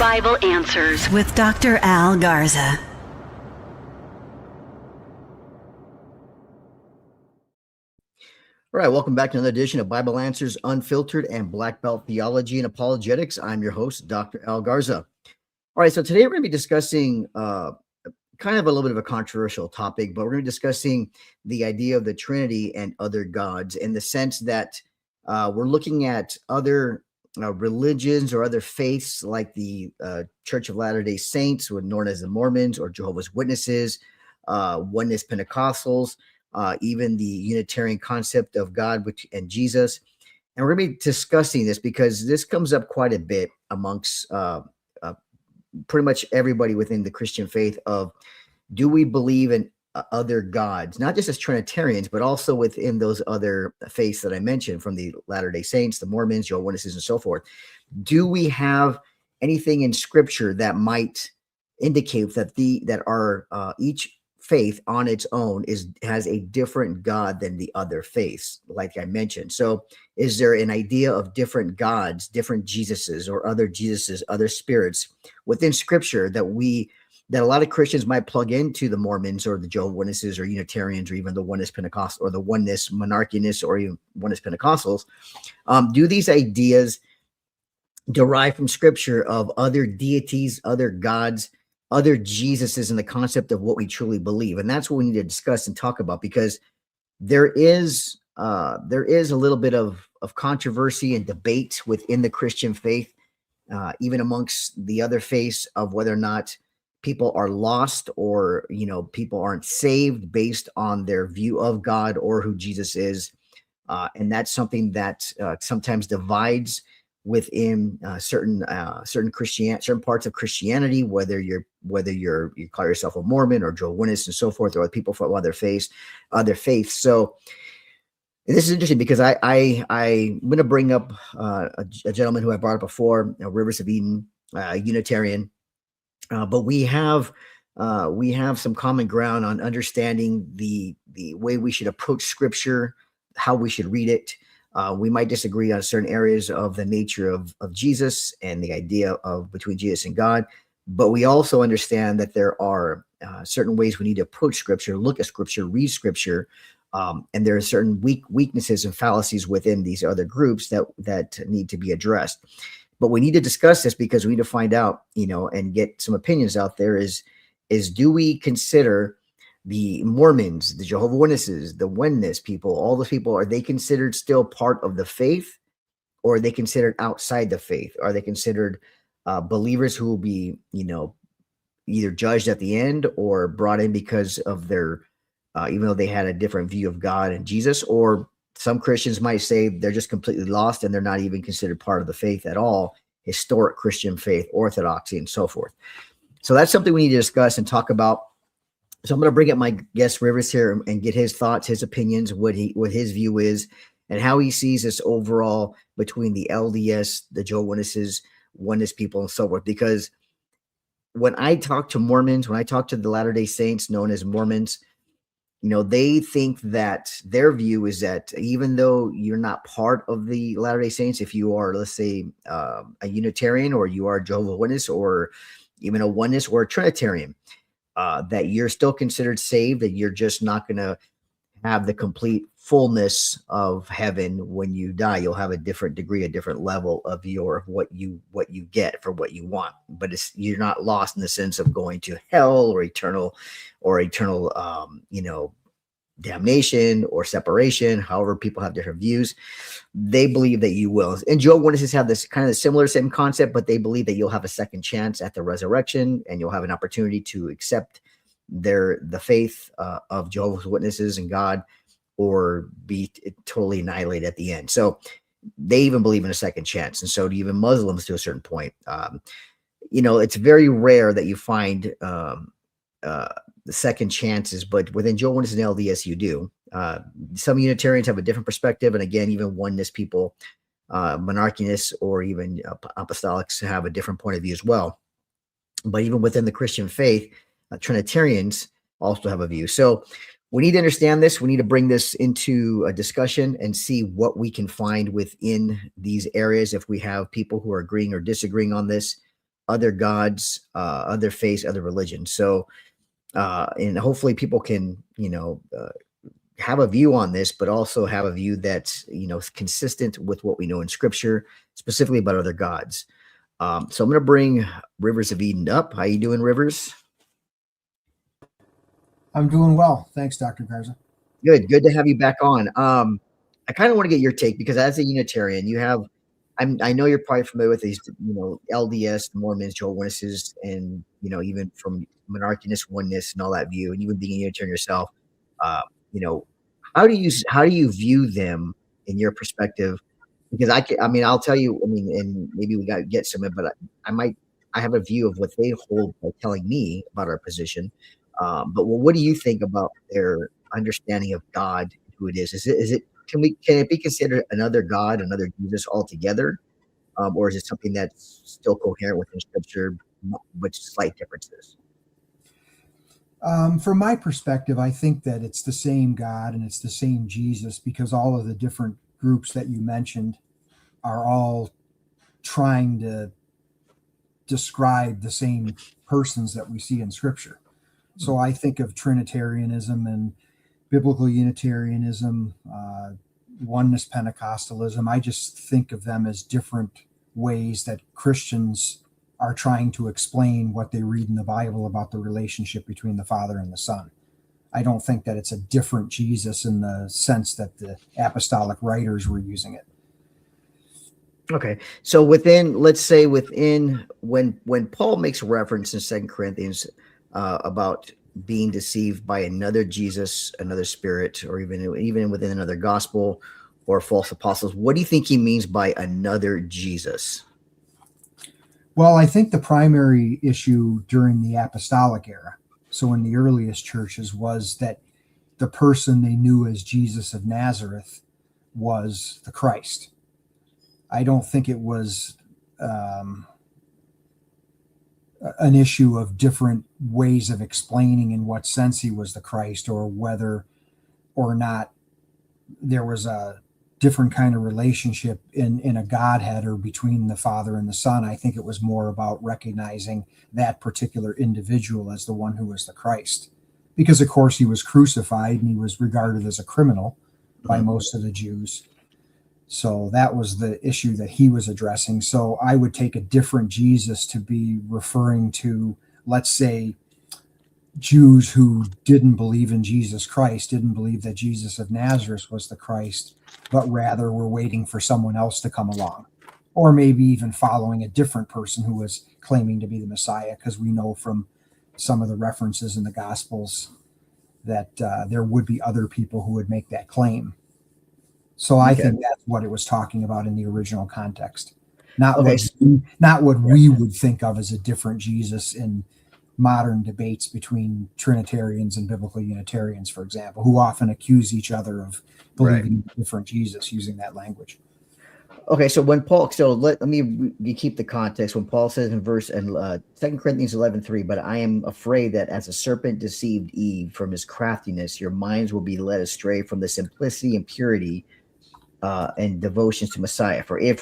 Bible Answers with Dr. Al Garza. All right, welcome back to another edition of Bible Answers Unfiltered and Black Belt Theology and Apologetics. I'm your host, Dr. Al Garza. All right, so today we're going to be discussing kind of a little bit of a controversial topic, but we're going to be discussing the idea of the Trinity and other gods in the sense that we're looking at other religions or other faiths like the Church of Latter-day Saints, known as the Mormons, or Jehovah's Witnesses, Oneness Pentecostals, even the Unitarian concept of God and Jesus. And we're going to be discussing this because this comes up quite a bit amongst pretty much everybody within the Christian faith of, do we believe in other gods, not just as Trinitarians, but also within those other faiths that I mentioned, from the Latter-day Saints, the Mormons, Jehovah's Witnesses, and so forth. Do we have anything in Scripture that might indicate that our each faith on its own has a different God than the other faiths, like I mentioned? So is there an idea of different gods, different Jesuses, or other Jesuses, other spirits within Scripture that a lot of Christians might plug into the Mormons or the Jehovah's Witnesses or Unitarians or even the Oneness Pentecostal or the Oneness Monarchianists or even Oneness Pentecostals? Do these ideas derive from Scripture of other deities, other gods, other Jesuses, in the concept of what we truly believe? And that's what we need to discuss and talk about, because there is a little bit of controversy and debate within the Christian faith, even amongst the other faiths, of whether or not people are lost or, people aren't saved based on their view of God or who Jesus is. And that's something that sometimes divides within certain parts of Christianity, whether you call yourself a Mormon or Jehovah's Witness and so forth, or people from other faiths. So this is interesting because I'm going to bring up a gentleman who I brought up before, Rivers of Eden, Unitarian, but we have some common ground on understanding the way we should approach Scripture, how we should read it. We might disagree on certain areas of the nature of Jesus and the idea of between Jesus and God, but we also understand that there are certain ways we need to approach Scripture, look at Scripture, read Scripture, and there are certain weaknesses and fallacies within these other groups that need to be addressed. But we need to discuss this because we need to find out, and get some opinions out there. Is do we consider the Mormons, the Jehovah's Witnesses, the Oneness people, all those people, are they considered still part of the faith, or are they considered outside the faith? Are they considered believers who will be, either judged at the end or brought in because of their, even though they had a different view of God and Jesus? Or some Christians might say they're just completely lost and they're not even considered part of the faith at all, historic Christian faith, orthodoxy, and so forth. So that's something we need to discuss and talk about. So I'm going to bring up my guest Rivers here and get his thoughts, his opinions, what his view is, and how he sees this overall between the LDS, the Jehovah's Witnesses, Oneness people, and so forth. Because when I talk to Mormons, when I talk to the Latter-day Saints, known as Mormons, they think that their view is that even though you're not part of the Latter-day Saints, if you are, let's say, a Unitarian, or you are a Jehovah's Witness, or even a Oneness or a Trinitarian, that you're still considered saved, that you're just not going to have the complete fullness of heaven when you die. You'll have a different degree, a different level of what you get for what you want, but you're not lost in the sense of going to hell or eternal damnation or separation. However, people have different views. They believe that you will. And Jehovah's Witnesses have this kind of same concept, but they believe that you'll have a second chance at the resurrection, and you'll have an opportunity to accept the faith of Jehovah's Witnesses and God, or be totally annihilated at the end. So they even believe in a second chance, and so do even Muslims to a certain point. It's very rare that you find the second chances, but within Jehovah's Witnesses and LDS, you do. Some Unitarians have a different perspective, and again, even Oneness people, Monarchianists, or even Apostolics have a different point of view as well. But even within the Christian faith, Trinitarians also have a view. So we need to understand this. We need to bring this into a discussion and see what we can find within these areas. If we have people who are agreeing or disagreeing on this, other gods, other faiths, other religions. So, and hopefully people can, have a view on this, but also have a view that's, consistent with what we know in scripture, specifically about other gods. So I'm going to bring Rivers of Eden up. How you doing, Rivers? I'm doing well. Thanks, Dr. Garza. Good to have you back on. I kind of want to get your take because as a Unitarian, I know you're probably familiar with these, LDS, Mormons, Jehovah's Witnesses, and even from monarchianist oneness and all that view, and even being a Unitarian yourself. Uh, you know, how do you view them in your perspective? Because I'll tell you, and maybe we got to get some, but I have a view of what they hold by telling me about our position. But what do you think about their understanding of God, who it is? Can it be considered another God, another Jesus altogether? Or is it something that's still coherent within scripture, with slight differences? From my perspective, I think that it's the same God and it's the same Jesus because all of the different groups that you mentioned are all trying to describe the same persons that we see in scripture. So I think of Trinitarianism and biblical Unitarianism, Oneness Pentecostalism. I just think of them as different ways that Christians are trying to explain what they read in the Bible about the relationship between the Father and the Son. I don't think that it's a different Jesus in the sense that the apostolic writers were using it. Okay, so let's say when Paul makes reference in 2 Corinthians about being deceived by another Jesus, another spirit, or even within another gospel or false apostles, what do you think he means by another Jesus? Well, I think the primary issue during the apostolic era, so in the earliest churches, was that the person they knew as Jesus of Nazareth was the Christ. I don't think it was an issue of different ways of explaining in what sense he was the Christ, or whether or not there was a different kind of relationship in a Godhead or between the Father and the Son. I think it was more about recognizing that particular individual as the one who was the Christ. Because, of course, he was crucified and he was regarded as a criminal by most of the Jews. So that was the issue that he was addressing. So I would take a different Jesus to be referring to, let's say, Jews who didn't believe in Jesus Christ, didn't believe that Jesus of Nazareth was the Christ, but rather were waiting for someone else to come along, or maybe even following a different person who was claiming to be the Messiah, because we know from some of the references in the Gospels that there would be other people who would make that claim. So I think that's what it was talking about in the original context, not what we would think of as a different Jesus in modern debates between Trinitarians and biblical Unitarians, for example, who often accuse each other of believing in a different Jesus using that language. Okay, so let me keep the context. When Paul says in 2 Corinthians 11:3, but I am afraid that as a serpent deceived Eve from his craftiness, your minds will be led astray from the simplicity and purity and devotions to Messiah. For it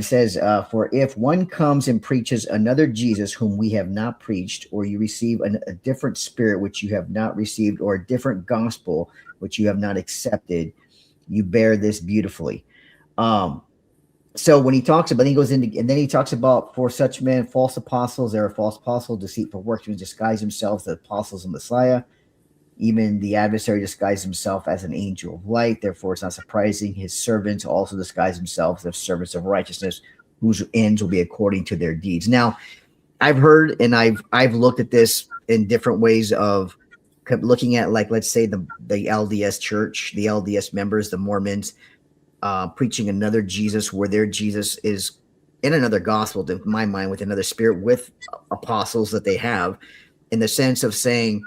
says, for if one comes and preaches another Jesus whom we have not preached, or you receive a different spirit which you have not received, or a different gospel which you have not accepted, you bear this beautifully. So when he talks about, he goes into, and then he talks about, for such men, false apostles, there are false apostles, deceitful workmen disguise themselves, the apostles of Messiah. Even the adversary disguised himself as an angel of light. Therefore, it's not surprising his servants also disguise themselves as servants of righteousness, whose ends will be according to their deeds. Now, I've heard and I've looked at this in different ways of looking at, like, let's say the LDS church, the LDS members, the Mormons, preaching another Jesus, where their Jesus is in another gospel, to my mind, with another spirit, with apostles that they have, in the sense of saying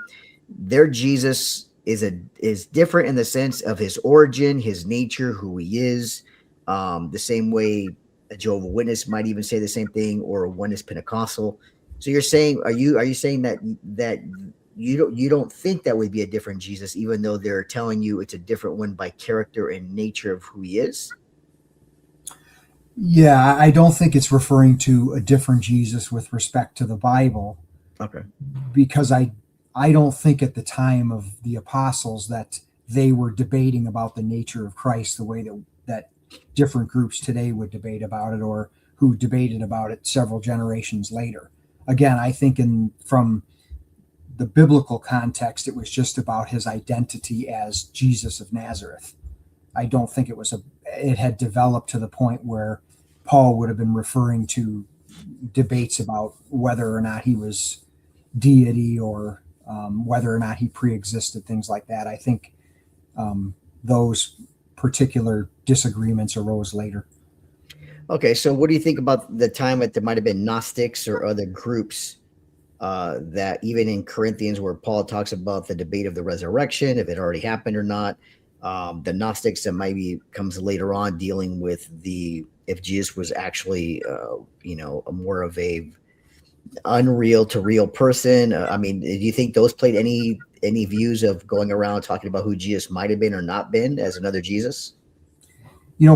their Jesus is different in the sense of his origin, his nature, who he is. The same way a Jehovah's Witness might even say the same thing, or a Oneness Pentecostal. So you're saying, are you saying that you don't think that would be a different Jesus, even though they're telling you it's a different one by character and nature of who he is? Yeah, I don't think it's referring to a different Jesus with respect to the Bible, Okay. because I don't think at the time of the apostles that they were debating about the nature of Christ the way that different groups today would debate about it, or who debated about it several generations later. Again, I think from the biblical context, it was just about his identity as Jesus of Nazareth. I don't think it had developed to the point where Paul would have been referring to debates about whether or not he was deity, or whether or not he pre-existed, things like that. I think those particular disagreements arose later. Okay, so what do you think about the time that there might have been Gnostics or other groups that even in Corinthians, where Paul talks about the debate of the resurrection, if it already happened or not, the Gnostics that maybe comes later on dealing with if Jesus was actually, a more of a unreal to real person. I mean, do you think those played any views of going around talking about who Jesus might have been or not been as another Jesus?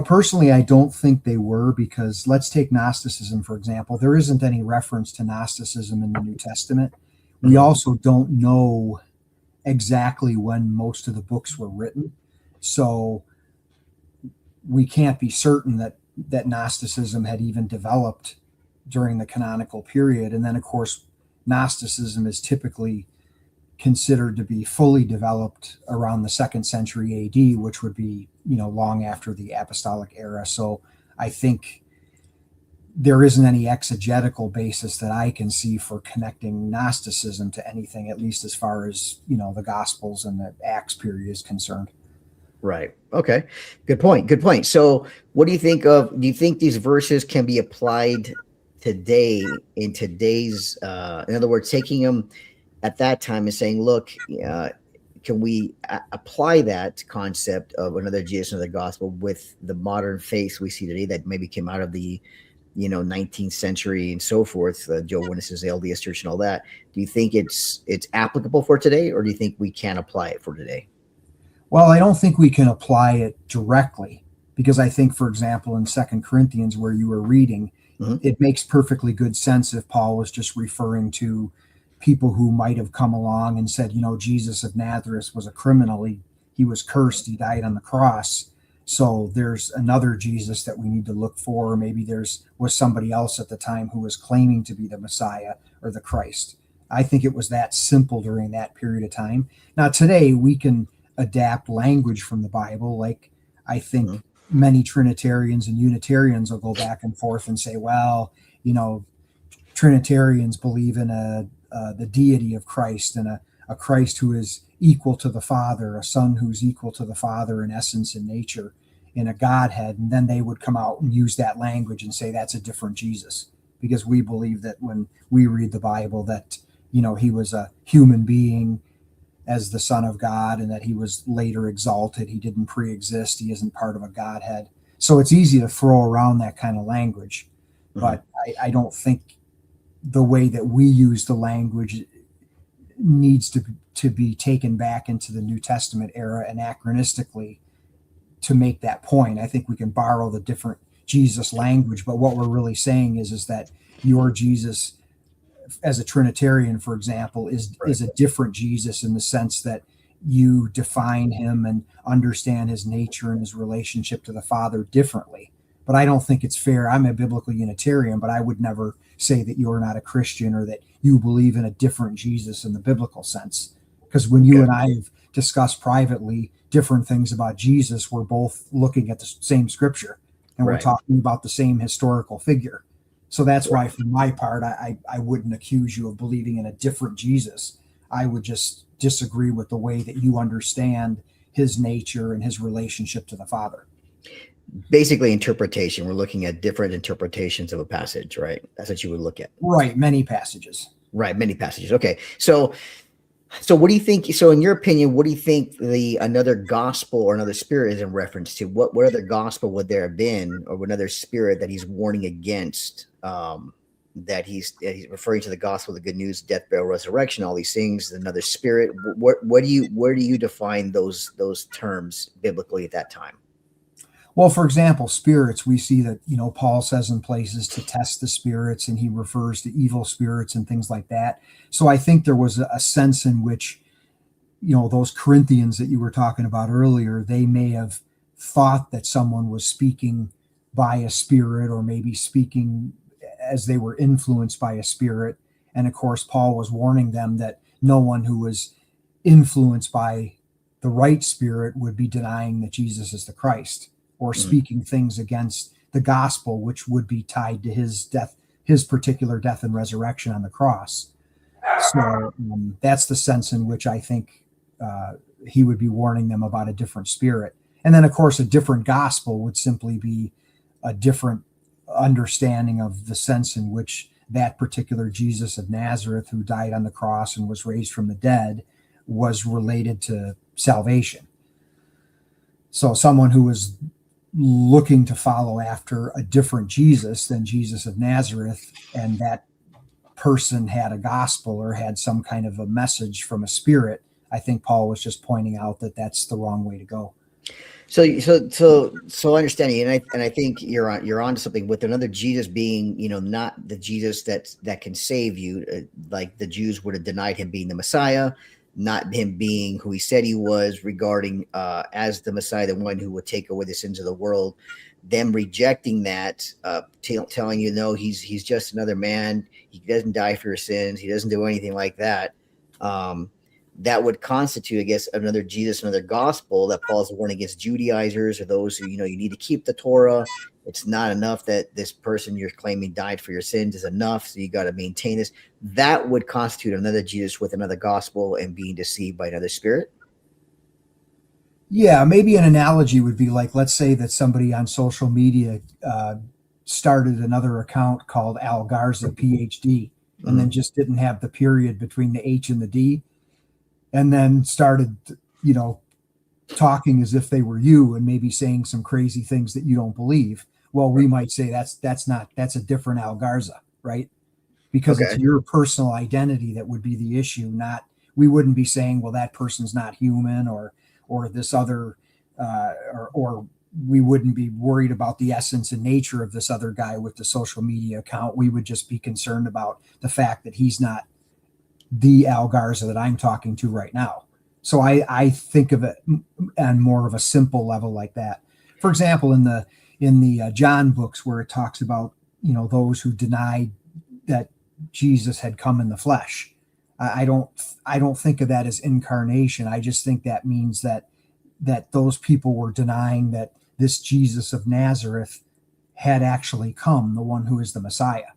Personally, I don't think they were, because let's take Gnosticism, for example. There isn't any reference to Gnosticism in the New Testament. We also don't know exactly when most of the books were written. So we can't be certain that Gnosticism had even developed during the canonical period. And then, of course, Gnosticism is typically considered to be fully developed around the 2nd century AD, which would be, long after the apostolic era. So I think there isn't any exegetical basis that I can see for connecting Gnosticism to anything, at least as far as, the Gospels and the Acts period is concerned. Right. Okay. Good point. Good point. So what do you think do you think these verses can be applied today in today's, in other words, taking them at that time and saying, look, can we apply that concept of another Jesus, another gospel with the modern faith we see today that maybe came out of the, 19th century and so forth, Joe Oneness's LDS Church and all that? Do you think it's applicable for today, or do you think we can apply it for today? Well, I don't think we can apply it directly, because I think, for example, in 2nd Corinthians, where you were reading, it makes perfectly good sense if Paul was just referring to people who might have come along and said, Jesus of Nazareth was a criminal. He was cursed. He died on the cross. So there's another Jesus that we need to look for. Maybe was somebody else at the time who was claiming to be the Messiah or the Christ. I think it was that simple during that period of time. Now, today we can adapt language from the Bible. Like, I think many Trinitarians and Unitarians will go back and forth and say, well, Trinitarians believe in the deity of Christ, and a Christ who is equal to the Father, a Son who's equal to the Father in essence and nature, in a Godhead. And then they would come out and use that language and say that's a different Jesus, because we believe that when we read the Bible that, he was a human being as the Son of God, and that he was later exalted. He didn't pre-exist. He isn't part of a Godhead. So it's easy to throw around that kind of language. But I don't think the way that we use the language needs to be taken back into the New Testament era anachronistically to make that point. I think we can borrow the different Jesus language, but what we're really saying is that your Jesus, as a Trinitarian, for example, is a different Jesus, in the sense that you define him and understand his nature and his relationship to the Father differently. But I don't think it's fair. I'm a biblical Unitarian, but I would never say that you're not a Christian, or that you believe in a different Jesus in the biblical sense. Because when you and I have discussed privately different things about Jesus, we're both looking at the same scripture, and we're talking about the same historical figure. So that's why, for my part, I wouldn't accuse you of believing in a different Jesus. I would just disagree with the way that you understand his nature and his relationship to the Father. Basically, interpretation. We're looking at different interpretations of a passage, right? That's what you would look at. Right. Many passages. Right. Many passages. Okay. So what do you think? So in your opinion, what do you think another gospel or another spirit is in reference to? What other gospel would there have been, or another spirit that he's warning against? That he's referring to the gospel, the good news, death, burial, resurrection, all these things, another spirit. Where do you define those terms biblically at that time? Well, for example, spirits, we see that, Paul says in places to test the spirits, and he refers to evil spirits and things like that. So I think there was a sense in which, those Corinthians that you were talking about earlier, they may have thought that someone was speaking by a spirit, or maybe speaking as they were influenced by a spirit. And of course, Paul was warning them that no one who was influenced by the right spirit would be denying that Jesus is the Christ, or speaking things against the gospel, which would be tied to his death, his particular death and resurrection on the cross. So that's the sense in which I think he would be warning them about a different spirit. And then, of course, a different gospel would simply be a different understanding of the sense in which that particular Jesus of Nazareth, who died on the cross and was raised from the dead, was related to salvation. So someone who was looking to follow after a different Jesus than Jesus of Nazareth, and that person had a gospel or had some kind of a message from a spirit, I think Paul was just pointing out that that's the wrong way to go. So understanding, and I think you're on to something with another Jesus being, not the Jesus that can save you, like the Jews would have denied him being the Messiah, not him being who he said he was, regarding as the Messiah, the one who would take away the sins of the world. Them rejecting that, telling you, no, he's just another man. He doesn't die for your sins. He doesn't do anything like that. That would constitute, I guess, another Jesus, another gospel that Paul's warning against Judaizers, or those who, you need to keep the Torah. It's not enough that this person you're claiming died for your sins is enough, so you got to maintain this. That would constitute another Jesus with another gospel and being deceived by another spirit. Yeah, maybe an analogy would be like, let's say that somebody on social media started another account called Al Garza, PhD, and then just didn't have the period between the H and the D, and then started, talking as if they were you, and maybe saying some crazy things that you don't believe. Well, we might say that's a different Al Garza, right? Because it's your personal identity that would be the issue. Not, we wouldn't be saying, well, that person's not human, or this other, or we wouldn't be worried about the essence and nature of this other guy with the social media account. We would just be concerned about the fact that he's not the Al Garza that I'm talking to right now. So I think of it on more of a simple level like that. For example, in the John books, where it talks about, those who denied that Jesus had come in the flesh, I don't think of that as incarnation. I just think that means that those people were denying that this Jesus of Nazareth had actually come, the one who is the Messiah.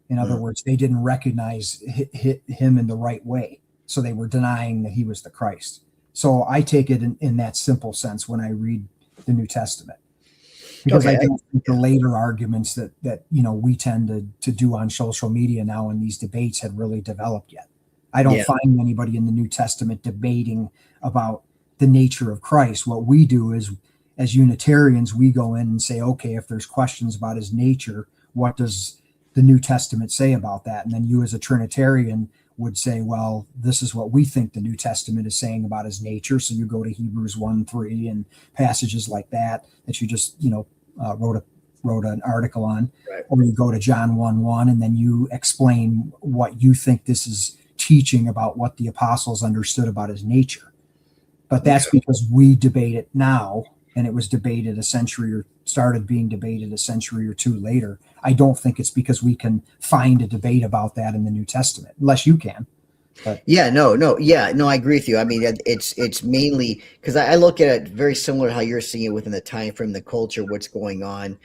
In other words, they didn't recognize him in the right way. So they were denying that he was the Christ. So I take it in that simple sense when I read the New Testament. Because I don't think the later arguments that we tend to do on social media now in these debates had really developed yet. I don't find anybody in the New Testament debating about the nature of Christ. What we do is, as Unitarians, we go in and say, okay, if there's questions about his nature, what does the New Testament say about that? And then you, as a Trinitarian, would say, well, this is what we think the New Testament is saying about his nature. So you go to Hebrews 1:3 and passages like that you just, wrote an article on, right. Or you go to John 1:1, and then you explain what you think this is teaching about what the apostles understood about his nature. But that's because we debate it now, and it was debated started being debated a century or two later. I don't think it's because we can find a debate about that in the New Testament, unless you can. But I agree with you. I mean, it's mainly because I look at it very similar to how you're seeing it within the time frame, the culture, what's going on.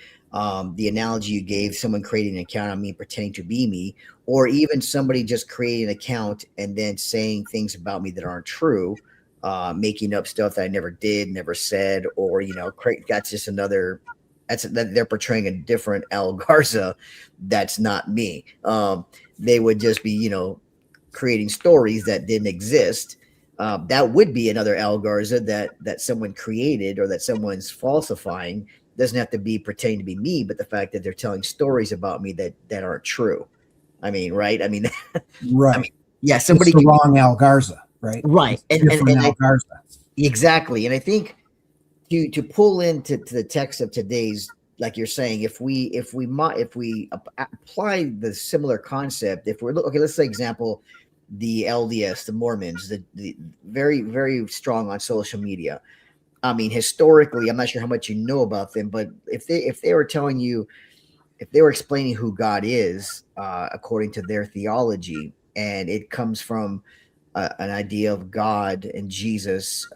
The analogy you gave, someone creating an account on me, pretending to be me, or even somebody just creating an account and then saying things about me that aren't true, making up stuff that I never did, never said, or, that's just another, that they're portraying a different Al Garza. That's not me. They would just be, creating stories that didn't exist. That would be another Al Garza that someone created or that someone's falsifying. Doesn't have to be pretending to be me, but the fact that they're telling stories about me that aren't true. I mean, right? I mean, right. I mean, yeah, somebody it's the wrong Al Garza, right? Right. And Al Garza. Exactly. And I think to pull into the text of today's, like you're saying, if we apply the similar concept, if we're okay, let's say example, the LDS, the Mormons, the very, very strong on social media. I mean, historically, I'm not sure how much you know about them, but if they were telling you, if they were explaining who God is, according to their theology, and it comes from an idea of God and Jesus,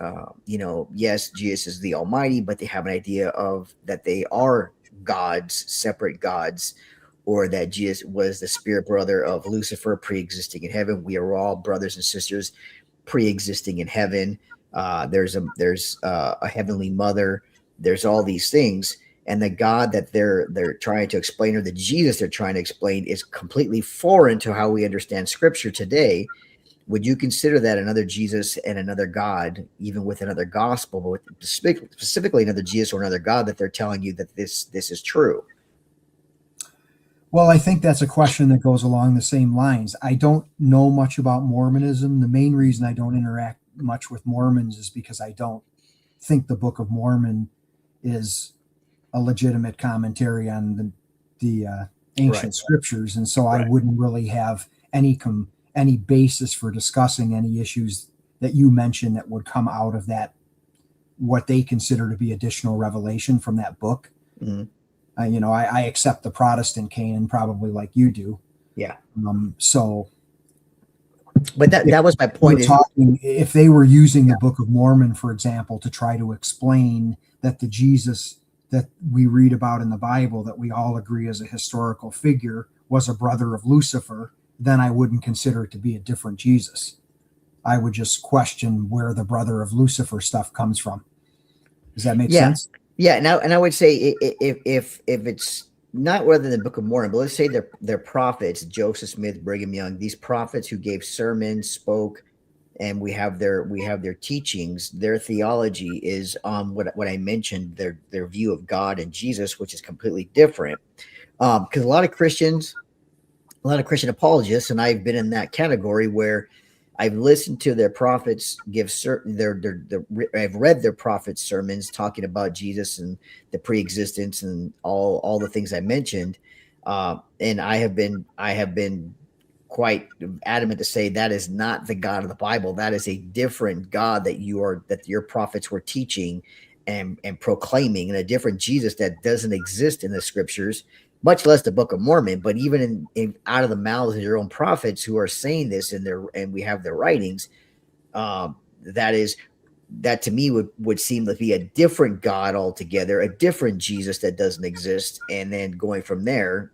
yes, Jesus is the Almighty, but they have an idea of that they are gods, separate gods, or that Jesus was the spirit brother of Lucifer, pre-existing in heaven. We are all brothers and sisters, pre-existing in heaven. There's a heavenly mother. There's all these things, and the God that they're trying to explain, or the Jesus they're trying to explain, is completely foreign to how we understand Scripture today. Would you consider that another Jesus and another God, even with another gospel, but with specifically another Jesus or another God, that they're telling you that this is true? Well, I think that's a question that goes along the same lines. I don't know much about Mormonism. The main reason I don't interact much with Mormons is because I don't think the Book of Mormon is a legitimate commentary on the ancient scriptures, and so I wouldn't really have any basis for discussing any issues that you mentioned that would come out of that, what they consider to be additional revelation from that book. Mm-hmm. I accept the Protestant canon probably like you do. Yeah. But that was my point. If they were using the Book of Mormon, for example, to try to explain that the Jesus that we read about in the Bible, that we all agree is a historical figure, was a brother of Lucifer, then I wouldn't consider it to be a different Jesus. I would just question where the brother of Lucifer stuff comes from. Does that make sense? Yeah. And I would say if it's not whether the Book of Mormon, but let's say they're prophets, Joseph Smith, Brigham Young, these prophets who gave sermons, spoke, and we have their teachings. Their theology is on what I mentioned, their view of God and Jesus, which is completely different. Because a lot of Christian apologists, and I've been in that category, where I've listened to their prophets give I've read their prophets' sermons talking about Jesus and the pre-existence and all the things I mentioned, and I have been quite adamant to say that is not the God of the Bible. That is a different God that your prophets were teaching and proclaiming, and a different Jesus that doesn't exist in the Scriptures, much less the Book of Mormon. But even in out of the mouths of your own prophets who are saying this and we have their writings, that to me would seem to be a different God altogether, a different Jesus that doesn't exist. And then going from there,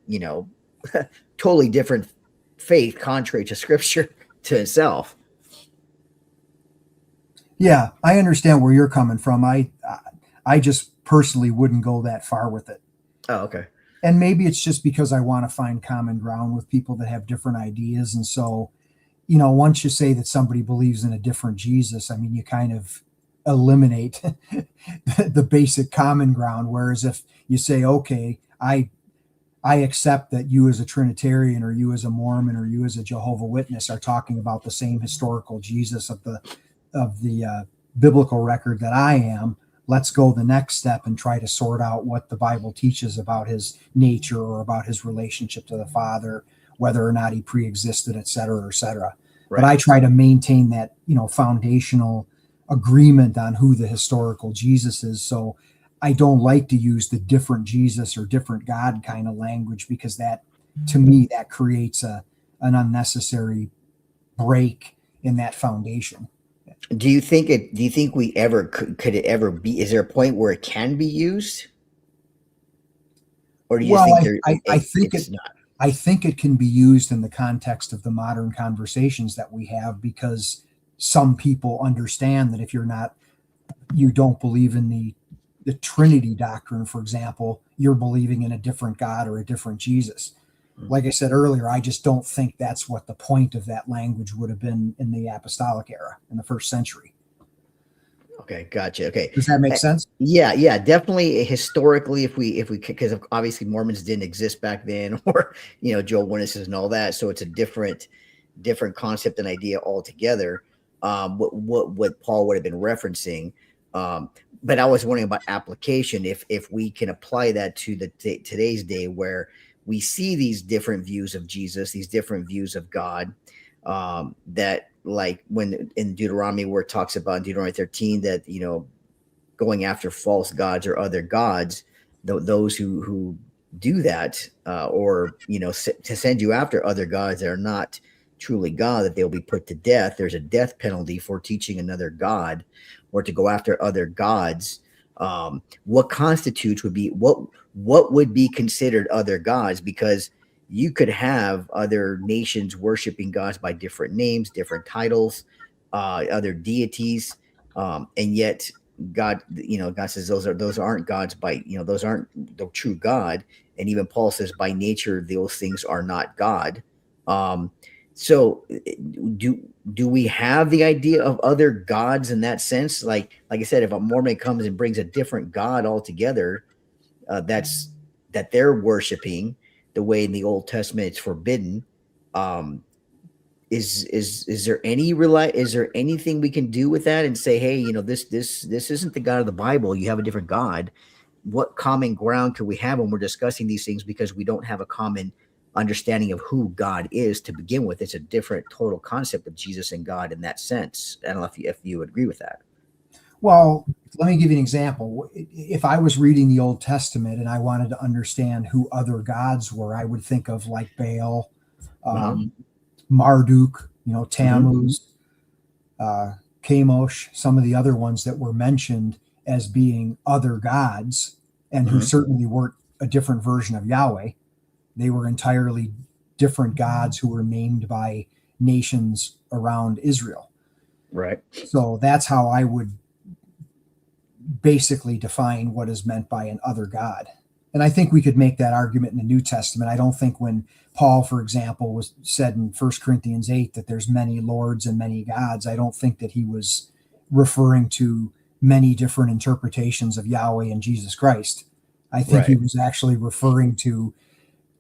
totally different faith, contrary to Scripture to itself. Yeah, I understand where you're coming from. I just personally wouldn't go that far with it. Oh, okay. And maybe it's just because I want to find common ground with people that have different ideas. And so, once you say that somebody believes in a different Jesus, I mean, you kind of eliminate the basic common ground. Whereas if you say, okay, I accept that you as a Trinitarian, or you as a Mormon, or you as a Jehovah Witness are talking about the same historical Jesus of the biblical record that I am, let's go the next step and try to sort out what the Bible teaches about his nature or about his relationship to the Father, whether or not he pre-existed, et cetera, et cetera. Right. But I try to maintain that, foundational agreement on who the historical Jesus is. So I don't like to use the different Jesus or different God kind of language, because that, to me, that creates an unnecessary break in that foundation. Do you think we ever could it ever be? Is there a point where it can be used, or do you think it's not? I think it can be used in the context of the modern conversations that we have, because some people understand that if you don't believe in the Trinity doctrine, for example, you're believing in a different God or a different Jesus. Like I said earlier, I just don't think that's what the point of that language would have been in the apostolic era, in the first century. Okay, gotcha. Okay, does that make sense? Yeah, definitely. Historically, if we because obviously Mormons didn't exist back then, or Jehovah's Witnesses and all that, so it's a different concept and idea altogether. What Paul would have been referencing. but I was wondering about application. If we can apply that to today's day, where we see these different views of Jesus, these different views of God, that like when in Deuteronomy, where it talks about in Deuteronomy 13 that going after false gods or other gods, those who do that, or to send you after other gods that are not truly God, that they'll be put to death. There's a death penalty for teaching another God or to go after other gods. What constitutes would be what would be considered other gods, because you could have other nations worshiping gods by different names, different titles, other deities, and yet God, God says those aren't gods by, those aren't the true God. And even Paul says by nature, those things are not God. So do we have the idea of other gods in that sense? Like I said, if a Mormon comes and brings a different God altogether, that they're worshiping the way in the Old Testament it's forbidden. Is there is there anything we can do with that and say, hey, this isn't the God of the Bible. You have a different God. What common ground could we have when we're discussing these things? Because we don't have a common understanding of who God is to begin with. It's a different total concept of Jesus and God in that sense. I don't know if you would agree with that. Well, let me give you an example. If I was reading the Old Testament and I wanted to understand who other gods were, I would think of like Baal, Marduk, Tammuz, Chemosh, some of the other ones that were mentioned as being other gods, and who certainly weren't a different version of Yahweh. They were entirely different gods who were named by nations around Israel. Right. So that's how I would basically define what is meant by an other God. And I think we could make that argument in the New Testament. I don't think when Paul, for example, was said in 1 Corinthians 8 that there's many lords and many gods, I don't think that he was referring to many different interpretations of Yahweh and Jesus Christ. I think he was actually referring to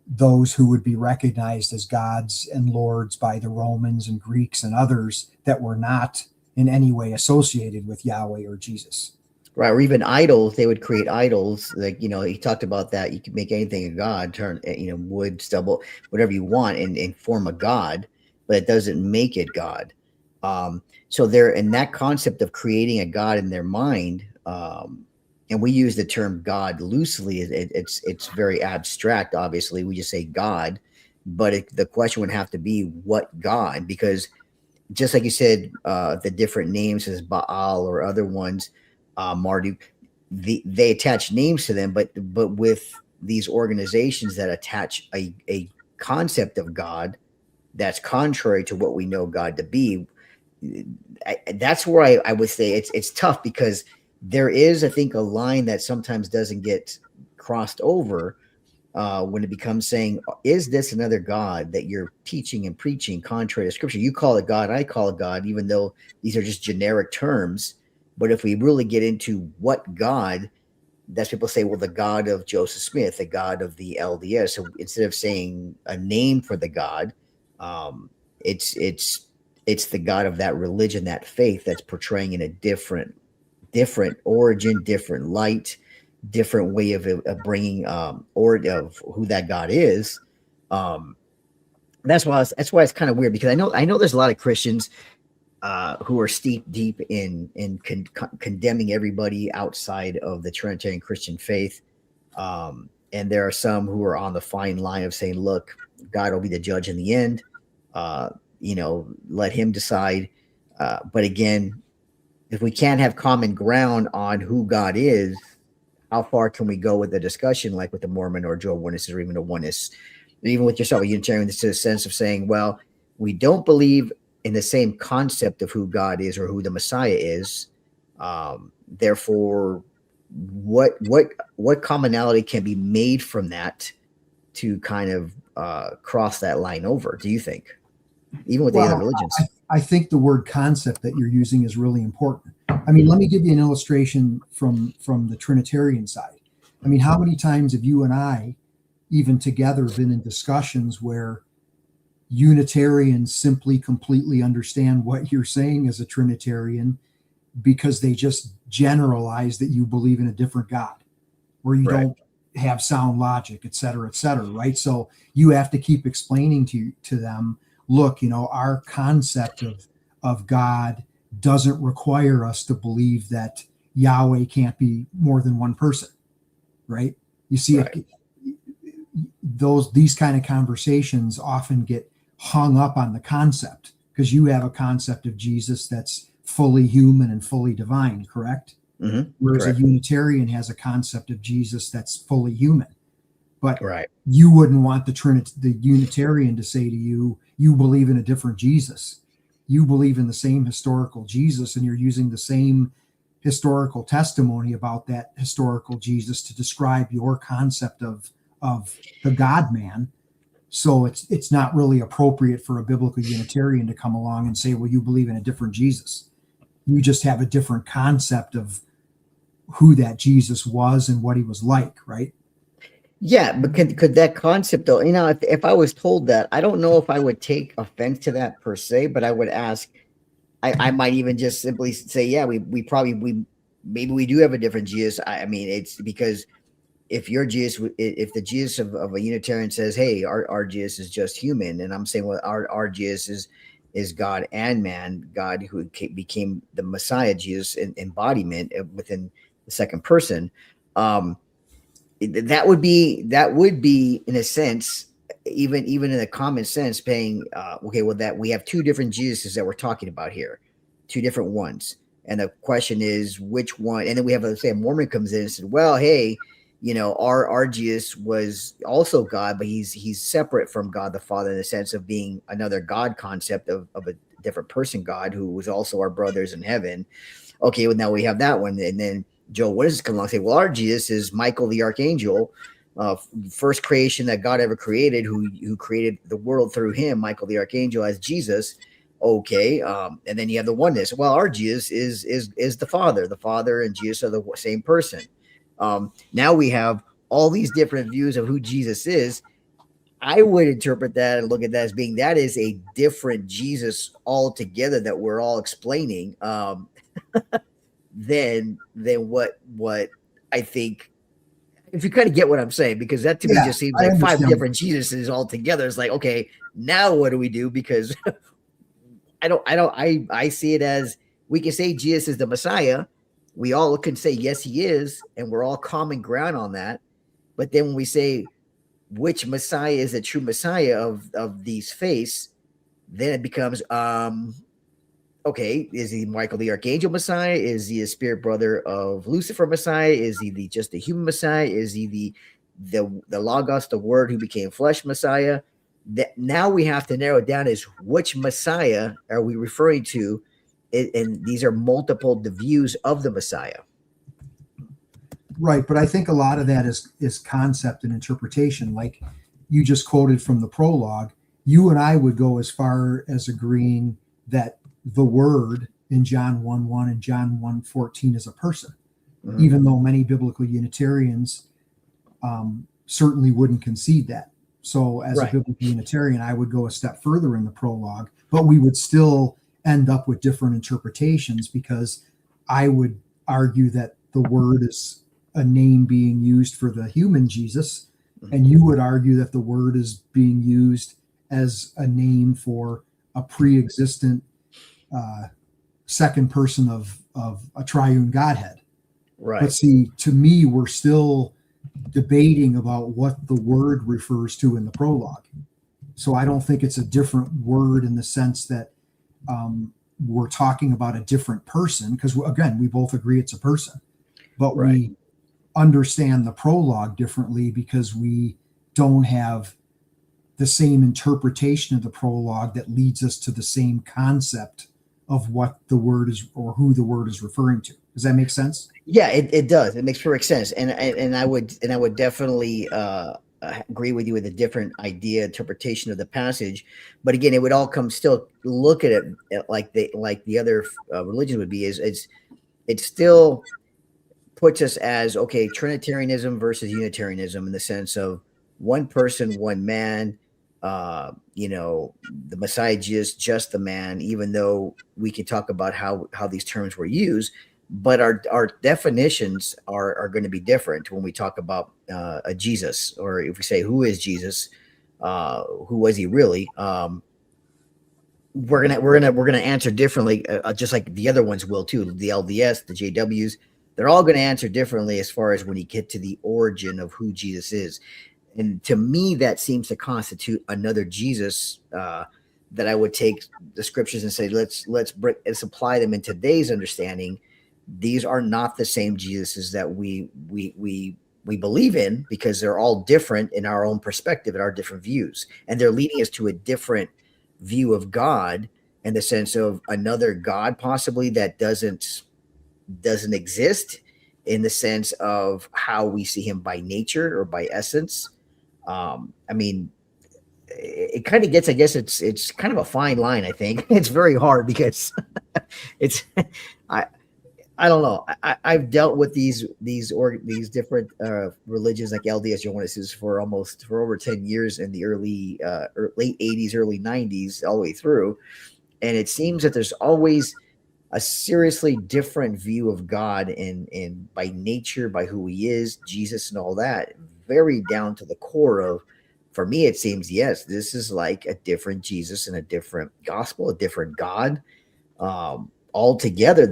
those who would be recognized as gods and lords by the Romans and Greeks and others that were not in any way associated with Yahweh or Jesus. Right. Or even idols, they would create idols. Like, he talked about that. You could make anything a god, turn, wood, stubble, whatever you want and form a god, but it doesn't make it God. So they're in that concept of creating a God in their mind. And we use the term God loosely. It's very abstract. Obviously, we just say God, but the question would have to be what God, because just like you said, the different names as Baal or other ones, Marduk, they attach names to them, but with these organizations that attach a concept of God that's contrary to what we know God to be, that's where I would say it's tough, because there is, I think, a line that sometimes doesn't get crossed over when it becomes saying, is this another God that you're teaching and preaching contrary to Scripture? You call it God, I call it God, even though these are just generic terms. But if we really get into what God, that's people say, well, the God of Joseph Smith, the God of the LDS. So instead of saying a name for the God, it's the God of that religion, that faith that's portraying in a different origin, different light, different way of bringing or of who that God is. That's why it's kind of weird, because I know there's a lot of Christians who are deep in condemning everybody outside of the Trinitarian Christian faith. And there are some who are on the fine line of saying, look, God will be the judge in the end. Let him decide. But again, if we can't have common ground on who God is, how far can we go with the discussion, like with the Mormon or Jehovah's Witnesses, or even a Oneness, even with yourself, a Unitarian, this is a sense of saying, well, we don't believe in the same concept of who God is or who the Messiah is. Therefore, what commonality can be made from that to kind of cross that line over, do you think? Even with the other religions. I think the word concept that you're using is really important. I mean, let me give you an illustration from the Trinitarian side. I mean, how many times have you and I, even together, been in discussions where Unitarians simply completely understand what you're saying as a Trinitarian because they just generalize that you believe in a different God, where you Right. don't have sound logic, et cetera, right? So you have to keep explaining to them, look, our concept of God doesn't require us to believe that Yahweh can't be more than one person, right? You see, Right. these kind of conversations often get hung up on the concept because you have a concept of Jesus that's fully human and fully divine, correct? Mm-hmm. Whereas a Correct. Unitarian has a concept of Jesus that's fully human. But Right. you wouldn't want the Unitarian to say to you, you believe in a different Jesus. You believe in the same historical Jesus, and you're using the same historical testimony about that historical Jesus to describe your concept of the God man. So it's not really appropriate for a biblical Unitarian to come along and say, well, you believe in a different Jesus. You just have a different concept of who that Jesus was and what he was like, right? Yeah, but could that concept though, if I was told that, I don't know if I would take offense to that per se, but I would ask, I might even just simply say, yeah, we probably maybe we do have a different Jesus. I mean, it's because if your Jesus, if the Jesus of a Unitarian says, hey, our Jesus is just human, and I'm saying, well, our Jesus is God and man, God who became the Messiah, Jesus embodiment within the second person. That would be in a sense, even in a common sense, paying okay, well, that we have two different Jesuses that we're talking about here, two different ones, and the question is which one. And then we have, let's say, a Mormon comes in and said, well, hey, our Jesus was also God, but he's separate from God the Father in the sense of being another God concept of a different person God who was also our brothers in heaven. Okay, well, now we have that one. And then Joe, what does it come along and say? Well, our Jesus is Michael the Archangel, first creation that God ever created, who created the world through him, Michael the Archangel, as Jesus. Okay, and then you have the oneness. Well, our Jesus is the Father. The Father and Jesus are the same person. Now we have all these different views of who Jesus is. I would interpret that and look at that as being that is a different Jesus altogether that we're all explaining. Than what I think. If you kind of get what I'm saying, because that to me Yeah, just seems I like five understand. different Jesuses all together. It's like, okay, now what do we do? Because I see it as we can say Jesus is the Messiah. We all can say yes, he is, and we're all common ground on that. But then when we say which Messiah is the true Messiah of these faiths, then it becomes okay, is he Michael the Archangel Messiah? Is he a spirit brother of Lucifer Messiah? Is he just the human Messiah? Is he the Logos, the Word who became flesh Messiah? That now we have to narrow it down as which Messiah are we referring to, and these are multiple the views of the Messiah. Right, but I think a lot of that is concept and interpretation. Like you just quoted from the prologue, you and I would go as far as agreeing that the Word in John 1:1 and John 1:14 is a person, Mm-hmm. even though many biblical Unitarians certainly wouldn't concede that. So, as a Right. biblical Unitarian, I would go a step further in the prologue, but we would still end up with different interpretations because I would argue that the Word is a name being used for the human Jesus, and you would argue that the Word is being used as a name for a pre-existent second person of a triune Godhead. Right. But see, to me, we're still debating about what the Word refers to in the prologue. So I don't think it's a different word in the sense that we're talking about a different person, because again, we both agree it's a person, but Right. we understand the prologue differently because we don't have the same interpretation of the prologue that leads us to the same concept of what the word is or who the word is referring to. Does that make sense? Yeah, it does. It makes perfect sense, and I would definitely agree with you with a different idea interpretation of the passage. But again, it would all come still look at it like the other religion would be. It still puts us as okay, Trinitarianism versus Unitarianism in the sense of one person, one man. The Messiah just the man. Even though we can talk about how these terms were used. but our definitions are going to be different when we talk about a Jesus, or if we say who is Jesus, who was he really? We're gonna answer differently, just like the other ones will too. The LDS, the JWs, they're all going to answer differently as far as when you get to the origin of who Jesus is. And to me, that seems to constitute another Jesus, that I would take the scriptures and say, let's apply them in today's understanding. These are not the same Jesuses that we believe in, because they're all different in our own perspective and our different views, and they're leading us to a different view of God, in the sense of another God possibly that doesn't exist, in the sense of how we see him by nature or by essence. I mean, it kind of gets, I guess it's kind of a fine line. I think it's very hard because it's I don't know. I've dealt with these different religions like LDS, Oneness, for over 10 years, in the late 80s, early 90s, all the way through, and it seems that there's always a seriously different view of God in by nature, by who he is, Jesus, and all that, very down to the core of. For me, it seems, yes, this is like a different Jesus and a different gospel, a different God, altogether,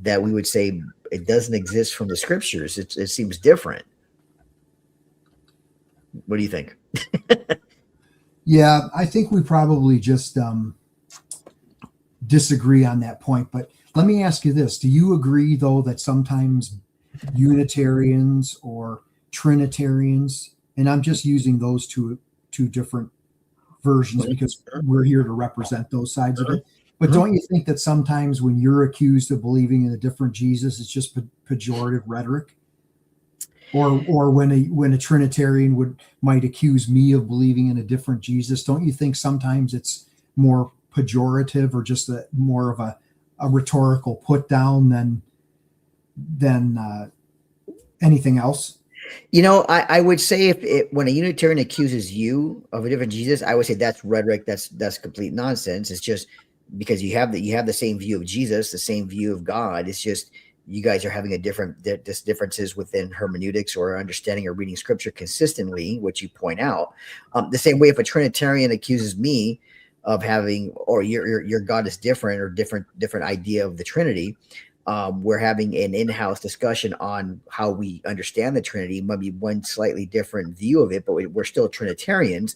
that we would say it doesn't exist from the scriptures. It seems different. What do you think? Yeah, I think we probably just disagree on that point. But let me ask you this. Do you agree, though, that sometimes Unitarians or Trinitarians, and I'm just using those two different versions because we're here to represent those sides of it. But don't you think that sometimes when you're accused of believing in a different Jesus, it's just pejorative rhetoric? Or when a Trinitarian might accuse me of believing in a different Jesus, don't you think sometimes it's more pejorative, or just more of a rhetorical put down than anything else? You know, I would say when a Unitarian accuses you of a different Jesus, I would say that's rhetoric. That's complete nonsense. It's just because you have the same view of Jesus, the same view of God. It's just you guys are having differences within hermeneutics or understanding or reading scripture consistently, which you point out. The same way, if a Trinitarian accuses me of having, or your God is different, or different idea of the Trinity, we're having an in-house discussion on how we understand the Trinity. Maybe one slightly different view of it, but we're still Trinitarians.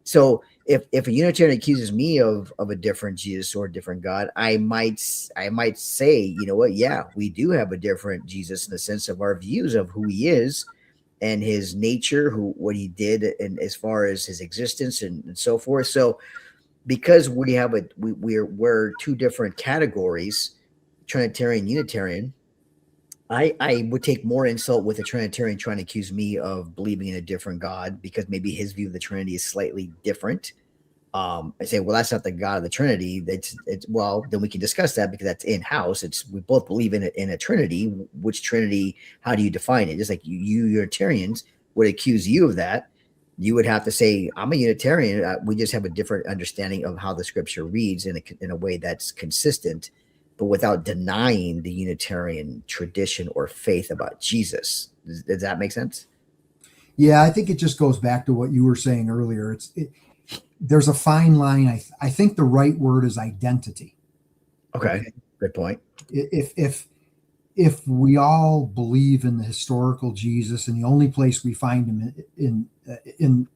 So if a Unitarian accuses me of a different Jesus or a different God, I might say, you know what? Yeah, we do have a different Jesus in the sense of our views of who he is and his nature, what he did, and as far as his existence and so forth. So because we're two different categories, Trinitarian, Unitarian, I would take more insult with a Trinitarian trying to accuse me of believing in a different God, because maybe his view of the Trinity is slightly different. I say, well, that's not the God of the Trinity. It's well, then we can discuss that, because that's in house. We both believe in a Trinity. Which Trinity? How do you define it? Just like you Unitarians would accuse you of that, you would have to say, I'm a Unitarian. We just have a different understanding of how the scripture reads in a way that's consistent, but without denying the Unitarian tradition or faith about Jesus. Does that make sense? Yeah, I think it just goes back to what you were saying earlier. There's a fine line. I think the right word is identity. Okay. Good point. If we all believe in the historical Jesus, and the only place we find him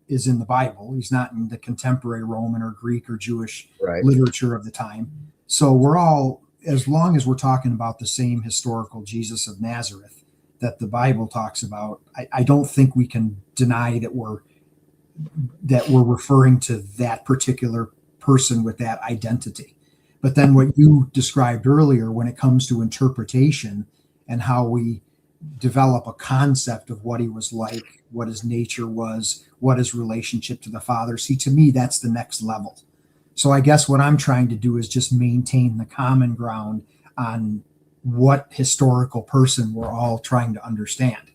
is in the Bible, he's not in the contemporary Roman or Greek or Jewish literature of the time. So we're all, as long as we're talking about the same historical Jesus of Nazareth that the Bible talks about, I don't think we can deny that we're referring to that particular person with that identity. But then what you described earlier, when it comes to interpretation and how we develop a concept of what he was like, what his nature was, what his relationship to the Father, see, to me, that's the next level. So I guess what I'm trying to do is just maintain the common ground on what historical person we're all trying to understand,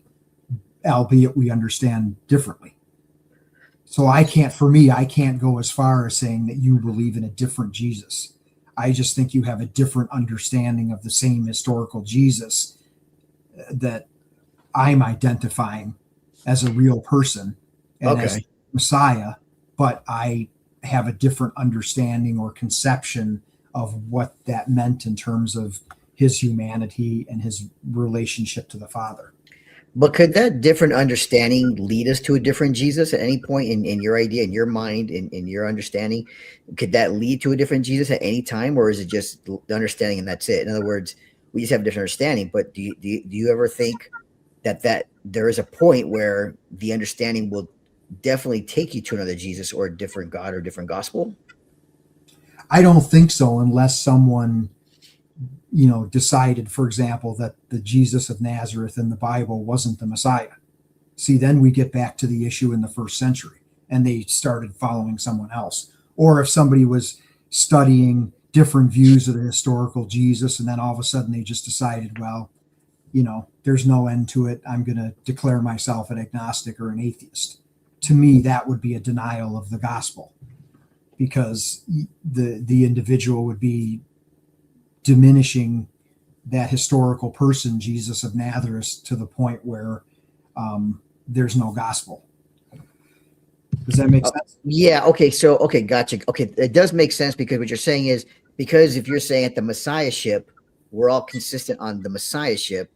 albeit we understand differently. So I can't go as far as saying that you believe in a different Jesus. I just think you have a different understanding of the same historical Jesus that I'm identifying as a real person and as Okay. Messiah, but I have a different understanding or conception of what that meant in terms of his humanity and his relationship to the Father. But could that different understanding lead us to a different Jesus at any point in your idea, in your mind, in your understanding? Could that lead to a different Jesus at any time, or is it just the understanding and that's it? In other words, we just have a different understanding. But do you ever think that there is a point where the understanding will definitely take you to another Jesus or a different God or different gospel? I don't think so unless someone, decided, for example, that the Jesus of Nazareth in the Bible wasn't the Messiah. See, then we get back to the issue in the first century and they started following someone else. Or if somebody was studying different views of the historical Jesus and then all of a sudden they just decided, well, there's no end to it. I'm going to declare myself an agnostic or an atheist. To me, that would be a denial of the gospel because the individual would be diminishing that historical person, Jesus of Nazareth, to the point where there's no gospel. Does that make sense? Yeah. Okay. So, okay. Gotcha. Okay. It does make sense because what you're saying is because if you're saying at the Messiahship, we're all consistent on the Messiahship,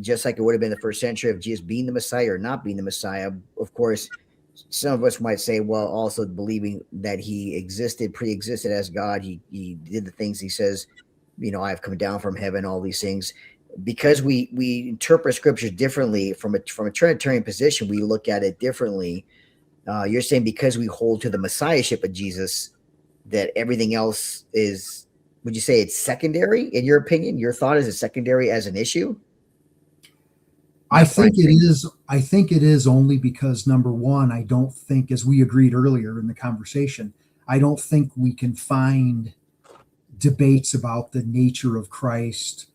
just like it would have been the first century of Jesus being the Messiah or not being the Messiah. Of course, some of us might say, well, also believing that he pre-existed as God. He did the things he says, I have come down from heaven, all these things. Because we interpret scriptures differently from a Trinitarian position, we look at it differently. You're saying because we hold to the Messiahship of Jesus, that everything else is, would you say it's secondary in your opinion? Your thought is it secondary as an issue? I think it is. I think it is only because number one, I don't think, as we agreed earlier in the conversation, I don't think we can find debates about the nature of Christ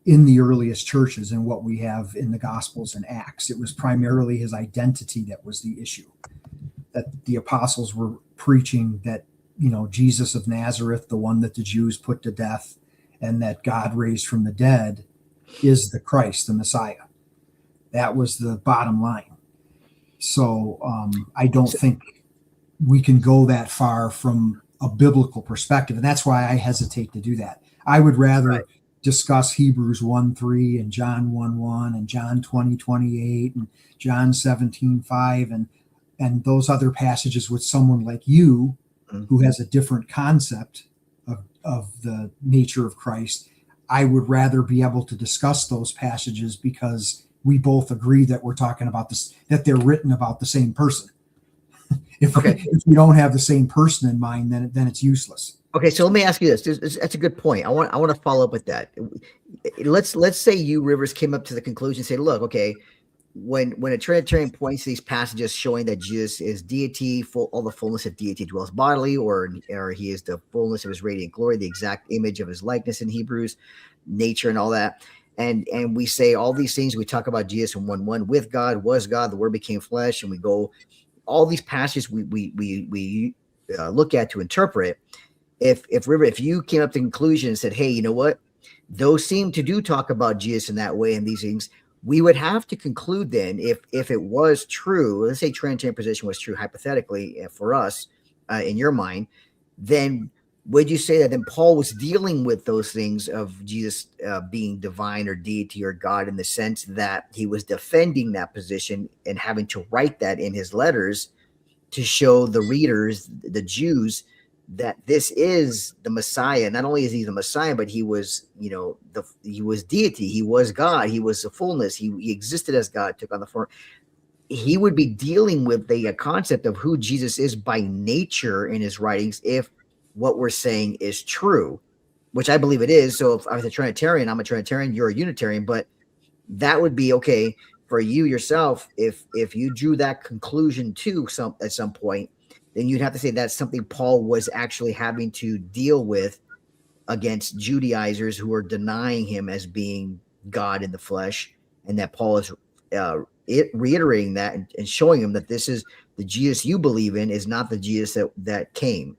in the earliest churches and what we have in the Gospels and Acts. It was primarily his identity that was the issue. That the apostles were preaching that, Jesus of Nazareth, the one that the Jews put to death, and that God raised from the dead, is the Christ, the Messiah. That was the bottom line. So I don't think we can go that far from a biblical perspective. And that's why I hesitate to do that. I would rather discuss Hebrews 1:3 and John 1:1 and John 20:28 and John 17:5 and those other passages with someone like you who has a different concept of the nature of Christ. I would rather be able to discuss those passages because we both agree that we're talking about this, that they're written about the same person. If we don't have the same person in mind, then it's useless. Okay, so let me ask you this. That's a good point. I want to follow up with that. Let's say you, Rivers, came up to the conclusion and say, look, okay, when a Trinitarian points to these passages showing that Jesus is deity, all the fullness of deity dwells bodily, or he is the fullness of his radiant glory, the exact image of his likeness in Hebrews, nature and all that. And we say all these things. We talk about Jesus in 1:1 with God, was God, the word became flesh, and we go all these passages we look at to interpret. If you came up to the conclusion and said, hey, you know what? Those seem to do talk about Jesus in that way and these things, we would have to conclude then if it was true, let's say Trinitarian position was true hypothetically for us in your mind, then would you say that then Paul was dealing with those things of Jesus being divine or deity or God in the sense that he was defending that position and having to write that in his letters to show the readers, the Jews, that this is the Messiah. Not only is he the Messiah, but he was, he was deity. He was God. He was the fullness. He existed as God, took on the form. He would be dealing with the concept of who Jesus is by nature in his writings if what we're saying is true, which I believe it is. So if I was a Trinitarian, I'm a Trinitarian, you're a Unitarian, but that would be okay for you yourself. If you drew that conclusion at some point, then you'd have to say that's something Paul was actually having to deal with against Judaizers who are denying him as being God in the flesh, and that Paul is reiterating that and showing him that this is the Jesus you believe in is not the Jesus that came.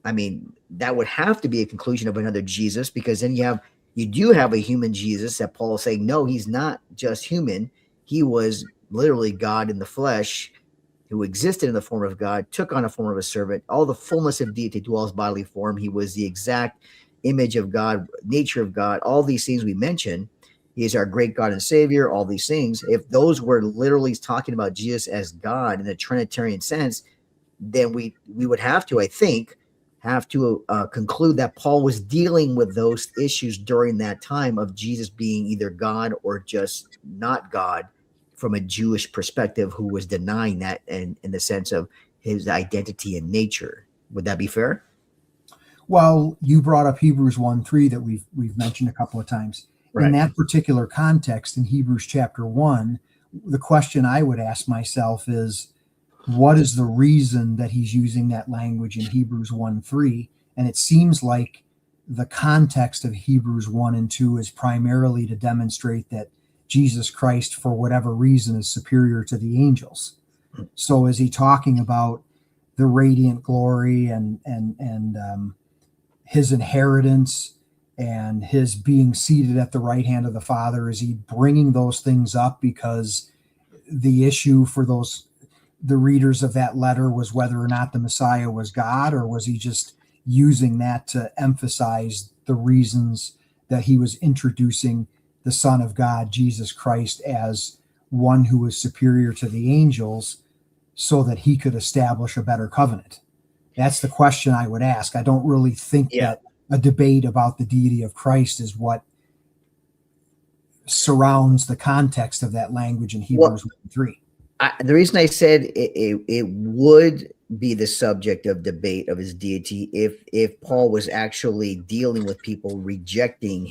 I mean, that would have to be a conclusion of another Jesus, because then you do have a human Jesus that Paul is saying, no, he's not just human. He was literally God in the flesh, who existed in the form of God, took on a form of a servant. All the fullness of deity dwells bodily form. He was the exact image of God, nature of God, all these things we mentioned. He is our great God and Savior, all these things. If those were literally talking about Jesus as God in a Trinitarian sense, then we would have to, I think, conclude that Paul was dealing with those issues during that time of Jesus being either God or just not God from a Jewish perspective, who was denying that in the sense of his identity and nature. Would that be fair? Well, you brought up Hebrews 1:3 that we've mentioned a couple of times. Right. In that particular context, in Hebrews chapter 1, the question I would ask myself is, what is the reason that he's using that language in Hebrews 1:3? And it seems like the context of Hebrews 1 and 2 is primarily to demonstrate that Jesus Christ, for whatever reason, is superior to the angels. So is he talking about the radiant glory and his inheritance and his being seated at the right hand of the Father? Is he bringing those things up because the issue for the readers of that letter was whether or not the Messiah was God, or was he just using that to emphasize the reasons that he was introducing the Son of God, Jesus Christ, as one who was superior to the angels so that he could establish a better covenant? That's the question I would ask. I don't really think that a debate about the deity of Christ is what surrounds the context of that language in Hebrews 1:3. The reason I said it would be the subject of debate of his deity if Paul was actually dealing with people rejecting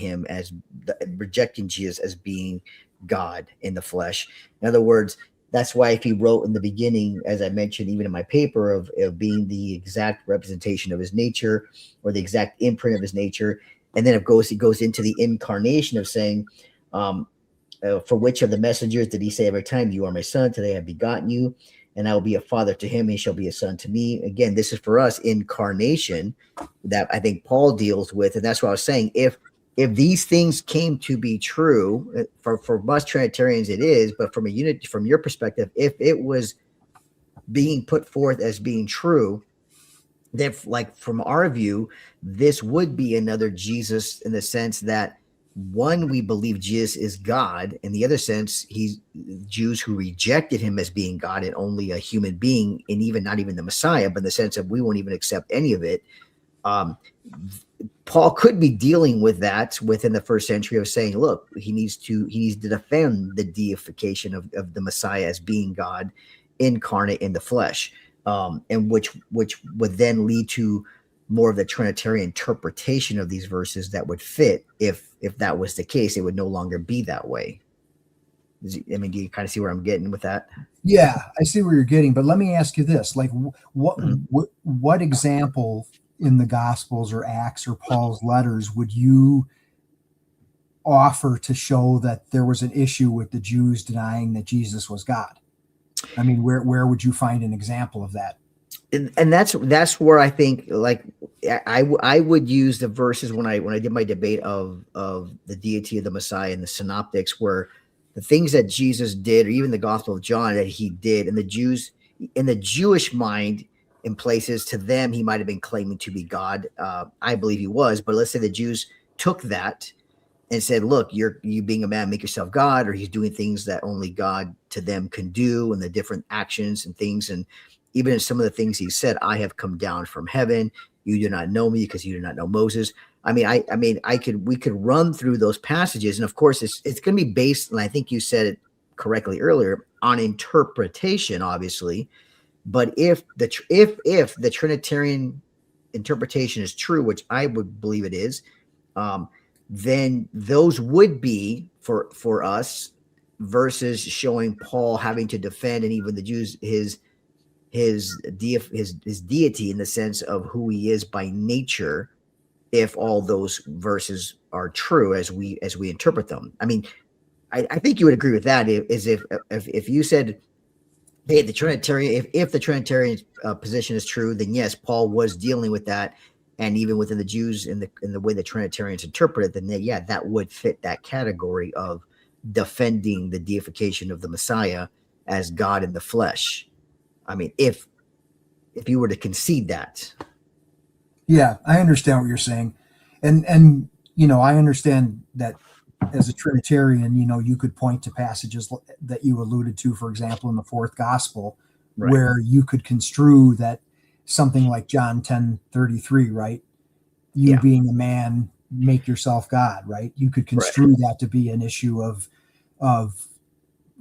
Jesus as being God in the flesh. In other words, that's why if he wrote in the beginning, as I mentioned, even in my paper, of being the exact representation of his nature, or the exact imprint of his nature, and then he goes into the incarnation of saying, for which of the messengers did he say every time, you are my son, today I have begotten you, and I will be a father to him, he shall be a son to me. Again, this is for us incarnation that I think Paul deals with. And that's what I was saying. If these things came to be true, for us Trinitarians it is, but from your perspective, if it was being put forth as being true, then, like, from our view, this would be another Jesus, in the sense that, one, we believe Jesus is God. In the other sense, he's Jews who rejected him as being God and only a human being, and even not even the Messiah, but in the sense of we won't even accept any of it. Paul could be dealing with that within the first century of saying, look, he needs to defend the deification of the Messiah as being God incarnate in the flesh, and which would then lead to more of the Trinitarian interpretation of these verses that would fit. If that was the case, it would no longer be that way. Do you kind of see where I'm getting with that? Yeah, I see where you're getting, but let me ask you this: like, what example in the Gospels or Acts or Paul's letters would you offer to show that there was an issue with the Jews denying that Jesus was God? I mean, where would you find an example of that? And that's where I think, like, I would use the verses when I did my debate of the deity of the Messiah and the synoptics, where the things that Jesus did, or even the Gospel of John that he did, and the Jews, in the Jewish mind, in places to them he might have been claiming to be God. I believe he was, but let's say the Jews took that and said, look, you being a man, make yourself God, or he's doing things that only God to them can do, and the different actions and things. And even in some of the things he said, I have come down from heaven. You do not know me because you do not know Moses. We could run through those passages. And of course, it's going to be based, and I think you said it correctly earlier, on interpretation, obviously. But if the Trinitarian interpretation is true, which I would believe it is, then those would be for us verses showing Paul having to defend, and even the Jews, his deity in the sense of who he is by nature, if all those verses are true as we interpret them. I mean, I think you would agree with that. Is if you said hey, the Trinitarian, if the Trinitarian position is true, then yes, Paul was dealing with that, and even within the Jews in the way the Trinitarians interpret it, then yeah, that would fit that category of defending the deification of the Messiah as God in the flesh. I mean, if you were to concede that. Yeah, I understand what you're saying. And I understand that as a Trinitarian, you could point to passages that you alluded to, for example, in the fourth gospel, Right. where you could construe that something like John 10:33, right? You being a man, make yourself God, right? You could construe that to be an issue of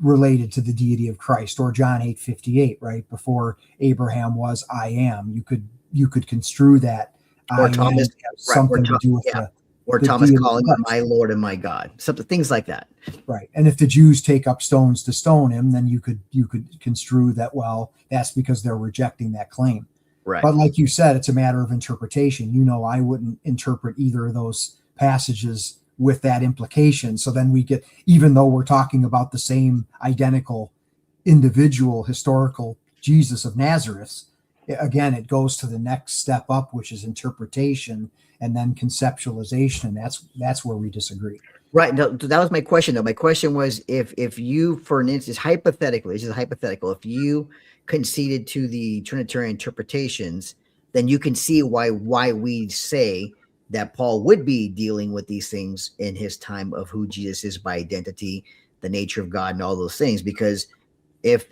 related to the deity of Christ, or John 8:58, right? Before Abraham was, I am. You could construe that Or I Thomas, am have something to do with or the Thomas deity calling of him my Lord and my God, something, things like that. Right. And if the Jews take up stones to stone him, then you could construe that, well, that's because they're rejecting that claim. Right. But like you said, it's a matter of interpretation. I wouldn't interpret either of those passages with that implication. So then we get, even though we're talking about the same identical individual historical Jesus of Nazareth, again, it goes to the next step up, which is interpretation and then conceptualization. And that's where we disagree. Right. No, that was my question, though. My question was, if you, for an instance, hypothetically, this is hypothetical, if you conceded to the Trinitarian interpretations, then you can see why we say that Paul would be dealing with these things in his time of who Jesus is by identity, the nature of God, and all those things. Because if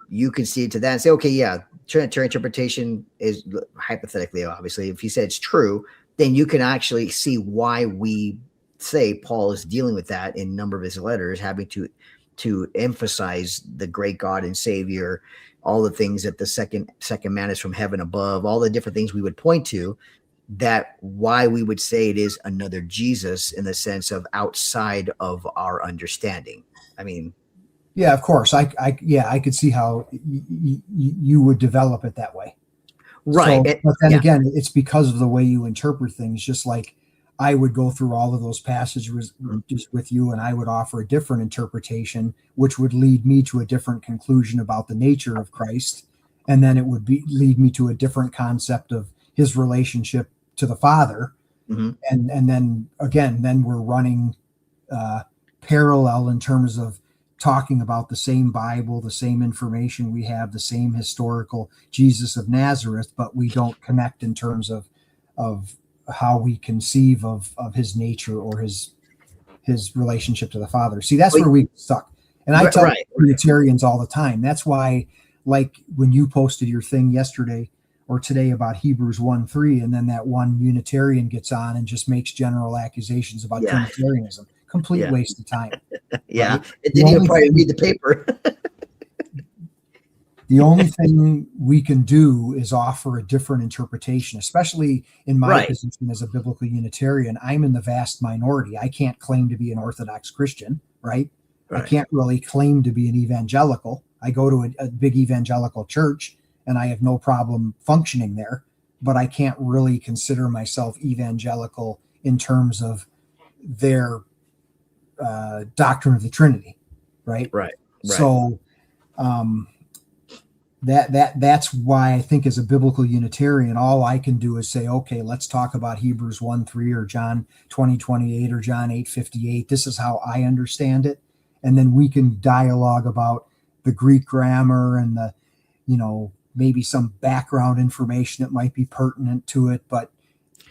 you concede to that and say, okay, yeah, Trinitarian interpretation is hypothetically, obviously, if he said it's true, then you can actually see why we say Paul is dealing with that in a number of his letters, having to emphasize the great God and Savior, all the things that the second man is from heaven above, all the different things we would point to, that why we would say it is another Jesus in the sense of outside of our understanding. I mean, yeah, of course. I could see how you would develop it that way. Right. So, but then again, it's because of the way you interpret things. Just like I would go through all of those passages just with you, and I would offer a different interpretation, which would lead me to a different conclusion about the nature of Christ, and then it would lead me to a different concept of his relationship to the Father, and then again, then we're running parallel in terms of talking about the same Bible, the same information we have, the same historical Jesus of Nazareth, but we don't connect in terms of how we conceive of his nature or his relationship to the Father. See, that's where we get stuck. And I tell Unitarians all the time. That's why, like when you posted your thing yesterday or today about Hebrews 1:3, and then that one Unitarian gets on and just makes general accusations about Trinitarianism. Complete waste of time. Yeah. Right? It didn't even probably read the paper. The only thing we can do is offer a different interpretation, especially in my position as a biblical Unitarian. I'm in the vast minority. I can't claim to be an Orthodox Christian, right? I can't really claim to be an evangelical. I go to a big evangelical church and I have no problem functioning there, but I can't really consider myself evangelical in terms of their doctrine of the Trinity, right? Right. So that's why I think as a biblical Unitarian, all I can do is say, okay, let's talk about Hebrews 1:3 or John 20:28 or John 8:58. This is how I understand it. And then we can dialogue about the Greek grammar and the, maybe some background information that might be pertinent to it. But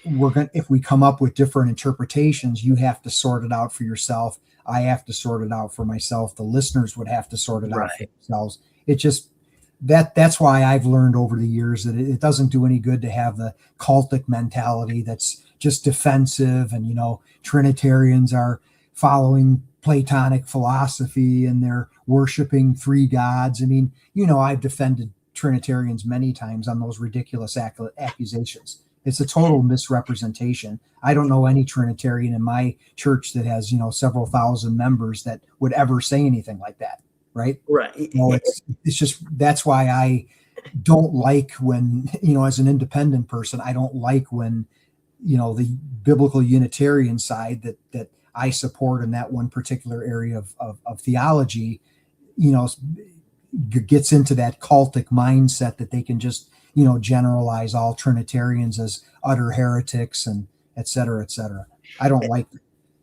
if we come up with different interpretations, you have to sort it out for yourself. I have to sort it out for myself. The listeners would have to sort it out for themselves. It just, that's why I've learned over the years that it doesn't do any good to have the cultic mentality that's just defensive. And, Trinitarians are following Platonic philosophy and they're worshiping three gods. I mean, I've defended Trinitarians many times on those ridiculous accusations. It's a total misrepresentation. I don't know any Trinitarian in my church that has, several thousand members that would ever say anything like that. Right. Right. It's just, that's why I don't like when, as an independent person, I don't like when, the biblical Unitarian side that I support in that one particular area of theology, gets into that cultic mindset that they can just, generalize all Trinitarians as utter heretics and et cetera, et cetera. I don't like that.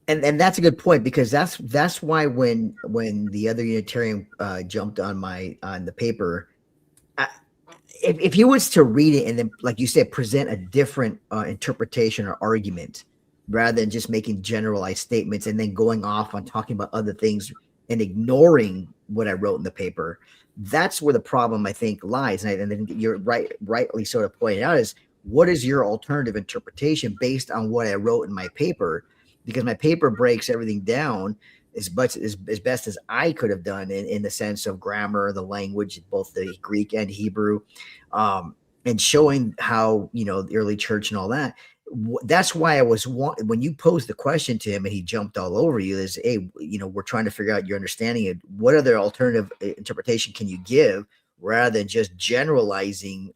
And that's a good point, because that's why when the other Unitarian jumped on the paper, if he was to read it and then, like you said, present a different interpretation or argument, rather than just making generalized statements and then going off on talking about other things and ignoring what I wrote in the paper, that's where the problem, I think, lies. And then you're rightly sort of pointing out, is what is your alternative interpretation based on what I wrote in my paper? Because my paper breaks everything down as best as I could have done in the sense of grammar, the language, both the Greek and Hebrew, and showing how, the early church and all that. That's why I was when you posed the question to him and he jumped all over you, is, hey, we're trying to figure out your understanding of what other alternative interpretation can you give, rather than just generalizing,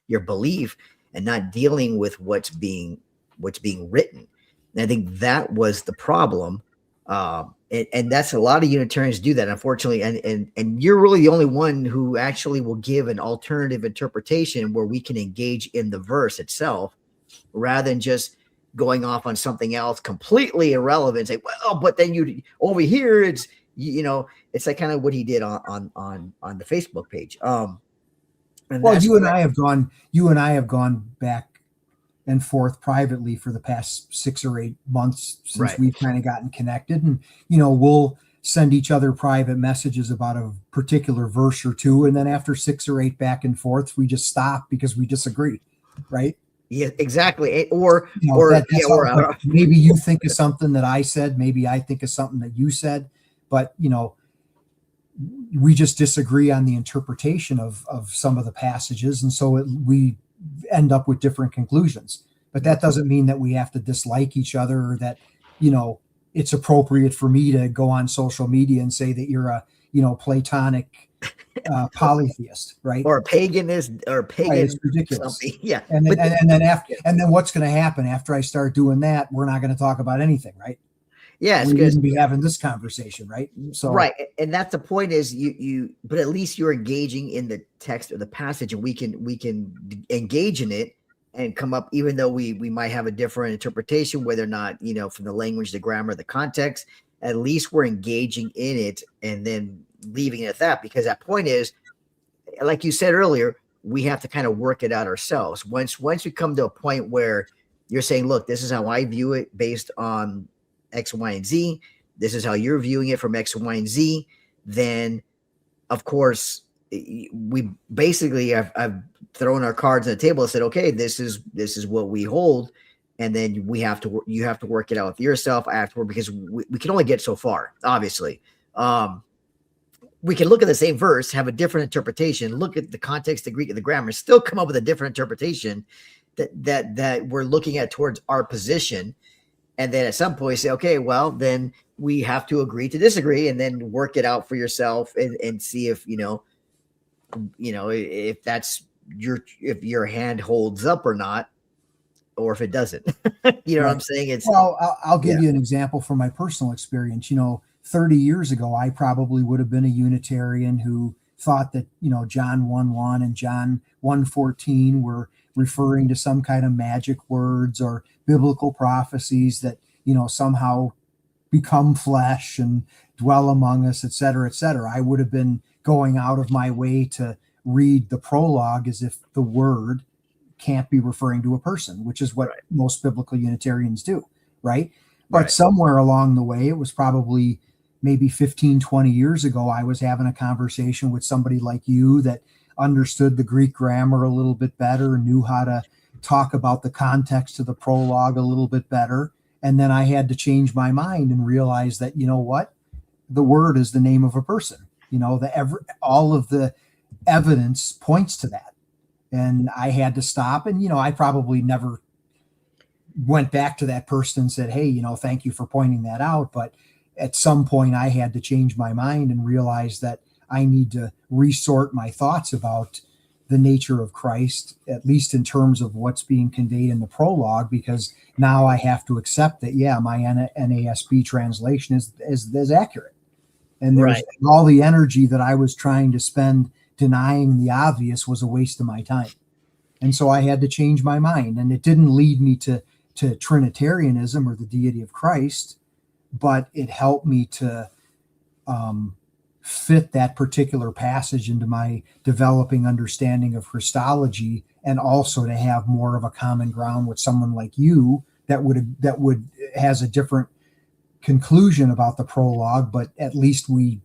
your belief and not dealing with what's being written. And I think that was the problem. And that's, a lot of Unitarians do that, unfortunately. And you're really the only one who actually will give an alternative interpretation where we can engage in the verse itself, rather than just going off on something else completely irrelevant. Say, well, but then you over here, it's, it's like kind of what he did on the Facebook page. Well, you and I have gone back and forth privately for the past 6 or 8 months since we've kind of gotten connected, and we'll send each other private messages about a particular verse or two, and then after 6 or 8 back and forth, we just stop because we disagree, right? Yeah, exactly. Maybe you think of something that I said, maybe I think of something that you said, but we just disagree on the interpretation of some of the passages, and so we end up with different conclusions. But that doesn't mean that we have to dislike each other, or that it's appropriate for me to go on social media and say that you're a Platonic polytheist, right? Or a paganist, or pagan. Right, it's ridiculous. Something. Yeah. And then what's going to happen after I start doing that? We're not going to talk about anything, right? Yeah, we wouldn't be having this conversation, right? So right, and that's the point, is but at least you're engaging in the text or the passage, and we can engage in it and come up, even though we might have a different interpretation, whether or not, from the language, the grammar, the context, at least we're engaging in it and then leaving it at that, because that point is, like you said earlier, we have to kind of work it out ourselves. Once we come to a point where you're saying, look, this is how I view it based on X, Y, and Z. This is how you're viewing it from X, Y, and Z. Then, of course, we basically I've thrown our cards on the table and said, okay, this is what we hold, and then you have to work it out with yourself. I have to work, because we can only get so far. Obviously, we can look at the same verse, have a different interpretation, look at the context, the Greek, and the grammar, still come up with a different interpretation that we're looking at towards our position. And then at some point say, okay, well, then we have to agree to disagree, and then work it out for yourself and see if, if that's if your hand holds up or not, or if it doesn't. You know what I'm saying? I'll give you an example from my personal experience. 30 years ago, I probably would have been a Unitarian who thought that, John 1:1 and John 1:14 were referring to some kind of magic words or biblical prophecies that, somehow become flesh and dwell among us, et cetera, et cetera. I would have been going out of my way to read the prologue as if the word can't be referring to a person, which is what most biblical Unitarians do, right? But somewhere along the way, it was probably maybe 15, 20 years ago, I was having a conversation with somebody like you that understood the Greek grammar a little bit better, knew how to talk about the context of the prologue a little bit better. And then I had to change my mind and realize that, the word is the name of a person. All of the evidence points to that. And I had to stop. And, I probably never went back to that person and said, hey, thank you for pointing that out. But at some point I had to change my mind and realize that I need to resort my thoughts about the nature of Christ, at least in terms of what's being conveyed in the prologue, because now I have to accept that, my NASB translation is accurate. And there's all the energy that I was trying to spend denying the obvious was a waste of my time. And so I had to change my mind. And it didn't lead me to Trinitarianism or the deity of Christ, but it helped me to fit that particular passage into my developing understanding of Christology, and also to have more of a common ground with someone like you that would has a different conclusion about the prologue, but at least we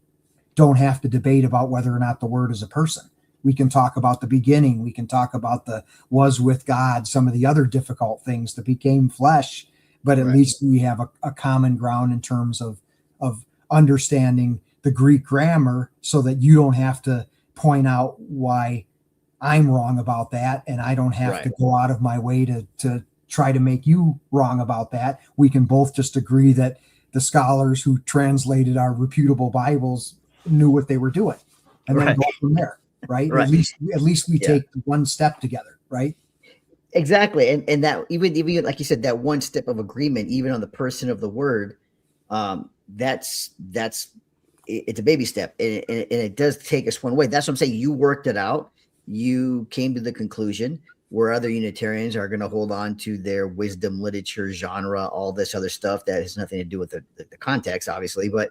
don't have to debate about whether or not the Word is a person. We can talk about the beginning. We can talk about the was with God, some of the other difficult things that became flesh, but at least we have a common ground in terms of understanding the Greek grammar, so that you don't have to point out why I'm wrong about that, and I don't have to go out of my way to try to make you wrong about that. We can both just agree that the scholars who translated our reputable Bibles knew what they were doing, and then go from there. Right. At least we take one step together. Right. Exactly. And that even like you said, that one step of agreement, even on the person of the word, that's it's a baby step, and it does take us one way. That's what I'm saying. You worked it out. You came to the conclusion, where other Unitarians are going to hold on to their wisdom literature genre, all this other stuff that has nothing to do with the context, obviously, but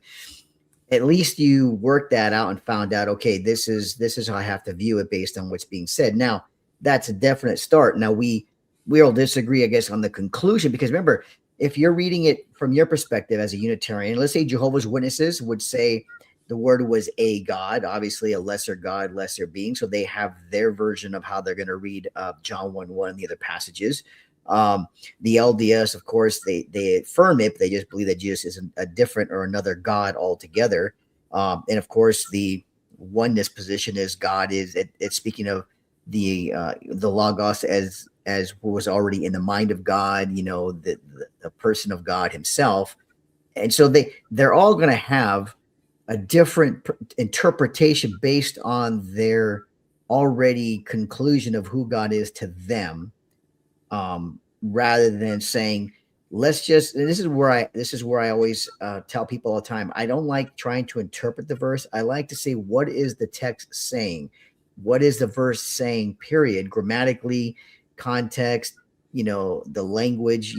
at least you worked that out and found out, okay, this is how I have to view it based on what's being said. Now, that's a definite start. Now we'll disagree, I guess, on the conclusion, because remember, if you're reading it from your perspective as a Unitarian, let's say Jehovah's Witnesses would say the word was a God, obviously a lesser God, lesser being. So they have their version of how they're going to read John 1:1 and the other passages. The LDS, of course, they affirm it, but they just believe that Jesus is a different or another God altogether. And of course, the oneness position is God is it's speaking of the Logos as what was already in the mind of God, the person of God himself. And so they're all going to have a different interpretation based on their already conclusion of who God is to them. Rather than saying, let's just, and this is where I always tell people all the time, I don't like trying to interpret the verse. I like to say, what is the text saying? What is the verse saying, period? Grammatically, context, the language,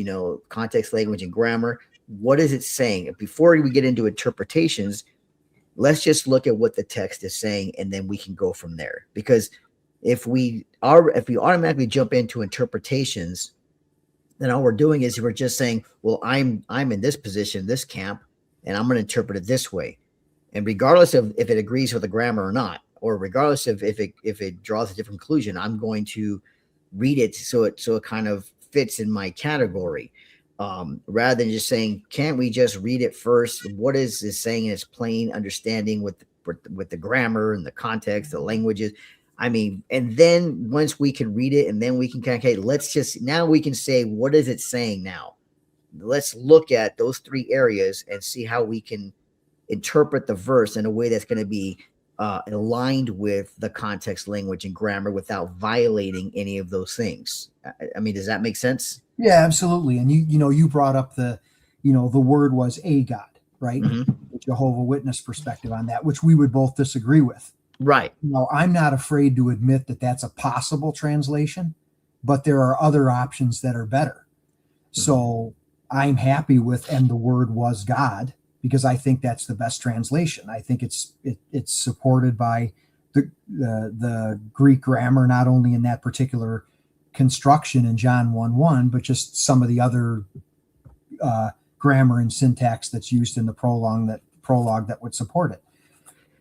context, language, and grammar. What is it saying? Before we get into interpretations, let's just look at what the text is saying, and then we can go from there. Because if we automatically jump into interpretations, then all we're doing is we're just saying, well, I'm in this position, this camp, and I'm going to interpret it this way. And regardless of if it agrees with the grammar or not, or regardless of if it draws a different conclusion, I'm going to read it so it kind of fits in my category. Rather than just saying, can't we just read it first? What is it saying in its plain understanding with the grammar and the context, the languages? I mean, and then once we can read it, and then we can kind of, okay, now we can say, what is it saying now? Let's look at those three areas and see how we can interpret the verse in a way that's going to be aligned with the context, language, and grammar without violating any of those things. I mean, does that make sense? Yeah, absolutely. And you brought up the word was a God, right? Mm-hmm. The Jehovah Witness perspective on that, which we would both disagree with. Right. I'm not afraid to admit that that's a possible translation, but there are other options that are better. Mm-hmm. So I'm happy with, and the word was God, because I think that's the best translation. I think it's supported by the Greek grammar, not only in that particular construction in John 1:1, but just some of the other grammar and syntax that's used in the prologue that would support it.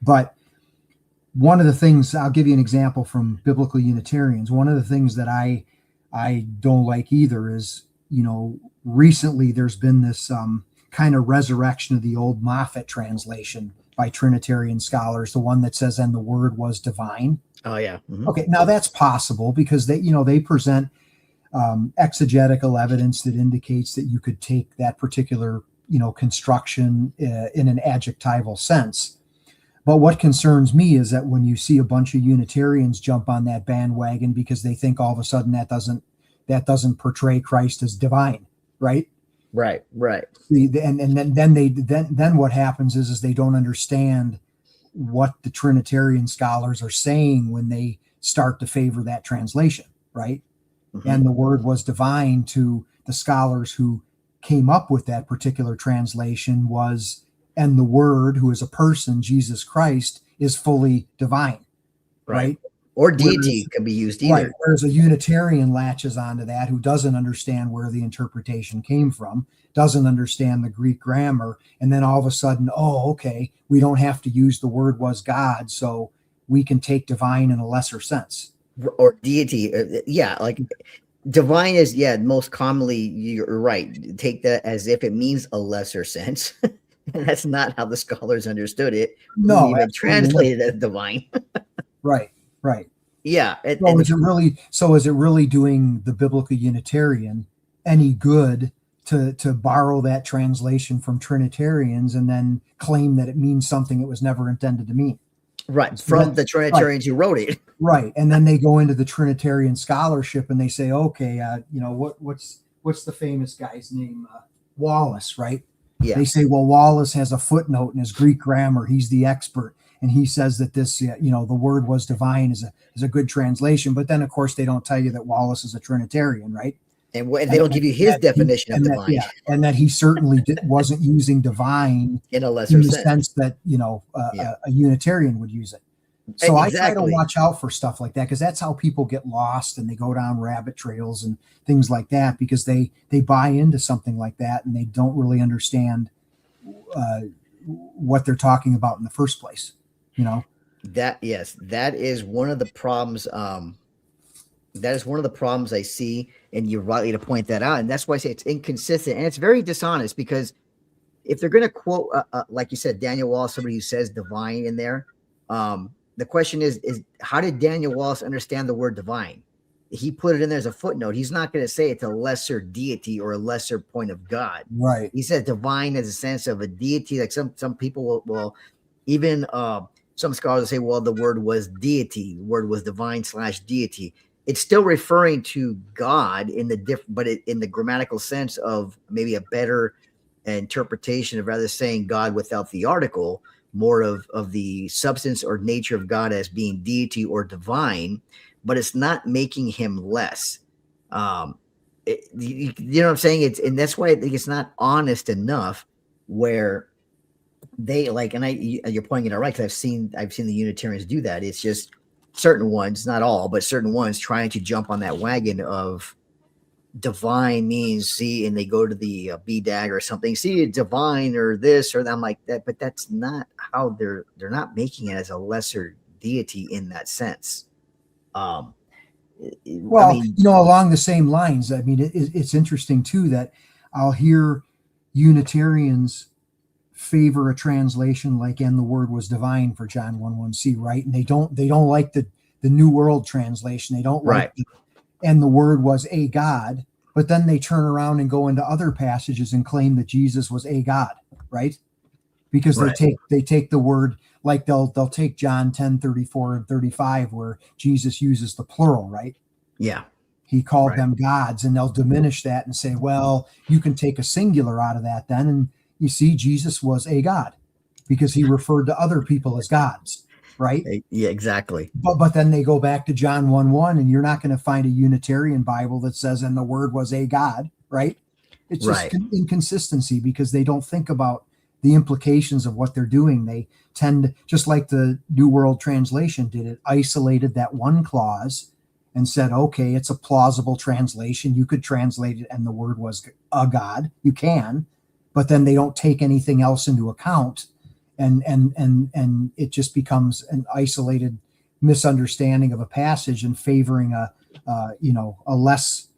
But one of the things, I'll give you an example from biblical Unitarians. One of the things that I don't like either is, recently there's been this kind of resurrection of the old Moffat translation by Trinitarian scholars, the one that says, and the word was divine. Oh yeah. Mm-hmm. Okay. Now that's possible because they present exegetical evidence that indicates that you could take that particular, construction in an adjectival sense. But what concerns me is that when you see a bunch of Unitarians jump on that bandwagon because they think all of a sudden that doesn't portray Christ as divine, right? Right. Right. And then what happens is they don't understand what the Trinitarian scholars are saying when they start to favor that translation, right? Mhm. And the word was divine to the scholars who came up with that particular translation was, and the word, who is a person, Jesus Christ, is fully divine, Right. right? Or Whereas, deity can be used right, either. whereas a Unitarian latches onto that, who doesn't understand where the interpretation came from, doesn't understand the Greek grammar, and then all of a sudden, oh, okay, we don't have to use the word was God, so we can take divine in a lesser sense. Or deity. Yeah. Like divine is, yeah, most commonly, you're right. Take that as if it means a lesser sense. And that's not how the scholars understood it, who No, even absolutely not. translated it as divine. Right, right. Yeah. So is it really doing the biblical Unitarian any good to borrow that translation from Trinitarians and then claim that it means something it was never intended to mean? right. So that, From the right, Trinitarians who wrote it. right, and then they go into the Trinitarian scholarship and they say, okay, what's the famous guy's name? Wallace, right? Yeah. They say, well, Wallace has a footnote in his Greek grammar. He's the expert, and he says that this, the word was divine is a good translation. But then, of course, they don't tell you that Wallace is a Trinitarian, right? And they And, don't give you his definition of divine and that he certainly wasn't using divine in a lesser in the sense. sense that Yeah. a Unitarian would use it. So I try to Exactly. watch out for stuff like that, because that's how people get lost and they go down rabbit trails and things like that, because they buy into something like that and they don't really understand uh, what they're talking about in the first place. Yes, that is one of the problems. That is one of the problems I see, and you're rightly to point that out. And that's why I say it's inconsistent and it's very dishonest, because if they're going to quote, like you said, Daniel Wallace, somebody who says divine in there, the question is how did Daniel Wallace understand the word divine? He put it in there as a footnote. He's not going to say it's a lesser deity or a lesser point of God. Right. He said divine as a sense of a deity. Like some people will even some scholars will say, well, the word was deity, the word was divine / deity. It's still referring to God in the but in the grammatical sense of maybe a better interpretation of, rather saying God without the article, more of the substance or nature of God as being deity or divine, but it's not making him less. You know what I'm saying? And that's why I think it's not honest enough, where they like, and you're pointing it out right, because I've seen the Unitarians do that. It's just certain ones, not all, but certain ones trying to jump on that wagon of divine means, see, and they go to the BDAG or something, see, divine or this or that. I'm like that, but that's not how they're not making it as a lesser deity in that sense. I Well, mean, along the same lines, I mean, it's interesting too that I'll hear Unitarians favor a translation like "and the word was divine" for John 1:1c, right? And they don't like the New World Translation. They don't like right, "and the word was a God," but then they turn around and go into other passages and claim that Jesus was a God, right? Because right, they take the word, like they'll take John 10:34 and 35, where Jesus uses the plural, right? yeah, He called right, them gods, and they'll diminish that and say, well, you can take a singular out of that then, and you see Jesus was a God because he referred to other people as gods, right? yeah, exactly, But then they go back to John 1:1, and you're not going to find a Unitarian Bible that says, and the word was a God, right? It's just right, inconsistency, because they don't think about the implications of what they're doing. They tend, just like the New World Translation did, it isolated that one clause and said, okay, it's a plausible translation. You could translate it, and the word was a God. You can, but then they don't take anything else into account. And it just becomes an isolated misunderstanding of a passage and favoring a less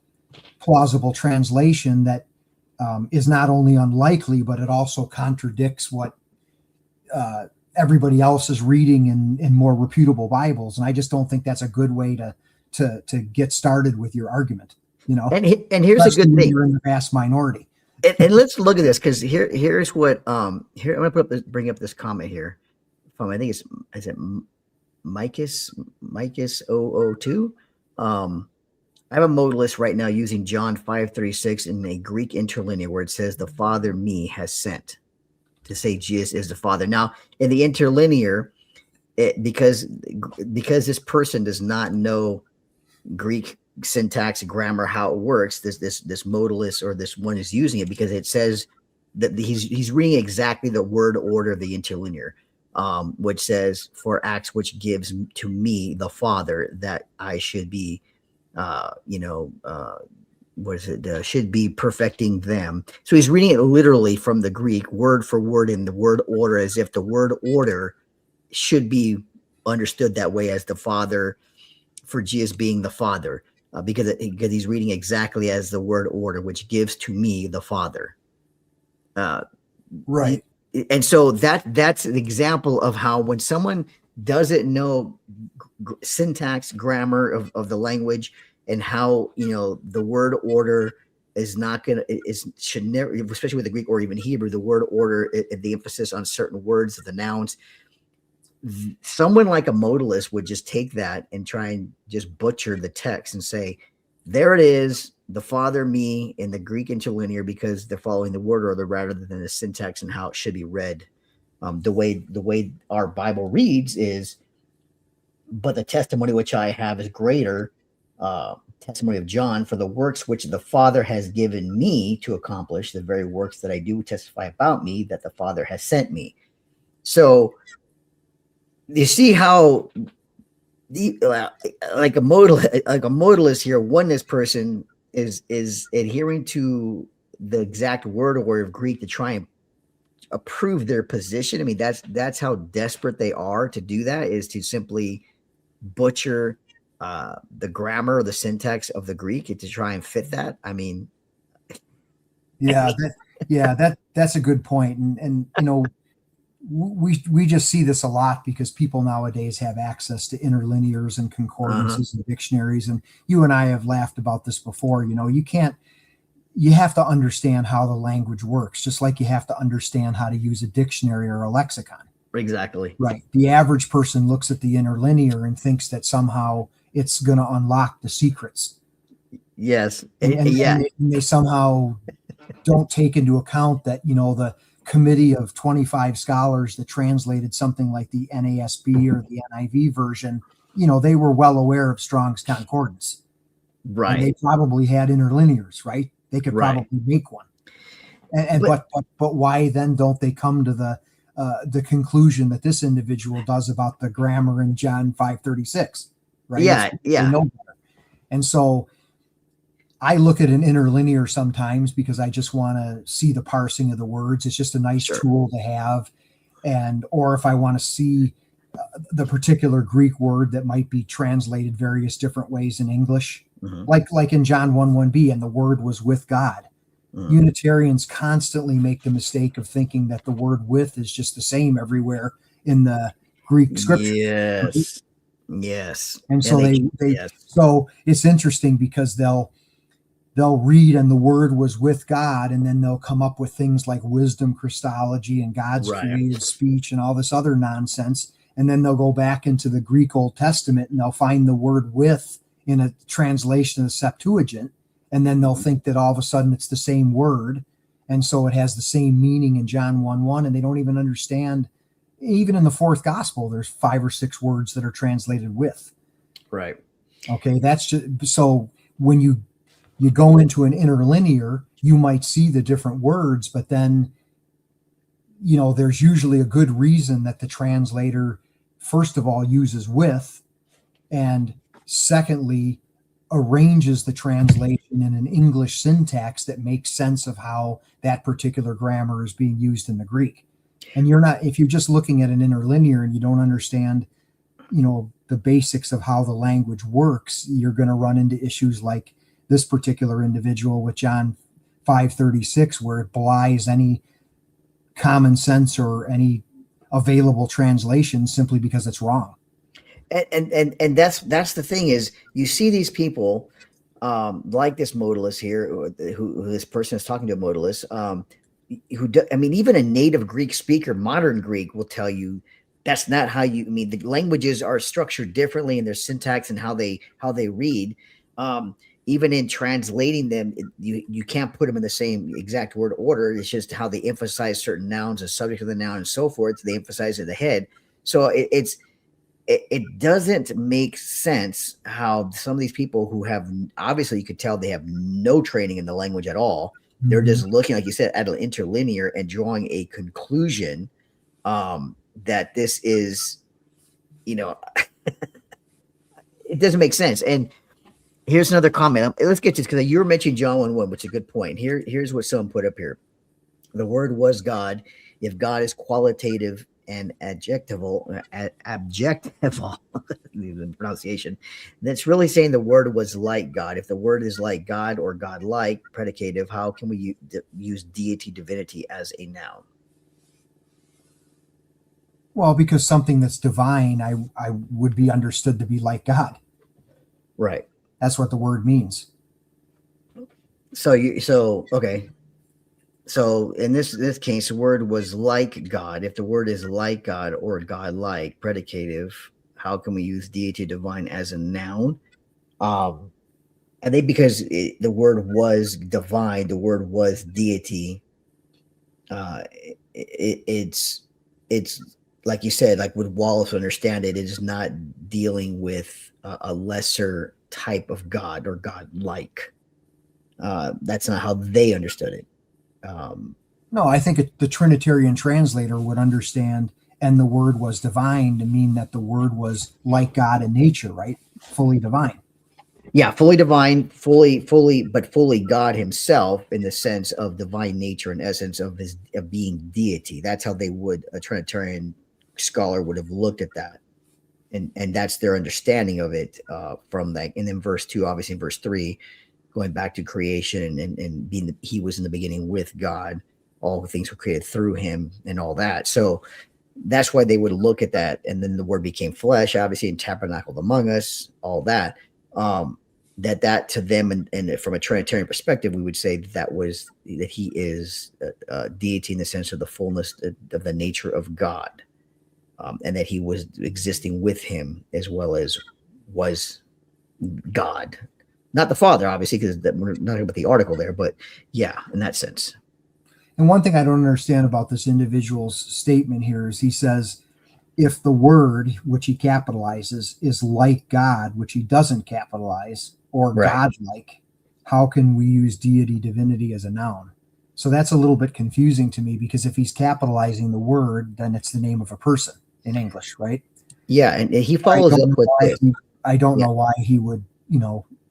plausible translation that is not only unlikely, but it also contradicts what everybody else is reading in more reputable Bibles. And I just don't think that's a good way to get started with your argument. and here's a Especially good when thing. you're in the vast minority. And let's look at this, because here's what here I'm gonna bring up this comment here from, I think is it Micus 002. I have a modalist right now using John 5:36 in a Greek interlinear where it says the Father me has sent, to say Jesus is the Father. Now, in the interlinear, because this person does not know Greek syntax, grammar, how it works, this modalist or this one is using it because it says that he's reading exactly the word order of the interlinear, which says for acts which gives to me the Father that I should be, what is it? Should be perfecting them. So he's reading it literally from the Greek, word for word, in the word order, as if the word order should be understood that way, as the Father, for Jesus being the Father, because he's reading exactly as the word order, which gives to me the Father. Right. And so that's an example of how when someone doesn't know syntax, grammar of the language, and how the word order is not gonna should never, especially with the Greek or even Hebrew, the word order, the emphasis on certain words of the nouns. Someone like a modalist would just take that and try and just butcher the text and say, there it is, the Father, me, in the Greek interlinear, because they're following the word order rather than the syntax and how it should be read. The way our Bible reads is, but the testimony which I have is greater, testimony of John, for the works which the Father has given me to accomplish, the very works that I do testify about me, that the Father has sent me. So you see how like a modalist here, oneness person is adhering to the exact word order of Greek to try and approve their position. I mean, that's how desperate they are to do that, is to simply butcher the grammar or the syntax of the Greek to try and fit that. I mean, that's a good point. And we just see this a lot because people nowadays have access to interlinears and concordances and dictionaries. And you and I have laughed about this before. You have to understand how the language works, just like you have to understand how to use a dictionary or a lexicon. Exactly. Right. The average person looks at the interlinear and thinks that somehow it's going to unlock the secrets. Yes. And they somehow don't take into account that, the committee of 25 scholars that translated something like the NASB or the NIV version, they were well aware of Strong's Concordance. Right. And they probably had interlinears, right? They could probably make one. But why then don't they come to the conclusion that this individual does about the grammar in John 5:36, right? Yeah. They know better. And so I look at an interlinear sometimes because I just want to see the parsing of the words. It's just a nice tool to have. Or if I want to see the particular Greek word that might be translated various different ways in English, like in John 1:1b, and the word was with God. Unitarians constantly make the mistake of thinking that the word with is just the same everywhere in the Greek scripture. Yes. Right? Yes. And so so it's interesting because they'll read and the word was with God, and then they'll come up with things like wisdom Christology and God's creative speech and all this other nonsense. And then they'll go back into the Greek Old Testament and they'll find the word with in a translation of the Septuagint. And then they'll think that all of a sudden it's the same word. And so it has the same meaning in John 1:1. And they don't even understand, even in the fourth gospel, there's 5 or 6 words that are translated with. Right. Okay. That's just, so when you go into an interlinear, you might see the different words, but then, there's usually a good reason that the translator, first of all, uses with, and secondly, arranges the translation in an English syntax that makes sense of how that particular grammar is being used in the Greek. And if you're just looking at an interlinear and you don't understand, the basics of how the language works, you're going to run into issues like this particular individual with John 5:36, where it belies any common sense or any available translation simply because it's wrong. And that's the thing, is you see these people like this modalist here, who this person is talking to, a modalist, even a native Greek speaker, modern Greek, will tell you that's not how the languages are structured differently in their syntax and how they read. even in translating them, you can't put them in the same exact word order. It's just how they emphasize certain nouns, the subject of the noun, and so forth. They emphasize at the head. So it doesn't make sense how some of these people who have, obviously you could tell they have no training in the language at all. They're just looking, like you said, at an interlinear and drawing a conclusion that this is, it doesn't make sense. And here's another comment. Let's get to this, because you were mentioning John 1:1, which is a good point. Here's what someone put up here. The word was God. If God is qualitative and adjectival, even pronunciation, that's really saying the word was like God. If the word is like God or God-like, predicative, how can we use deity, divinity as a noun? Well, because something that's divine, I would be understood to be like God. Right. That's what the word means. So okay. So in this case, the word was like God. If the word is like God or God-like, predicative, how can we use deity, divine as a noun? I think because the word was divine, the word was deity. It's like you said, like with Wallace understand it, it is not dealing with a lesser type of God or God-like. That's not how they understood it. No, I think the Trinitarian translator would understand, and the word was divine to mean that the word was like God in nature, right? Fully divine. Yeah, fully divine, but fully God himself in the sense of divine nature and essence of being deity. That's how a Trinitarian scholar would have looked at that. And that's their understanding of it from that. And then verse 2, obviously in verse 3, going back to creation and being he was in the beginning with God, all things were created through him and all that. So that's why they would look at that. And then the word became flesh, obviously, and tabernacled among us, all that. That to them, and from a Trinitarian perspective, we would say that he is deity in the sense of the fullness of the nature of God, and that he was existing with him as well as was God. Not the Father, obviously, because we're not talking about the article there, but yeah, in that sense. And one thing I don't understand about this individual's statement here is he says, if the word, which he capitalizes, is like God, which he doesn't capitalize, or Right. God-like, how can we use deity, divinity as a noun? So that's a little bit confusing to me, because if he's capitalizing the word, then it's the name of a person in English, right? Yeah, and he follows up with this. I don't know why he would,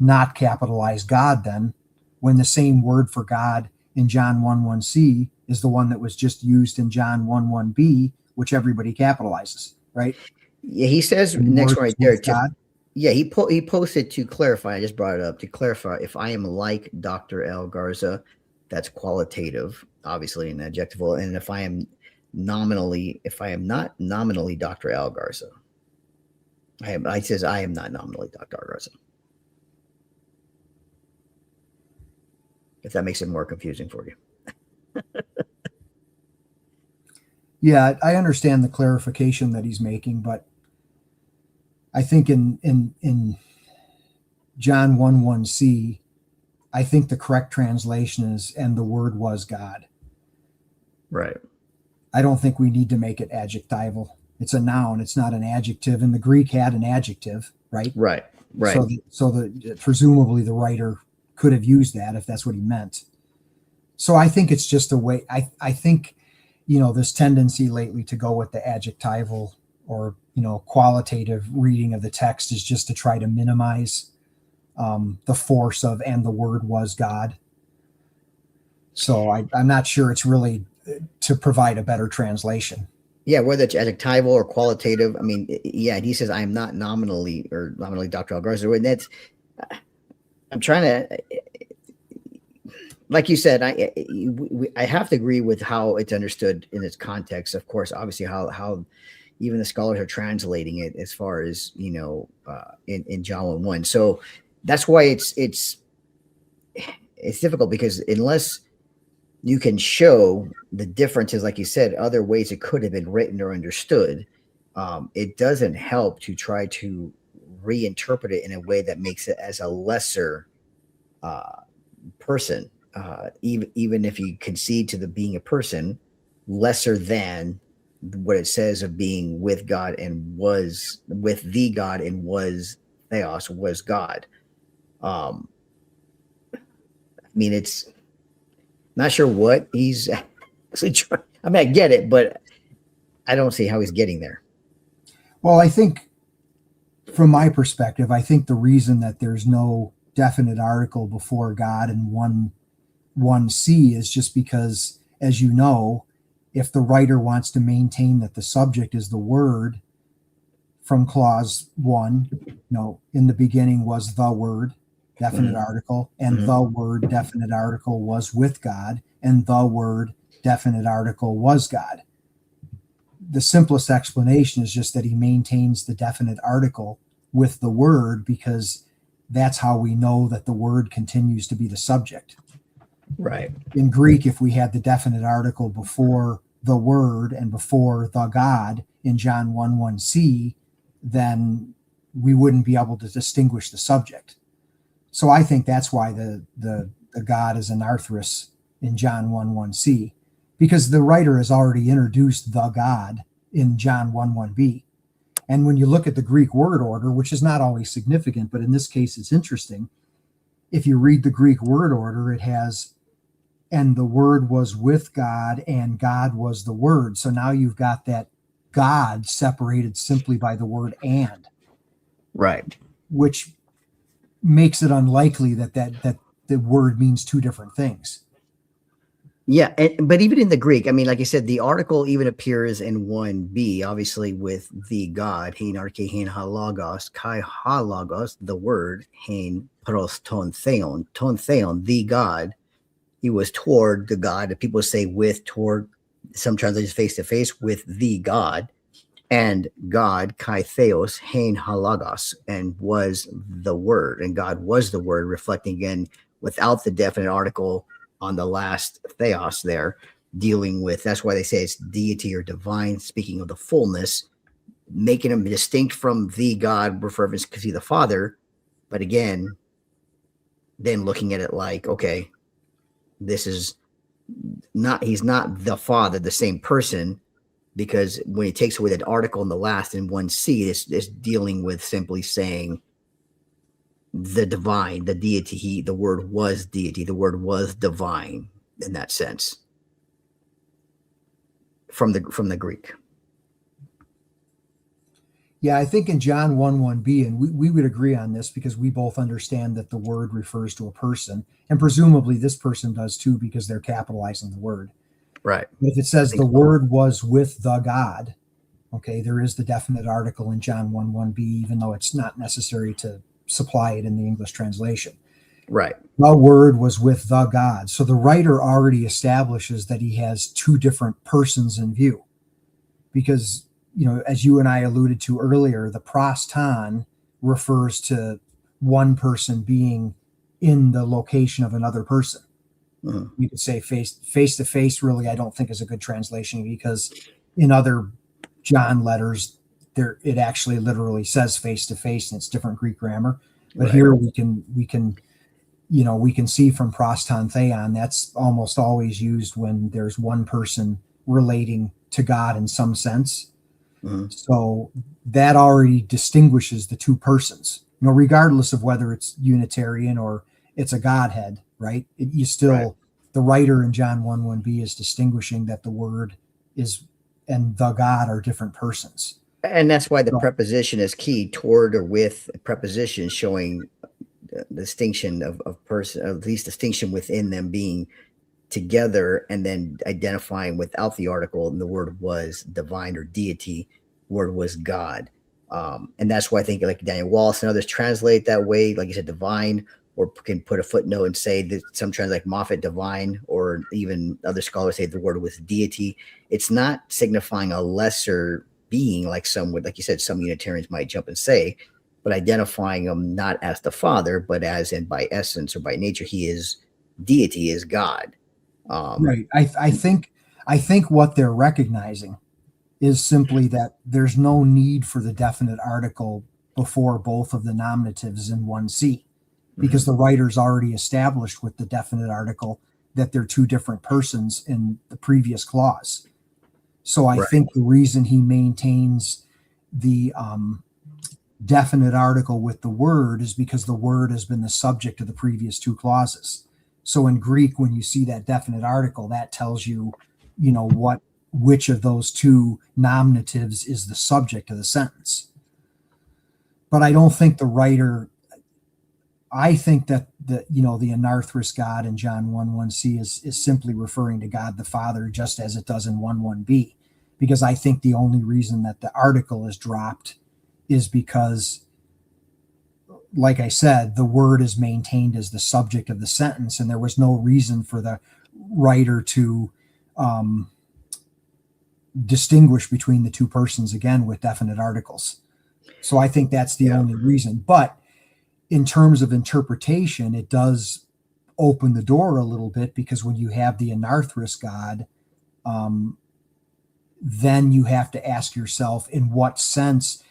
not capitalize God then, when the same word for God in John 1:1c is the one that was just used in John 1:1b, which everybody capitalizes, right? Yeah, he says And next one right there. God. Yeah, he posted to clarify. I just brought it up to clarify. If I am like Dr. L. Garza, that's qualitative, obviously, and adjectival. And if I am not nominally Dr. L. Garza, I says I am not nominally Dr. Garza. If that makes it more confusing for you. Yeah, I understand the clarification that he's making, but I think in John 1:1c, I think the correct translation is, and the word was God. Right. I don't think we need to make it adjectival. It's a noun. It's not an adjective. And the Greek had an adjective, right? Right. So presumably the writer could have used that if that's what he meant. So I think it's just a way. I think, this tendency lately to go with the adjectival or, qualitative reading of the text is just to try to minimize the force of, and the word was God. So I'm not sure it's really to provide a better translation. Yeah, whether it's adjectival or qualitative. I mean, yeah, he says I am not nominally Dr. L. Garza. And I'm trying to, like you said, I have to agree with how it's understood in its context. Of course, obviously, how even the scholars are translating it as far as in John 1:1. So that's why it's difficult, because unless you can show the differences, like you said, other ways it could have been written or understood, it doesn't help to try to reinterpret it in a way that makes it as a lesser person, even if you concede to the being a person, lesser than what it says of being with God and was with the God and was theos, was God. I mean, it's not sure what he's actually trying. I mean, I get it, but I don't see how he's getting there. Well, I think from my perspective, I think the reason that there's no definite article before God in 1C is just because, as you know, if the writer wants to maintain that the subject is the word from clause 1, in the beginning was the word, definite article, and the word, definite article, was with God, and the word, definite article, was God. The simplest explanation is just that he maintains the definite article with the word because that's how we know that the word continues to be the subject. Right. In Greek, if we had the definite article before the word and before the God in John 1:1c, then we wouldn't be able to distinguish the subject. So I think that's why the God is an arthrous in John 1:1c, because the writer has already introduced the God in John 1:1b. And when you look at the Greek word order, which is not always significant, but in this case it's interesting, if you read the Greek word order, it has, and the word was with God, and God was the word. So now you've got that God separated simply by the word and. Right. Which makes it unlikely that the word means two different things. Yeah, but even in the Greek, I mean, like I said, the article even appears in 1b, obviously with the God, hein arche, hein halagos, kai halagos, the word, hein pros ton theon, the God. He was toward the God. People say with, toward, some translations face to face with the God, and God, kai theos, hein halagos, and was the word, and God was the word, reflecting again without the definite article on the last theos there, dealing with, that's why they say it's deity or divine, speaking of the fullness, making him distinct from the God, referring to see the Father, but again, then looking at it like, okay, this is not, he's not the Father, the same person, because when he takes away that article in the last in 1c, it's dealing with simply saying the divine, the deity, the word was deity, the word was divine in that sense from the Greek. Yeah, I think in John 1:1b, and we would agree on this because we both understand that the word refers to a person, and presumably this person does too because they're capitalizing the word. Right. But if it says the word was with the God, okay, there is the definite article in John 1:1b, even though it's not necessary to supply it in the English translation. Right. The word was with the God. So the writer already establishes that he has two different persons in view. Because, as you and I alluded to earlier, the proston refers to one person being in the location of another person. You could say face to face, really, I don't think is a good translation, because in other John letters, it actually literally says face to face, and it's different Greek grammar. But right. Here we can see from proston theon, that's almost always used when there's one person relating to God in some sense. So that already distinguishes the two persons, regardless of whether it's Unitarian or it's a Godhead, right? You still, right. The writer in John 1:1b is distinguishing that the word is and the God are different persons. And that's why the preposition is key, toward or with a preposition, showing the distinction of person, at least distinction within them being together, and then identifying without the article, and the word was divine or deity, word was God. And that's why I think like Daniel Wallace and others translate that way, like you said, divine, or can put a footnote and say that some translate like Moffat divine, or even other scholars say the word was deity. It's not signifying a lesser being like some would, like you said, some Unitarians might jump and say, but identifying him not as the Father, but as in by essence or by nature, he is deity, is God. Right. I think what they're recognizing is simply that there's no need for the definite article before both of the nominatives in 1c. because the writer's already established with the definite article that they're two different persons in the previous clause. So I think the reason he maintains the definite article with the word is because the word has been the subject of the previous two clauses. So in Greek, when you see that definite article, that tells you, which of those two nominatives is the subject of the sentence. But I don't think the writer, I think that the anarthrous God in John 1:1c is simply referring to God the Father, just as it does in 1:1b, because I think the only reason that the article is dropped is because, like I said, the word is maintained as the subject of the sentence, and there was no reason for the writer to distinguish between the two persons again with definite articles. So I think that's the only reason. But in terms of interpretation, it does open the door a little bit, because when you have the anarthrous God, then you have to ask yourself, in what sense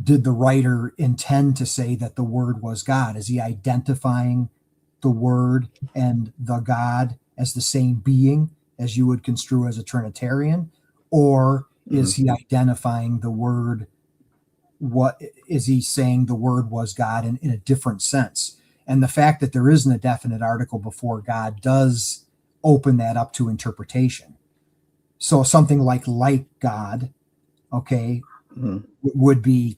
did the writer intend to say that the word was God? Is he identifying the word and the God as the same being as you would construe as a Trinitarian? Or is he identifying the word? What is he saying the word was God in a different sense? And the fact that there isn't a definite article before God does open that up to interpretation. So something like God, would be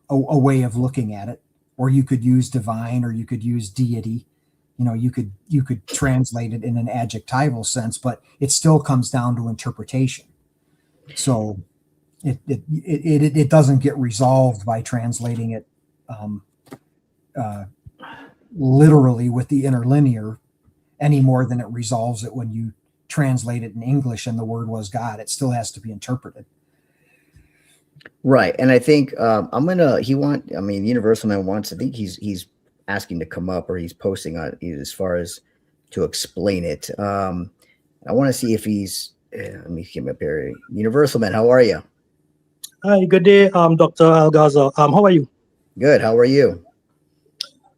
a way of looking at it. Or you could use divine, or you could use deity. You could translate it in an adjectival sense, but it still comes down to interpretation. So it doesn't get resolved by translating it literally with the interlinear any more than it resolves it when you translate it in English and the word was God. It still has to be interpreted. Right. And I think Universal Man wants, I think he's asking to come up, or he's posting on as far as to explain it. I want to see if he's, let me get him up here. Universal Man, how are you? Hi, good day, Dr. Garza. How are you? Good. How are you?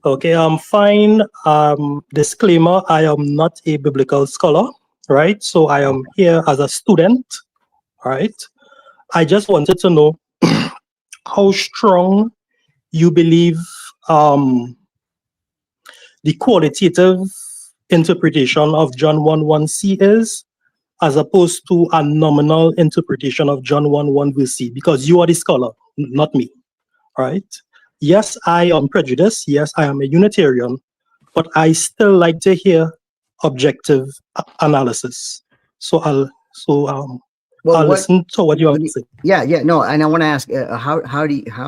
Okay, I'm fine. Disclaimer, I am not a biblical scholar, right? So I am here as a student, right? I just wanted to know how strong you believe the qualitative interpretation of John 1:1c is, as opposed to a nominal interpretation of John 1:1c, because you are the scholar, not me, right? Yes, I am prejudiced. Yes, I am a Unitarian, but I still like to hear objective analysis. So I'll listen to what you have to say. Yeah, no, and I want to ask, how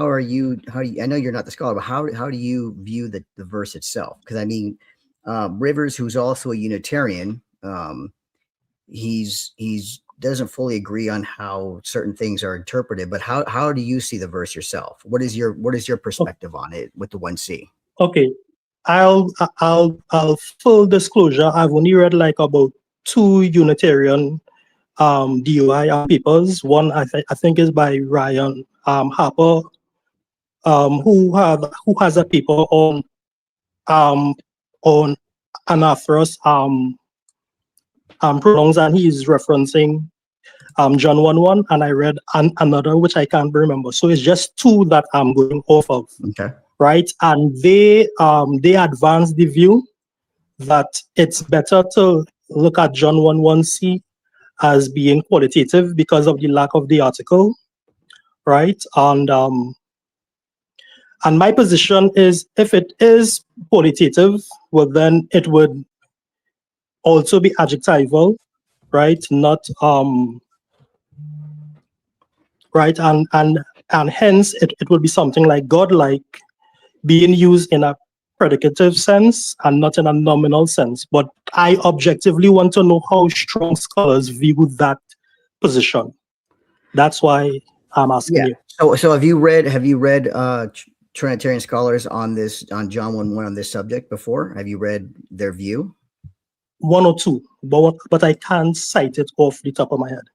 are you? I know you're not the scholar, but how do you view the verse itself? Because I mean, Rivers, who's also a Unitarian, he's doesn't fully agree on how certain things are interpreted. But how do you see the verse yourself? What is your perspective on it with the 1C? Okay, I'll full disclosure. I've only read like about 2 Unitarian DOI papers. One I think is by Ryan Harper, who has a paper on anarthrous pronouns, and he's referencing John 1:1, and I read another which I can't remember. So it's just 2 that I'm going off of. Okay. Right, and they advance the view that it's better to look at John 1:1c as being qualitative because of the lack of the article, right? And my position is, if it is qualitative, well, then it would also be adjectival, right? Not right, and hence it would be something like godlike, being used in a predicative sense and not in a nominal sense. But I objectively want to know how strong scholars view that position. That's why I'm asking you. So have you read Trinitarian scholars on John 1:1 on this subject before? Have you read their view? 1 or 2, but I can't cite it off the top of my head.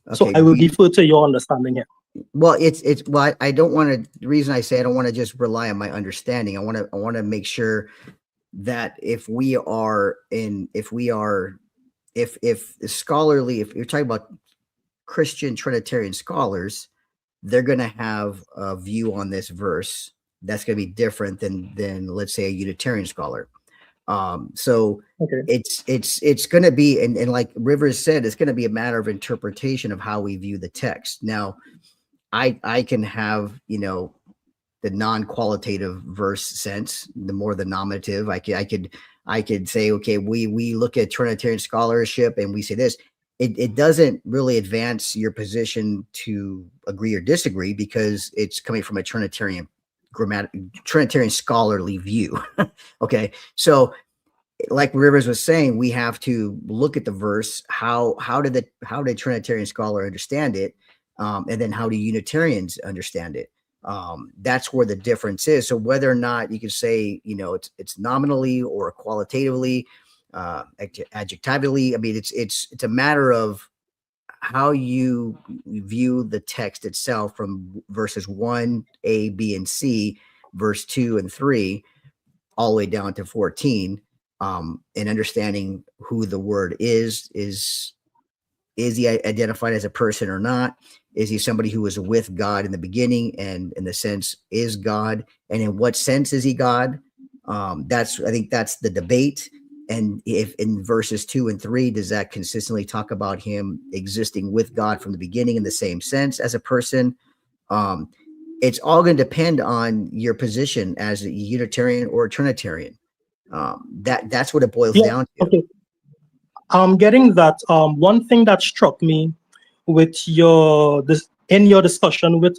Okay, so I will defer to your understanding here. Well, well, I don't want to, the reason I say I don't want to just rely on my understanding. I want to make sure that if scholarly, if you're talking about Christian Trinitarian scholars, they're going to have a view on this verse that's going to be different than let's say a Unitarian scholar. So Okay. it's going to be, and like Rivers said, it's going to be a matter of interpretation of how we view the text. Now, I can have, the non-qualitative verse sense, the more the nominative. I could say, okay, we look at Trinitarian scholarship and we say this. It doesn't really advance your position to agree or disagree because it's coming from a Trinitarian scholarly view. Okay, so like Rivers was saying, we have to look at the verse. How did Trinitarian scholar understand it, and then how do Unitarians understand it? That's where the difference is. So whether or not you can say, it's nominally or qualitatively, adjectively. I mean, it's a matter of how you view the text itself from verses 1, A, B, and C, verse 2 and 3, all the way down to 14, and understanding who the word is he identified as a person or not? Is he somebody who was with God in the beginning and in the sense is God? And in what sense is he God? I think that's the debate. And if in verses 2 and 3, does that consistently talk about him existing with God from the beginning in the same sense as a person? It's all going to depend on your position as a Unitarian or a Trinitarian. That's what it boils down to. Okay. I'm getting that. One thing that struck me with in your discussion with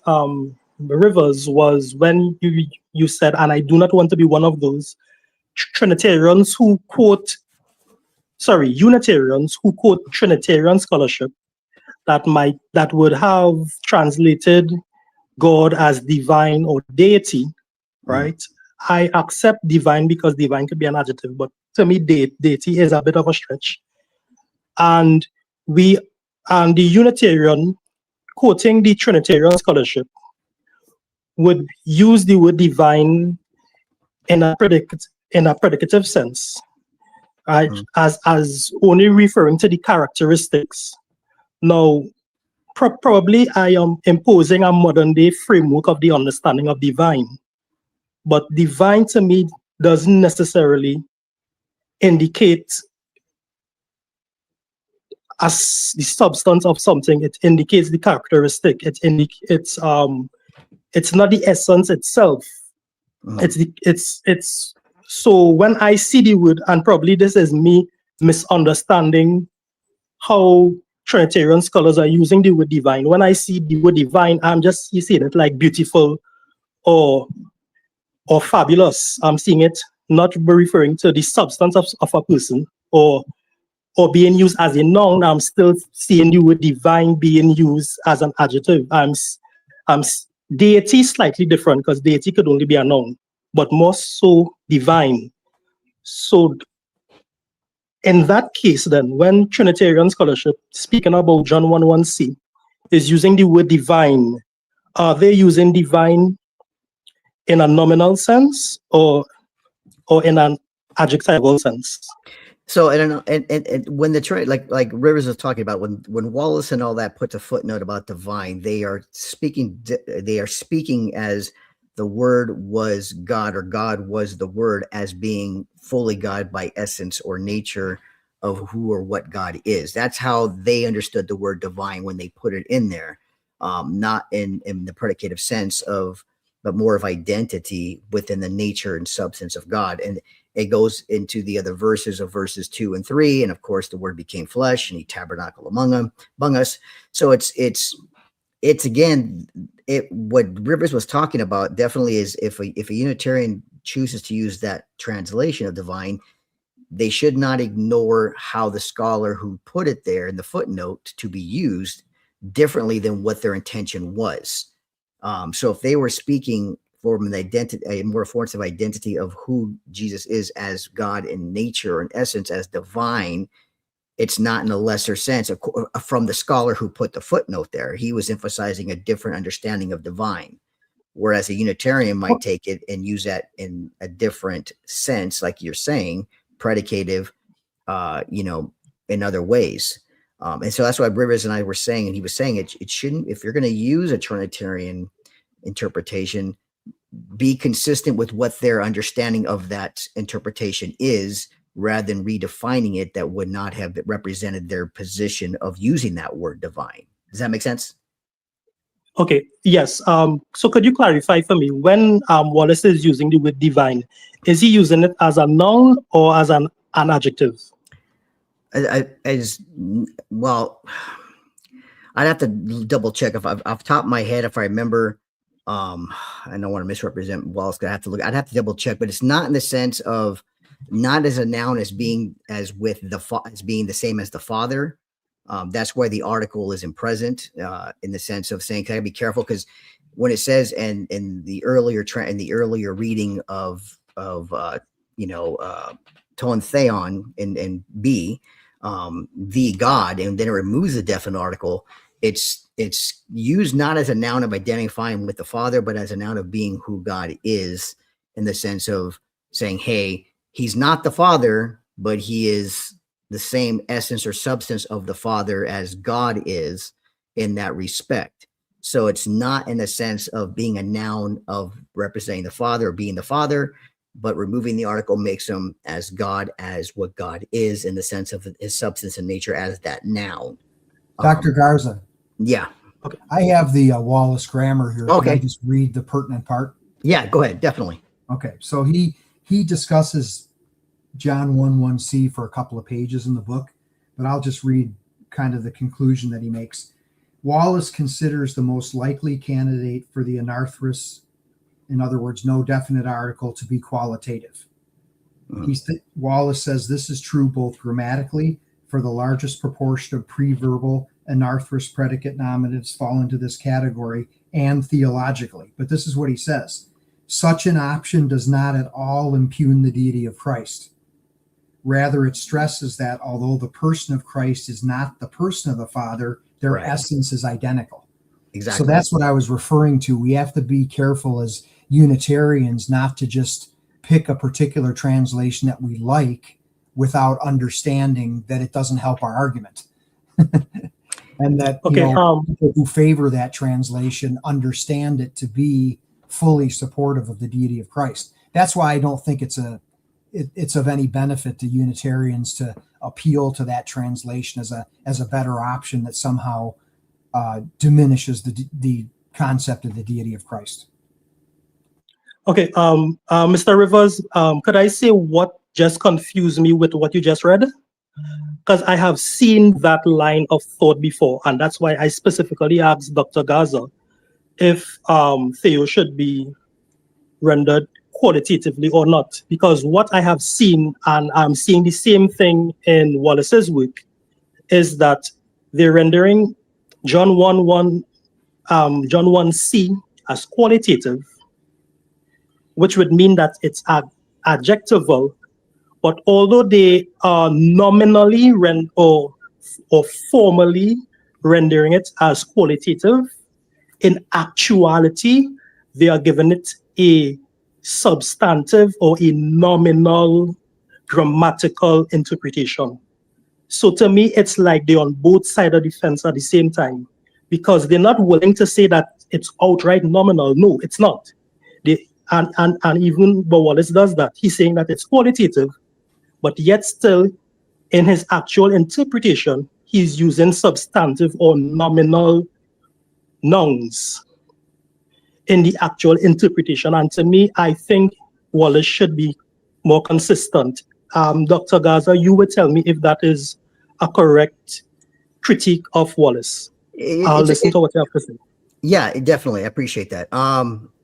Rivers was when you said, and I do not want to be one of those Unitarians who quote Trinitarian scholarship that would have translated God as divine or deity, right? I accept divine because divine could be an adjective, but to me, deity is a bit of a stretch. And the Unitarian quoting the Trinitarian scholarship would use the word divine in a predicative sense, right? As only referring to the characteristics. Now, probably I am imposing a modern day framework of the understanding of divine, but divine to me doesn't necessarily indicate as the substance of something. It indicates the characteristic. It's not the essence itself. It's so when I see the word, and probably this is me misunderstanding how Trinitarian scholars are using the word divine. When I see the word divine, I'm just seeing it like beautiful or fabulous. I'm seeing it not referring to the substance of a person or being used as a noun. I'm still seeing the word divine being used as an adjective. Deity is slightly different because deity could only be a noun, but more so divine. So in that case, then, when Trinitarian scholarship, speaking about John 1:1c, is using the word divine, are they using divine in a nominal sense or in an adjectival sense? So, and when the like Rivers was talking about, when Wallace and all that puts a footnote about divine, they are speaking as the word was God, or God was the word, as being fully God by essence or nature of who or what God is. That's how they understood the word divine when they put it in there, not in the predicative sense of, but more of identity within the nature and substance of God. And it goes into the other verses of verses 2 and 3. And of course, the word became flesh and he tabernacled among us. So it's again, what Rivers was talking about definitely is if a Unitarian chooses to use that translation of divine, they should not ignore how the scholar who put it there in the footnote to be used differently than what their intention was. So if they were speaking from an identity, a more formative identity of who Jesus is as God in nature or in essence as divine, it's not in a lesser sense from the scholar who put the footnote there. He was emphasizing a different understanding of divine, whereas a Unitarian might take it and use that in a different sense, like you're saying, predicative, in other ways. And so that's why Rivers and I were saying, and he was saying it shouldn't, if you're going to use a Trinitarian interpretation, be consistent with what their understanding of that interpretation is, rather than redefining it that would not have represented their position of using that word divine. Does that make sense? Okay, yes. So could you clarify for me, when Wallace is using the word divine, is he using it as a noun or as an adjective? Well, I'd have to double check if off the top of my head, if I remember. I don't want to misrepresent Wallace. I have to look. I'd have to double check, but it's not in the sense of not as a noun as being as being the same as the Father. That's why the article isn't present in the sense of saying, "Can I be careful?" Because when it says in the earlier reading of Ton Theon and B, the God, and then it removes the definite article. It's used not as a noun of identifying with the Father, but as a noun of being who God is, in the sense of saying, hey, he's not the Father, but he is the same essence or substance of the Father as God is in that respect. So it's not in the sense of being a noun of representing the Father or being the Father, but removing the article makes him as God, as what God is, in the sense of his substance and nature as that noun. Dr. Garza. Yeah. Okay. I have the Wallace grammar here. Okay. Can I just read the pertinent part? Yeah, go ahead. Definitely. Okay. So he discusses John 1:1c for a couple of pages in the book, but I'll just read kind of the conclusion that he makes. Wallace considers the most likely candidate for the anarthrous, in other words, no definite article, to be qualitative. Wallace says this is true both grammatically, for the largest proportion of pre-verbal anarthrous predicate nominatives fall into this category, and theologically. But this is what he says. Such an option does not at all impugn the deity of Christ. Rather, it stresses that although the person of Christ is not the person of the Father, their essence is identical. Exactly. So that's what I was referring to. We have to be careful as Unitarians not to just pick a particular translation that we like without understanding that it doesn't help our argument. And that people who favor that translation understand it to be fully supportive of the deity of Christ. That's why I don't think it's of any benefit to Unitarians to appeal to that translation as a better option that somehow diminishes the concept of the deity of Christ. Okay, Mr. Rivers, could I say what just confused me with what you just read? Because I have seen that line of thought before, and that's why I specifically asked Dr. Garza if Theo should be rendered qualitatively or not. Because what I have seen, and I'm seeing the same thing in Wallace's work, is that they're rendering John 1:1c as qualitative, which would mean that it's adjectival. But although they are nominally or formally rendering it as qualitative, in actuality, they are giving it a substantive or a nominal grammatical interpretation. So to me, it's like they're on both sides of the fence at the same time, because they're not willing to say that it's outright nominal. No, it's not. And even Wallace does that. He's saying that it's qualitative, but yet still, in his actual interpretation, he's using substantive or nominal nouns in the actual interpretation. And to me, I think Wallace should be more consistent. Dr. Garza, you would tell me if that is a correct critique of Wallace. I'll listen to what you have to say. Yeah, definitely. I appreciate that.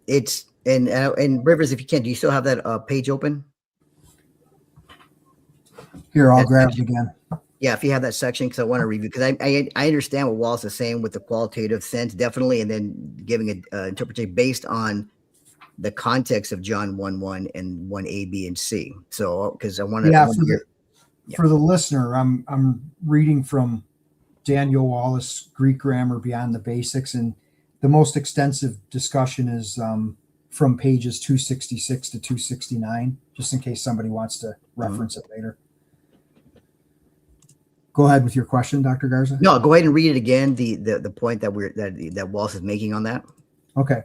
It's and Rivers, if you can, do you still have that page open? Here, I'll grab it again. Yeah, if you have that section, because I want to review, because I understand what Wallace is saying with the qualitative sense, definitely, and then giving an interpretation based on the context of John 1:1 and 1a, b, and c. So, because I want to. For the listener, I'm reading from Daniel Wallace, Greek Grammar Beyond the Basics, and the most extensive discussion is from pages 266 to 269, just in case somebody wants to reference it later. Go ahead with your question, Dr. Garza. No, go ahead and read it again. The point that Wallace is making on that. Okay.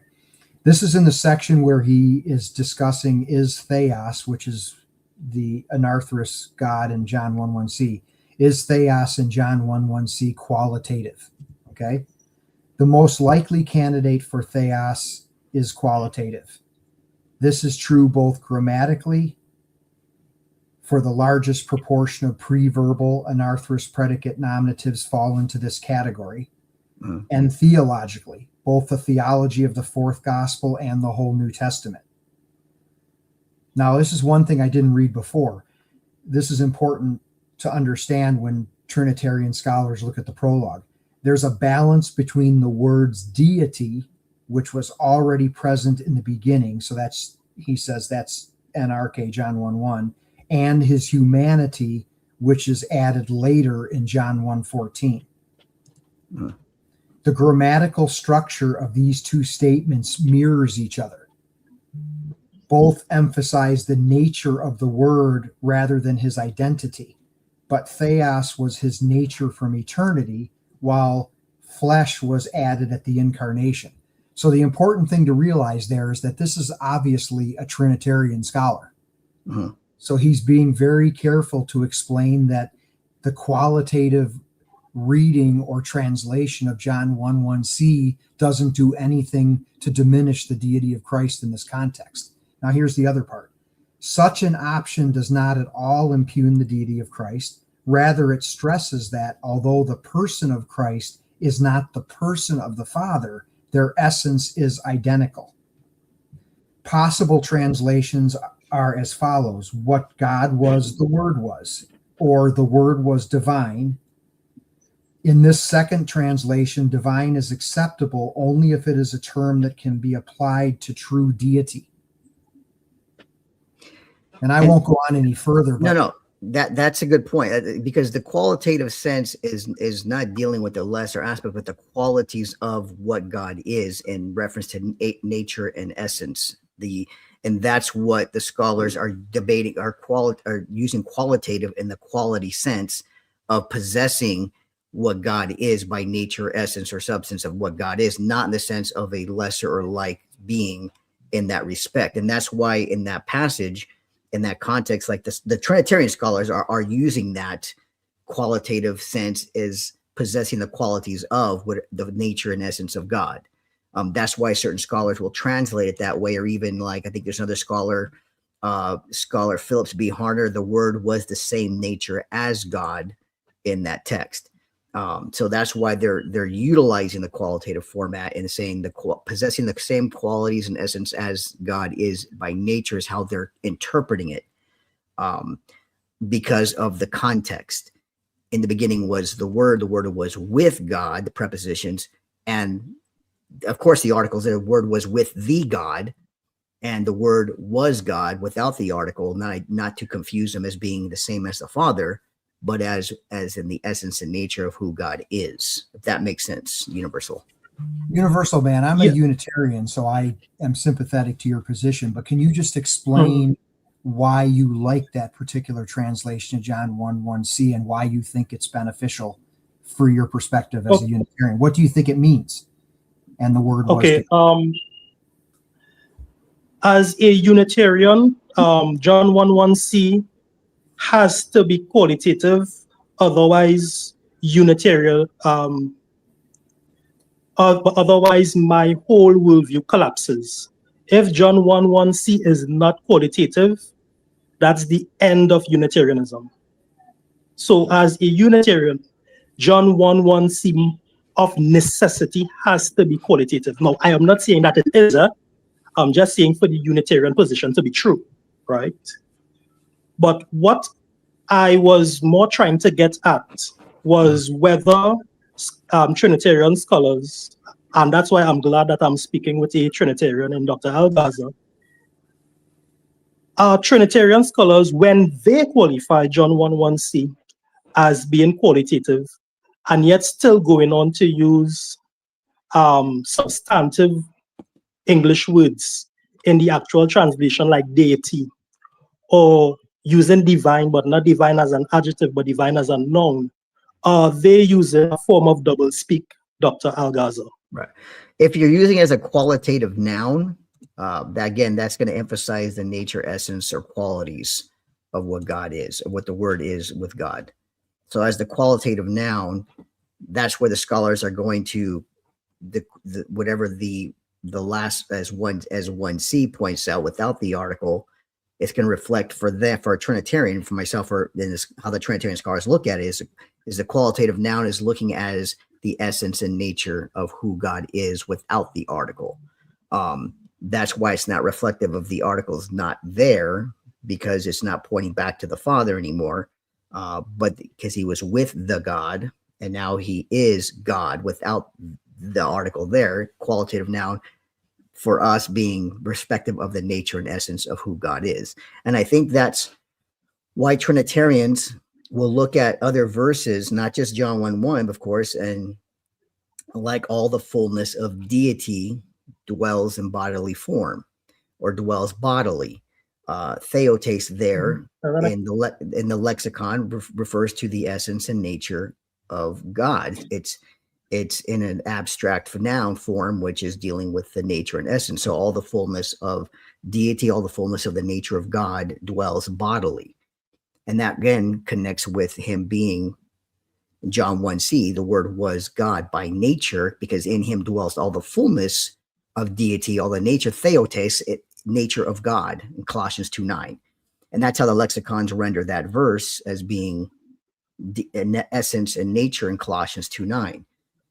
This is in the section where he is discussing is theos, which is the anarthrous God in John 1:1c. Is theos in John 1:1c qualitative? Okay. The most likely candidate for theos is qualitative. This is true both grammatically, for the largest proportion of pre-verbal anarthrous predicate nominatives fall into this category, and theologically, both the theology of the fourth gospel and the whole New Testament. Now, this is one thing I didn't read before. This is important to understand when Trinitarian scholars look at the prologue. There's a balance between the words deity, which was already present in the beginning. So that's, he says that's NRK, John 1:1, and his humanity, which is added later in John 1:14. The grammatical structure of these two statements mirrors each other. Both emphasize the nature of the word rather than his identity, but theos was his nature from eternity, while flesh was added at the incarnation. So the important thing to realize there is that this is obviously a Trinitarian scholar. So he's being very careful to explain that the qualitative reading or translation of John 1:1c doesn't do anything to diminish the deity of Christ in this context. Now, here's the other part. Such an option does not at all impugn the deity of Christ. Rather, it stresses that although the person of Christ is not the person of the Father, their essence is identical. Possible translations are as follows: what God was, the Word was, or the Word was divine. In this second translation, divine is acceptable only if it is a term that can be applied to true deity. And I won't go on any further. But No, that's a good point, because the qualitative sense is not dealing with the lesser aspect, but the qualities of what God is in reference to nature and essence. And that's what the scholars are debating, are using qualitative in the quality sense of possessing what God is by nature, essence, or substance of what God is, not in the sense of a lesser or like being in that respect. And that's why in that passage, in that context, like the Trinitarian scholars are using that qualitative sense as possessing the qualities of what the nature and essence of God. That's why certain scholars will translate it that way, or even like I think there's another scholar, Scholar Phillips B. Harner, the word was the same nature as God in that text. So that's why they're utilizing the qualitative format and saying possessing the same qualities and essence as God is by nature is how they're interpreting it, because of the context. In the beginning was the Word was with God, the prepositions, and of course the articles. The Word was with the God, and the Word was God without the article, not to confuse them as being the same as the Father, but as in the essence and nature of who God is, if that makes sense. Universal man. I'm a Unitarian, so I am sympathetic to your position, but can you just explain why you like that particular translation of John 1:1c and why you think it's beneficial for your perspective as a Unitarian? What do you think it means? And the word was as a Unitarian, John 1:1c has to be qualitative, otherwise Unitarian, otherwise my whole worldview collapses. If John 1:1c is not qualitative, that's the end of Unitarianism. So as a Unitarian, John 1:1c of necessity has to be qualitative. Now, I am not saying that it is, I'm just saying for the Unitarian position to be true, right? But what I was more trying to get at was whether Trinitarian scholars, and that's why I'm glad that I'm speaking with a Trinitarian and Dr. Garza, Trinitarian scholars, when they qualify John 1:1c as being qualitative, and yet still going on to use substantive English words in the actual translation, like deity, or using divine, but not divine as an adjective, but divine as a noun, they use a form of double speak, Dr. Garza. Right. If you're using it as a qualitative noun, again, that's going to emphasize the nature, essence, or qualities of what God is, or what the word is with God. So as the qualitative noun, that's where the scholars are going to whatever the last as 1c points out without the article, it's going to reflect for a Trinitarian, for myself, or in this, how the Trinitarian scholars look at it is the qualitative noun is looking as the essence and nature of who God is without the article. That's why it's not reflective of the articles not there, because it's not pointing back to the Father anymore, but because he was with the God and now he is God without the article there, qualitative noun for us being respective of the nature and essence of who God is. And I think that's why Trinitarians will look at other verses, not just John 1:1, of course, and like all the fullness of deity dwells in bodily form or dwells bodily. Theotes there in the lexicon refers to the essence and nature of God. It's in an abstract noun form, which is dealing with the nature and essence. So all the fullness of deity, all the fullness of the nature of God dwells bodily. And that again connects with him being John 1c, the word was God by nature, because in him dwells all the fullness of deity, all the nature, theotes, nature of God, in Colossians 2:9. And that's how the lexicons render that verse as being in essence and nature in Colossians 2:9.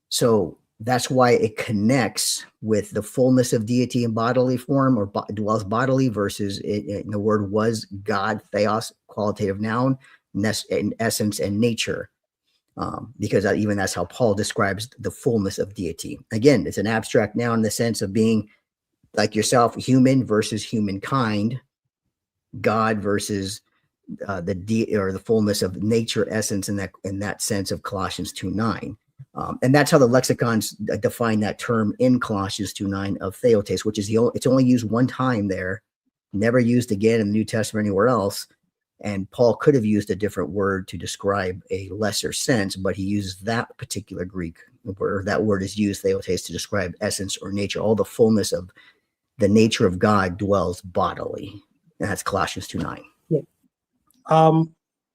So that's why it connects with the fullness of deity in bodily form, or dwells bodily, versus the word was God, theos, qualitative noun, in essence and nature. Because even that's how Paul describes the fullness of deity. Again, it's an abstract noun in the sense of being like yourself, human versus humankind, God versus the fullness of nature, essence, in that sense of Colossians 2:9. And that's how the lexicons define that term in Colossians 2:9 of theotes, which is it's only used one time there, never used again in the New Testament anywhere else. And Paul could have used a different word to describe a lesser sense, but he uses that particular Greek word. That word is used, theotes, to describe essence or nature. All the fullness of the nature of God dwells bodily. And that's Colossians 2:9. Yeah.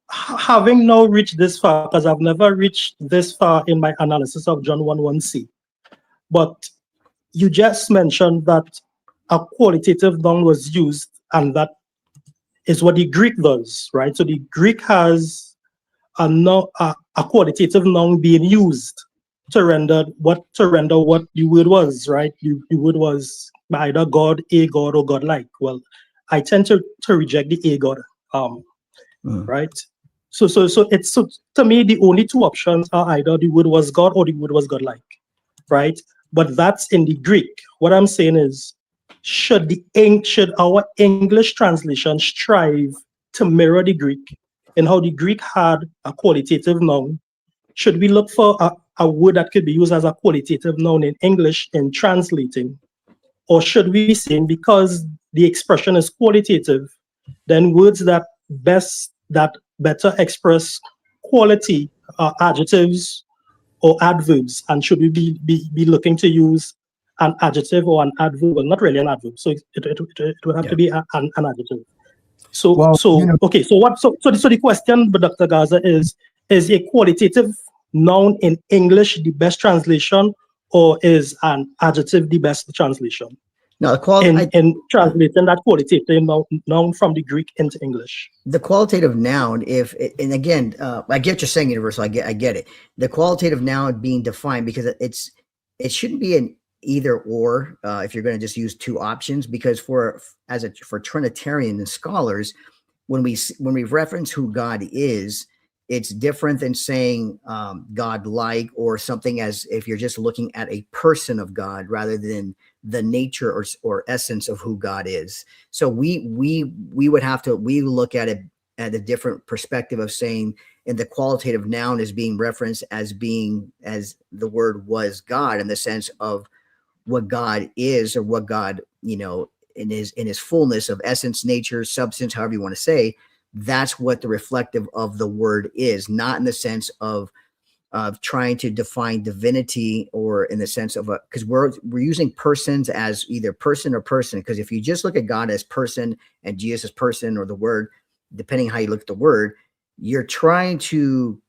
Having now reached this far, because I've never reached this far in my analysis of John 1:1c, but you just mentioned that a qualitative noun was used, and that is what the Greek does, right? So the Greek has a qualitative noun being used to render what the word was, right? The word was either God, a God, or God-like. Well, I tend to reject the a God, right? So to me, the only two options are either the word was God or the word was God-like, right? But that's in the Greek. What I'm saying is, should our English translation strive to mirror the Greek, and how the Greek had a qualitative noun? Should we look for a word that could be used as a qualitative noun in English in translating? Or should we be saying, because the expression is qualitative, then words that better express quality are adjectives or adverbs, and should we be looking to use an adjective or an adverb? Well, not really an adverb, so it would have to be an adjective. So okay, so the question, Dr. Garza, is a qualitative noun in English the best translation, or is an adjective the best translation? No, in translating that qualitative noun from the Greek into English. The qualitative noun, and again, I get what you're saying, Universal. I get it. The qualitative noun being defined, because it shouldn't be an either or if you're going to just use two options, because for Trinitarian scholars, when we reference who God is, it's different than saying God-like or something, as if you're just looking at a person of God rather than the nature or essence of who God is. So we would have to, we look at it at a different perspective of saying, and the qualitative noun is being referenced as being, as the word was God, in the sense of what God is, or what God, you know, in his fullness of essence, nature, substance, however you want to say. That's what the reflective of the word is, not in the sense of trying to define divinity, or in the sense of because we're using persons as either person or person. Because if you just look at God as person and Jesus as person, or the word, depending how you look at the word, you're trying to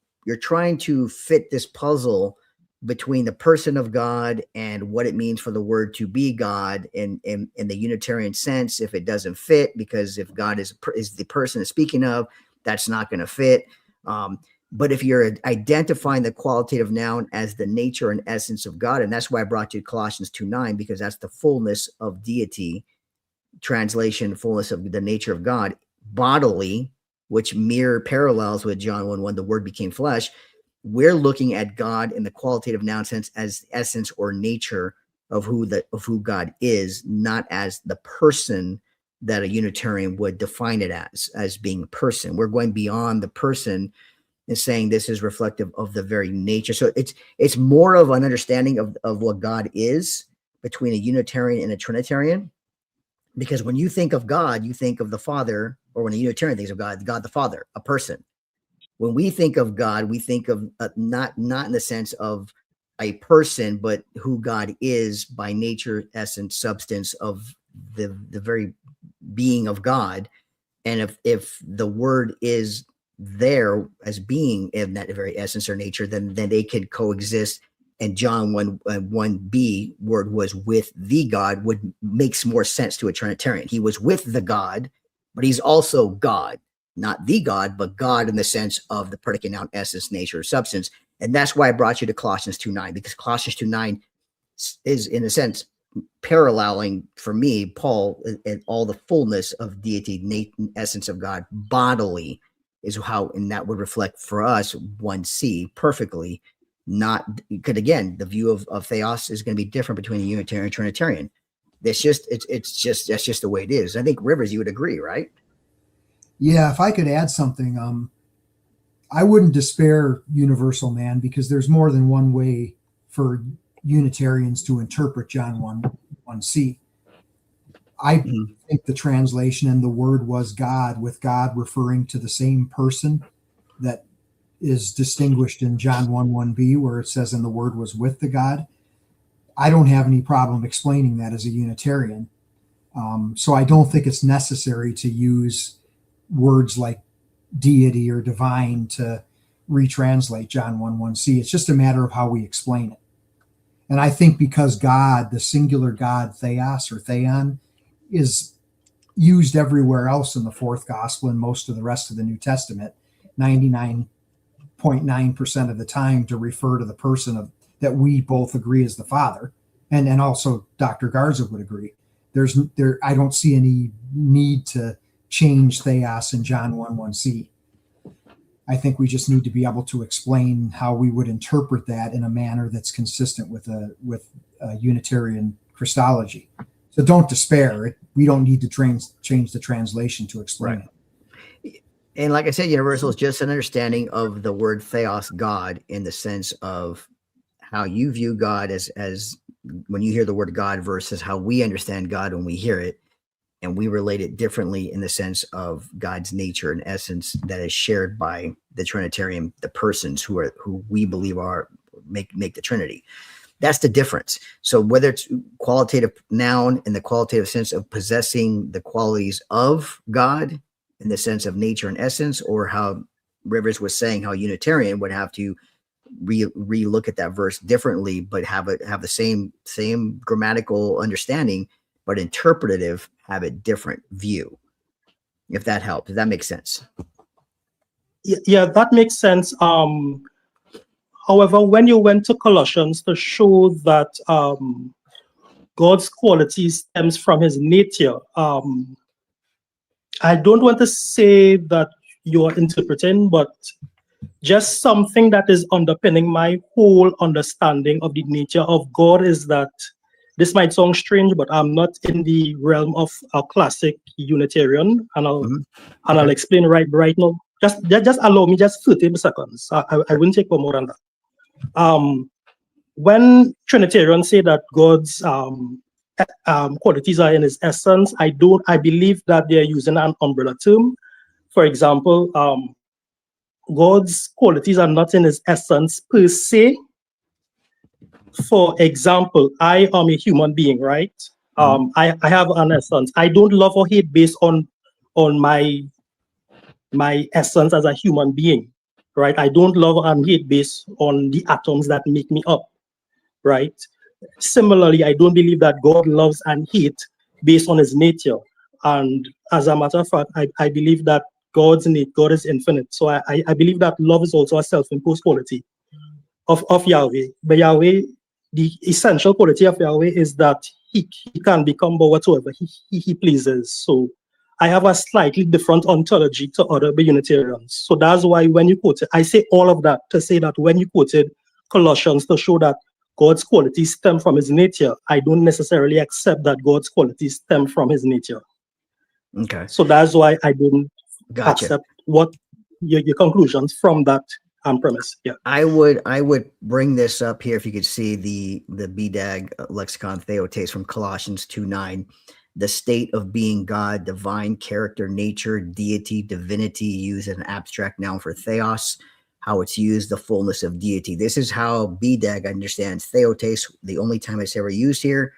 fit this puzzle between the person of God and what it means for the word to be God in the Unitarian sense. If it doesn't fit, because if God is the person it's speaking of, that's not going to fit. But if you're identifying the qualitative noun as the nature and essence of God, and that's why I brought you Colossians 2:9, because that's the fullness of deity, translation, fullness of the nature of God, bodily, which mirror parallels with John 1:1, the word became flesh. We're looking at God in the qualitative noun sense as essence or nature of who God is, not as the person that a Unitarian would define it as being a person. We're going beyond the person and saying this is reflective of the very nature. So it's more of an understanding of what God is between a Unitarian and a Trinitarian. Because when you think of God, you think of the Father, or when a Unitarian thinks of God the Father, a person. When we think of God, we think of not in the sense of a person, but who God is by nature, essence, substance of the very being of God. And if the word is there as being in that very essence or nature, then they could coexist. And John 1:1b word was with the God makes more sense to a Trinitarian. He was with the God, but he's also God, not the God, but God in the sense of the predicate noun, essence, nature, substance. And that's why I brought you to Colossians 2:9, because Colossians 2:9 is, in a sense, paralleling for me, Paul, and all the fullness of deity, essence of God, bodily, is how, and that would reflect for us 1c perfectly. Not because, again, the view of theos is going to be different between a Unitarian and Trinitarian. That's just the way it is. I think, Rivers, you would agree, right? Yeah, if I could add something, I wouldn't despair universal man, because there's more than one way for Unitarians to interpret John 1:1c. I think the translation and the word was God, with God referring to the same person that is distinguished in John 1:1b, where it says, and the word was with the God. I don't have any problem explaining that as a Unitarian. So I don't think it's necessary to use words like deity or divine to retranslate John 1:1c. It's just a matter of how we explain it. And I think because God, the singular God, theos or theon, is used everywhere else in the fourth gospel and most of the rest of the New Testament, 99.9% of the time, to refer to the person that we both agree is the Father, and also Dr. Garza would agree. I don't see any need to change theos in John 1:1c. I think we just need to be able to explain how we would interpret that in a manner that's consistent with a Unitarian Christology. So don't despair. We don't need to change the translation to explain it. And like I said, universal is just an understanding of the word theos, God, in the sense of how you view God as when you hear the word God versus how we understand God when we hear it. And we relate it differently in the sense of God's nature and essence that is shared by the Trinitarian, the persons who we believe make the Trinity. That's the difference. So whether it's qualitative noun in the qualitative sense of possessing the qualities of God in the sense of nature and essence, or how Rivers was saying how Unitarian would have to re-look at that verse differently, but have the same grammatical understanding, but interpretative, have a different view. If that helps, if that makes sense. Yeah, that makes sense. However, when you went to Colossians to show that God's quality stems from his nature, I don't want to say that you're interpreting, but just something that is underpinning my whole understanding of the nature of God is that this might sound strange, but I'm not in the realm of a classic Unitarian, and I'll explain right now. Just allow me just 30 seconds. I wouldn't take more than that. When Trinitarians say that God's qualities are in his essence, I believe that they're using an umbrella term. For example, God's qualities are not in his essence per se. For example, I am a human being, right? I have an essence. I don't love or hate based on my essence as a human being, right? I don't love and hate based on the atoms that make me up, right? Similarly, I don't believe that God loves and hates based on his nature. And as a matter of fact, I believe that God is infinite. So I believe that love is also a self-imposed quality of Yahweh. But Yahweh, the essential quality of Yahweh is that he can become whatsoever he pleases. So I have a slightly different ontology to other Unitarians. So that's why when you quoted, I say all of that to say that when you quoted Colossians to show that God's qualities stem from his nature, I don't necessarily accept that God's qualities stem from his nature. Okay. So that's why I didn't accept what your conclusions from that premise. Yeah. I would bring this up here if you could see the BDAG lexicon theotes from Colossians 2:9. The state of being God, divine character, nature, deity, divinity, used as an abstract noun for theos, how it's used, the fullness of deity. This is how BDAG understands theotes, the only time it's ever used here,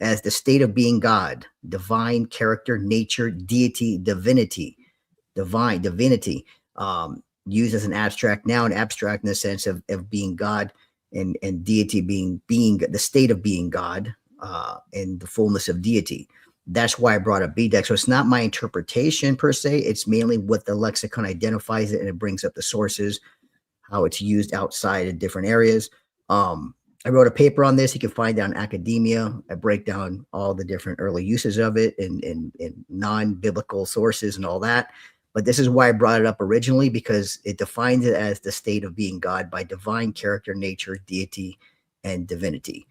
as the state of being God, divine character, nature, deity, divinity, divinity, used as an abstract noun, abstract in the sense of being God, and deity being the state of being God, and the fullness of deity. That's why I brought up BDAG. So it's not my interpretation per se. It's mainly what the lexicon identifies it, and it brings up the sources, how it's used outside in different areas. I wrote a paper on this. You can find it on academia. I break down all the different early uses of it in non-biblical sources and all that. But this is why I brought it up originally, because it defines it as the state of being God by divine character, nature, deity, and divinity.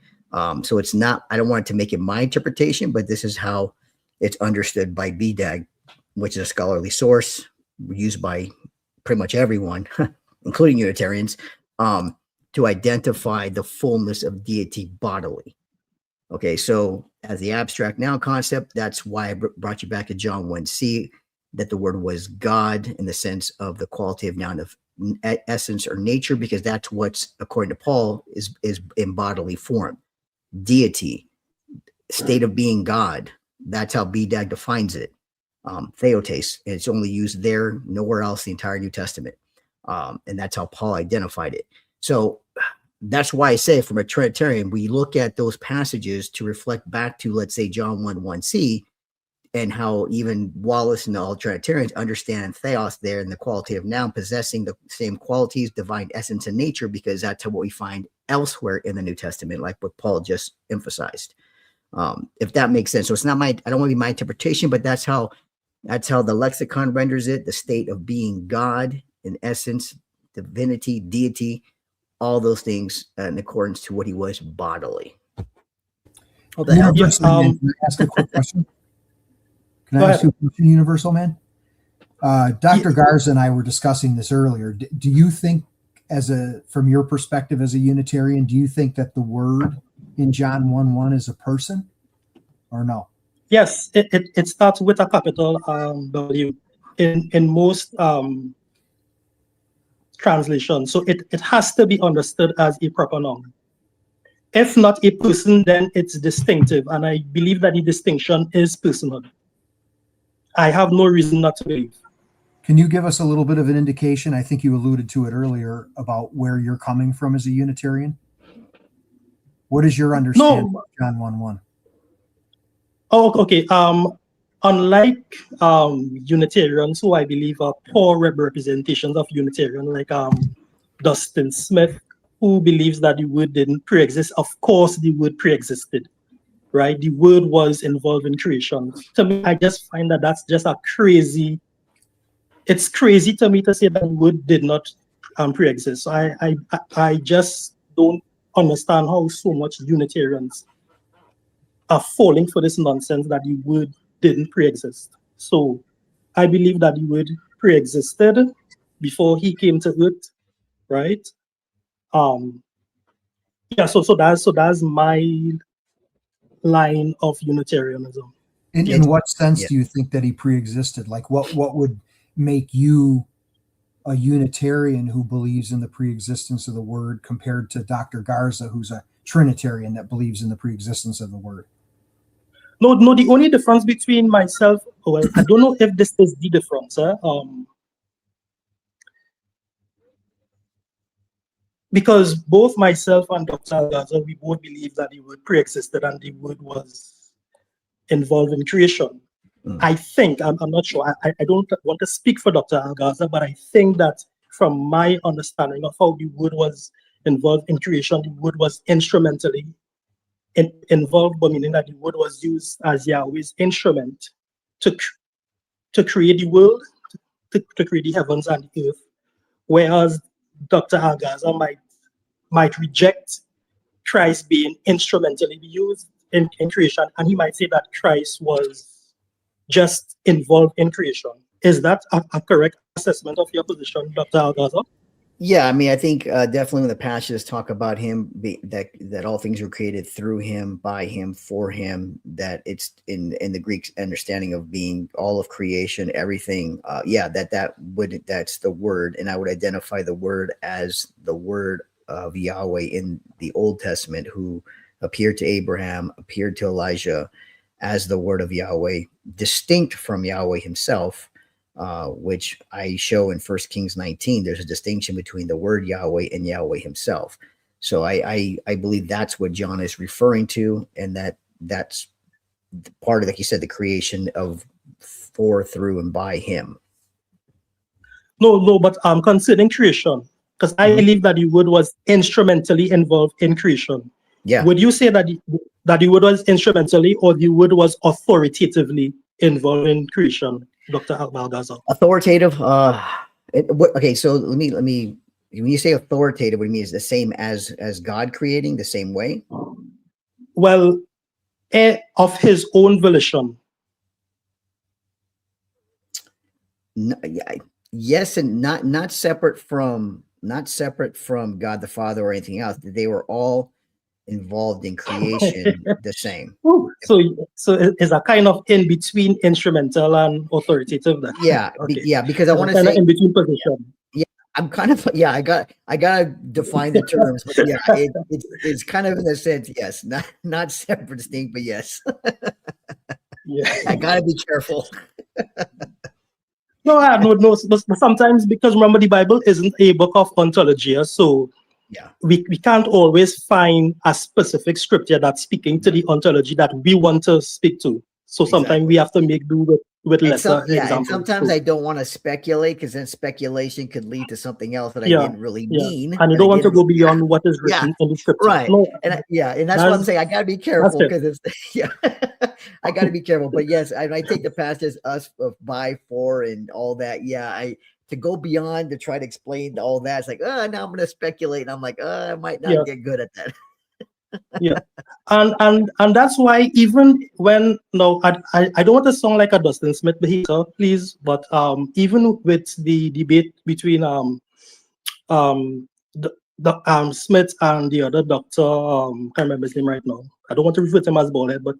So it's not, I don't want to make it my interpretation, but this is how it's understood by BDAG, which is a scholarly source used by pretty much everyone, including Unitarians, to identify the fullness of deity bodily. Okay, so as the abstract noun concept, that's why I brought you back to John 1c, that the word was God in the sense of the qualitative noun of essence or nature, because that's what's, according to Paul, is in bodily form. Deity, state of being God, that's how BDAG defines it. Theotes, and it's only used there, nowhere else in the entire New Testament. And that's how Paul identified it. So that's why I say, from a Trinitarian, we look at those passages to reflect back to, let's say, John 1:1c, and how even Wallace and all Trinitarians understand theos there in the qualitative noun possessing the same qualities, divine essence and nature, because that's what we find elsewhere in the New Testament, like what Paul just emphasized. If that makes sense. So it's not I don't want to be my interpretation, but that's how the lexicon renders it, the state of being God in essence, divinity, deity, all those things in accordance to what he was bodily. Oh, the hell? Universal Man, can I ask a quick question? Can I ask you a question, Universal Man? Dr. Garza and I were discussing this earlier. Do you think, from your perspective as a Unitarian, do you think that the word in John 1:1 is a person, or no? Yes, it starts with a capital W in most translations. So it has to be understood as a proper noun. If not a person, then it's distinctive. And I believe that the distinction is personhood. I have no reason not to believe. Can you give us a little bit of an indication? I think you alluded to it earlier about where you're coming from as a Unitarian. What is your understanding of John 1:1? Oh, okay. Unlike Unitarians, who I believe are poor representations of Unitarian, like Dustin Smith, who believes that the word didn't pre-exist. Of course, the word pre-existed, right? The word was involved in creation. To me, I just find that that's just it's crazy to me to say that the word did not pre-exist. So I just don't understand how so much Unitarians falling for this nonsense that the word didn't pre-exist. So I believe that the word pre-existed before he came to earth, right? Yeah, so that's my line of Unitarianism. In what sense Yeah. do you think that he pre-existed? Like what would make you a Unitarian who believes in the pre-existence of the word compared to Dr. Garza, who's a Trinitarian that believes in the pre-existence of the word? No, the only difference between myself, well, I don't know if this is the difference. Because both myself and Dr. Garza, we both believe that the word pre-existed and the word was involved in creation. I think, I'm not sure, I don't want to speak for Dr. Garza, but I think that from my understanding of how the word was involved in creation, the word was instrumentally involved, but meaning that the word was used as Yahweh's instrument to create the world, to create the heavens and the earth, whereas Dr. Garza might reject Christ being instrumentally used in creation, and he might say that Christ was just involved in creation. Is that a correct assessment of your position, Dr. Garza? Yeah, I mean, I think definitely when the passages talk about him, that all things were created through him, by him, for him, that it's in the Greek understanding of being all of creation, everything. That's the word, and I would identify the word as the word of Yahweh in the Old Testament, who appeared to Abraham, appeared to Elijah, as the word of Yahweh, distinct from Yahweh himself. Which I show in 1 Kings 19, there's a distinction between the word Yahweh and Yahweh himself. So I believe that's what John is referring to, and that's part of, like you said, the creation of for, through, and by him. No, but considering creation, because I believe that the word was instrumentally involved in creation. Yeah. Would you say that the word was instrumentally, or the word was authoritatively involved in creation, Dr. Garza? Authoritative. Okay, so let me. When you say authoritative, what do you mean? Is the same as God creating, the same way? Well, of his own volition. No, yes, and not separate from God the Father or anything else. They were all involved in creation the same. So it's a kind of in between instrumental and authoritative. Then. Yeah, Okay. because I want to kind say of in between position. Yeah, I'm kind of I gotta define the terms, but yeah, it's kind of in a sense, yes, not separate, distinct, but yes. Yeah. I gotta be careful. No. But sometimes, because remember, the Bible isn't a book of ontology, so Yeah, we can't always find a specific scripture that's speaking to the ontology that we want to speak to. So sometimes we have to make do with lesser examples. And sometimes I don't want to speculate, because then speculation could lead to something else that I Yeah, didn't really mean. and you don't want to go beyond what is written in the scripture. Right. No, And that's what I'm saying. I gotta be careful, because it's I gotta be careful. But yes, I take the passages us by, for, and all that. Yeah, to go beyond to try to explain all that, it's like, now I'm gonna speculate, and I'm like, I might not get good at that. Yeah, and that's why even when I don't want to sound like a Dustin Smith hater, please, but even with the debate between Smith and the other doctor, can't remember his name right now. I don't want to refer to him as baldhead, but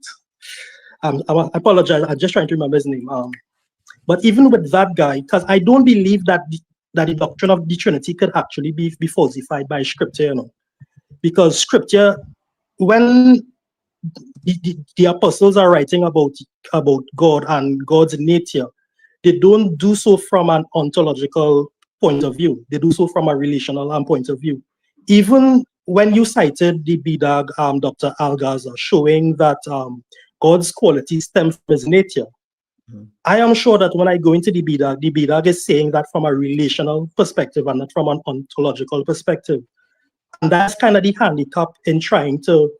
I apologize. I'm just trying to remember his name. But even with that guy, because I don't believe that the doctrine of the Trinity could actually be falsified by scripture, because scripture, when the apostles are writing about God and God's nature, they don't do so from an ontological point of view. They do so from a relational point of view. Even when you cited the BDAG, Dr. Garza, showing that God's quality stems from his nature, I am sure that when I go into the BDAG is saying that from a relational perspective and not from an ontological perspective. And that's kind of the handicap in trying to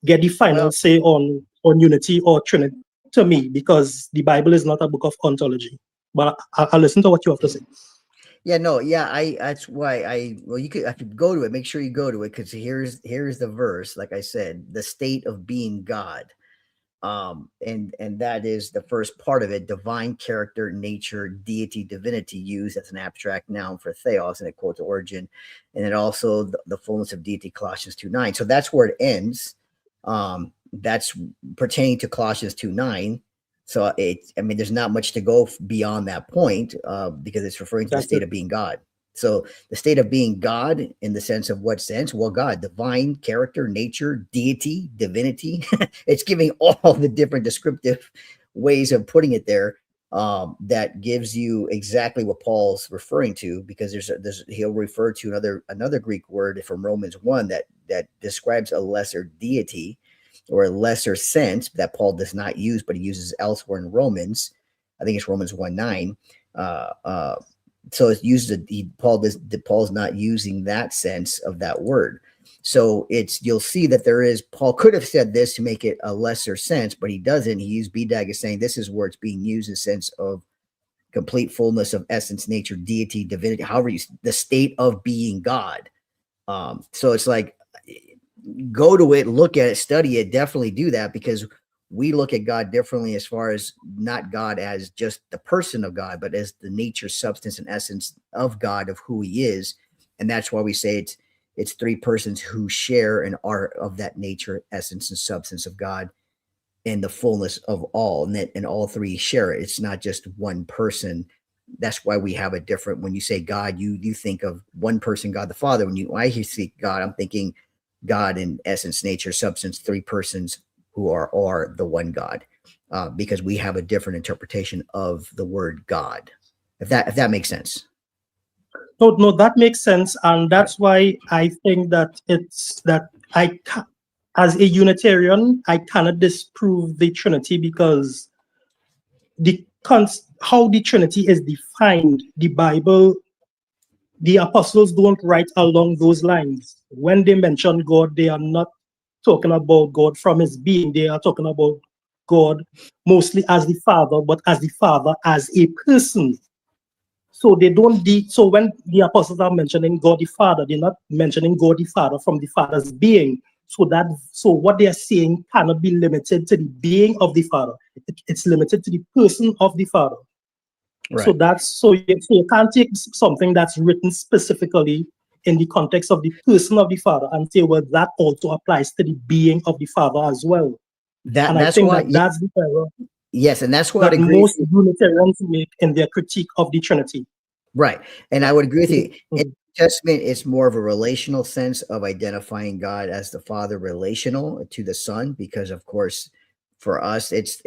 get the final say on unity or Trinity to me, because the Bible is not a book of ontology. But I'll listen to what you have to say. Yeah, no, yeah, that's why I could go to it. Make sure you go to it, because here's the verse. Like I said, the state of being God. And that is the first part of it: divine character, nature, deity, divinity, used as an abstract noun for theos, and it quotes Origin, and then also the fullness of deity, Colossians 2:9. So that's where it ends. That's pertaining to Colossians 2:9. So I mean, there's not much to go beyond that point, because it's referring to the state of being God. So the state of being God, in the sense of what sense? Well, God, divine character, nature, deity, divinity. It's giving all the different descriptive ways of putting it there, that gives you exactly what Paul's referring to, because he'll refer to another Greek word from Romans 1 that describes a lesser deity or a lesser sense that Paul does not use, but he uses elsewhere in Romans. I think it's Romans 1:9. So it's used. Paul's not using that sense of that word. So you'll see that Paul could have said this to make it a lesser sense, but he doesn't. He used BDAG as saying this is where it's being used in the sense of complete fullness of essence, nature, deity, divinity, however the state of being God. So it's like, go to it, look at it, study it, definitely do that, because we look at God differently, as far as not God as just the person of God, but as the nature, substance, and essence of God, of who he is. And that's why we say it's three persons who share and are of that nature, essence, and substance of God, and the fullness of all, and all three share it. It's not just one person. That's why we have a different, when you say God, you think of one person, God the Father. When I see God, I'm thinking God in essence, nature, substance, three persons who are the one God, because we have a different interpretation of the word God. If that makes sense. No, that makes sense, and that's why I think that as a Unitarian, I cannot disprove the Trinity, because how the Trinity is defined, the Bible, the apostles don't write along those lines. When they mention God, they are not talking about God from his being. They are talking about God mostly as the Father, but as the Father as a person. So they don't. So when the apostles are mentioning God the Father, they're not mentioning God the Father from the Father's being. So what they are saying cannot be limited to the being of the Father. It's limited to the person of the Father. Right. So you can't take something that's written specifically in the context of the person of the Father and say, well, that also applies to the being of the Father as well. That's the error. Yes, and that's what that most Unitarians make in their critique of the Trinity. Right, and I would agree with you. In the Testament, it's more of a relational sense of identifying God as the Father, relational to the Son, because of course, for us, it's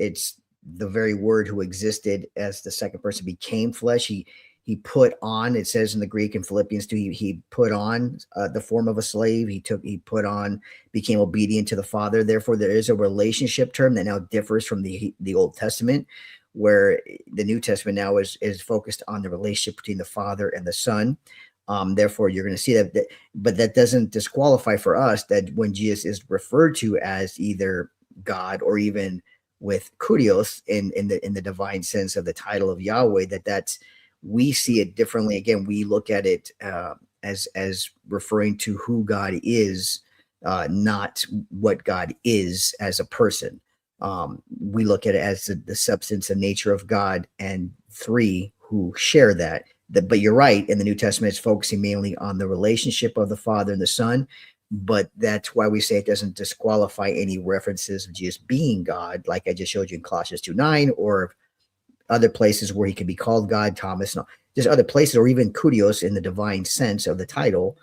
the very Word who existed as the second person became flesh. He put on, it says in the Greek in Philippians 2, he put on the form of a slave. He put on, became obedient to the Father. Therefore, there is a relationship term that now differs from the Old Testament, where the New Testament now is focused on the relationship between the Father and the Son. Therefore, you're going to see that, but that doesn't disqualify for us that when Jesus is referred to as either God or even with kurios in the divine sense of the title of Yahweh, that's we see it differently. Again, we look at it as referring to who God is, not what God is as a person. We look at it as the substance and nature of God, and three who share that. But you're right, in the New Testament, it's focusing mainly on the relationship of the Father and the Son. But that's why we say it doesn't disqualify any references of Jesus being God, like I just showed you in Colossians 2:9, or other places where he can be called God, Thomas, no, just other places, or even kurios in the divine sense of the title.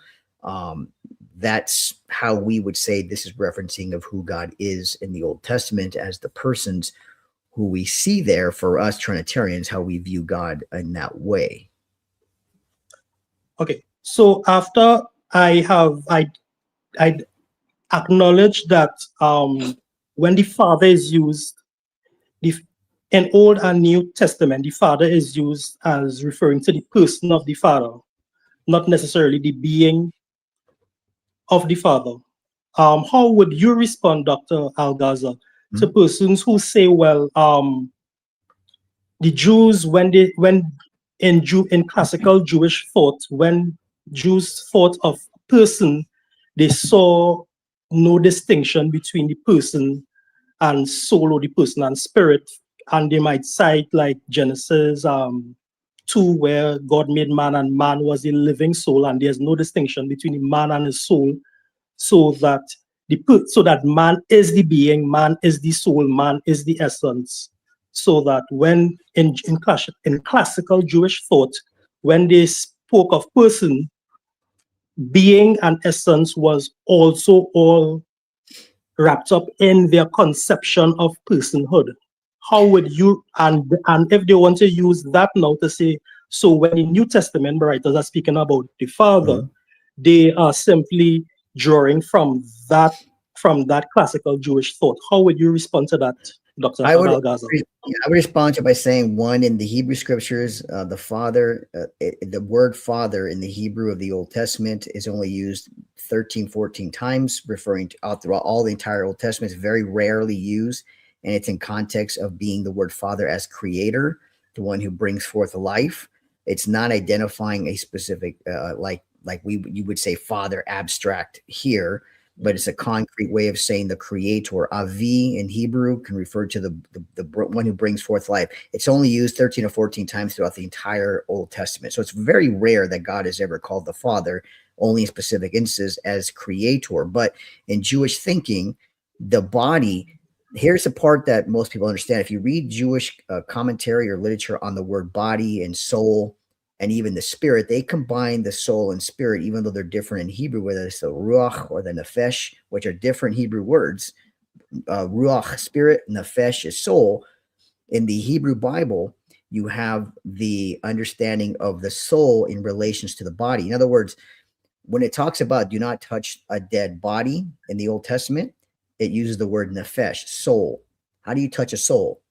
That's how we would say this is referencing of who God is in the Old Testament as the persons who we see there. For us Trinitarians, how we view God in that way. Okay, so after I acknowledge that when the Father is used, in Old and New Testament, the Father is used as referring to the person of the Father, not necessarily the being of the Father. How would you respond, Dr. Garza, to persons who say, well, the Jews, in classical Jewish thought, when Jews thought of person, they saw no distinction between the person and soul or the person and spirit, and they might cite like Genesis 2, where God made man and man was a living soul, and there's no distinction between the man and his soul, so that man is the being, man is the soul, man is the essence. So that when in classical Jewish thought, when they spoke of person, being and essence was also all wrapped up in their conception of personhood. How would you, and if they want to use that now to say, so when the New Testament writers are speaking about the Father, they are simply drawing from that classical Jewish thought. How would you respond to that, Dr. Garza? I would respond to by saying, one, in the Hebrew scriptures, the Father, the word Father in the Hebrew of the Old Testament is only used 13, 14 times, referring to throughout all the entire Old Testament. It's very rarely used, and it's in context of being the word Father as creator, the one who brings forth life. It's not identifying a specific, you would say Father abstract here, but it's a concrete way of saying the creator. Avi in Hebrew can refer to the one who brings forth life. It's only used 13 or 14 times throughout the entire Old Testament. So it's very rare that God is ever called the Father, only in specific instances as creator. But in Jewish thinking, the body, here's the part that most people understand. If you read Jewish commentary or literature on the word body and soul, and even the spirit, they combine the soul and spirit, even though they're different in Hebrew, whether it's the ruach or the nefesh, which are different Hebrew words. Ruach, spirit, nefesh is soul. In the Hebrew Bible, you have the understanding of the soul in relations to the body. In other words, when it talks about do not touch a dead body in the Old Testament, it uses the word nefesh, soul. How do you touch a soul?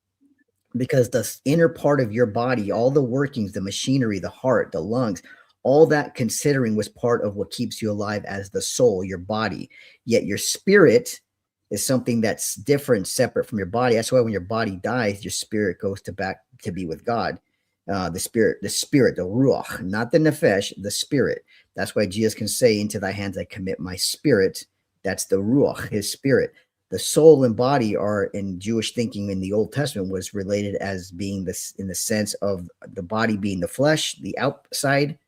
Because the inner part of your body, all the workings, the machinery, the heart, the lungs, all that considering was part of what keeps you alive as the soul, your body. Yet your spirit is something that's different, separate from your body. That's why when your body dies, your spirit goes back to be with God. The spirit, the ruach, not the nefesh, the spirit. That's why Jesus can say, into thy hands I commit my spirit. That's the ruach, his spirit. The soul and body are, in Jewish thinking in the Old Testament, was related as being this in the sense of the body being the flesh, the outside,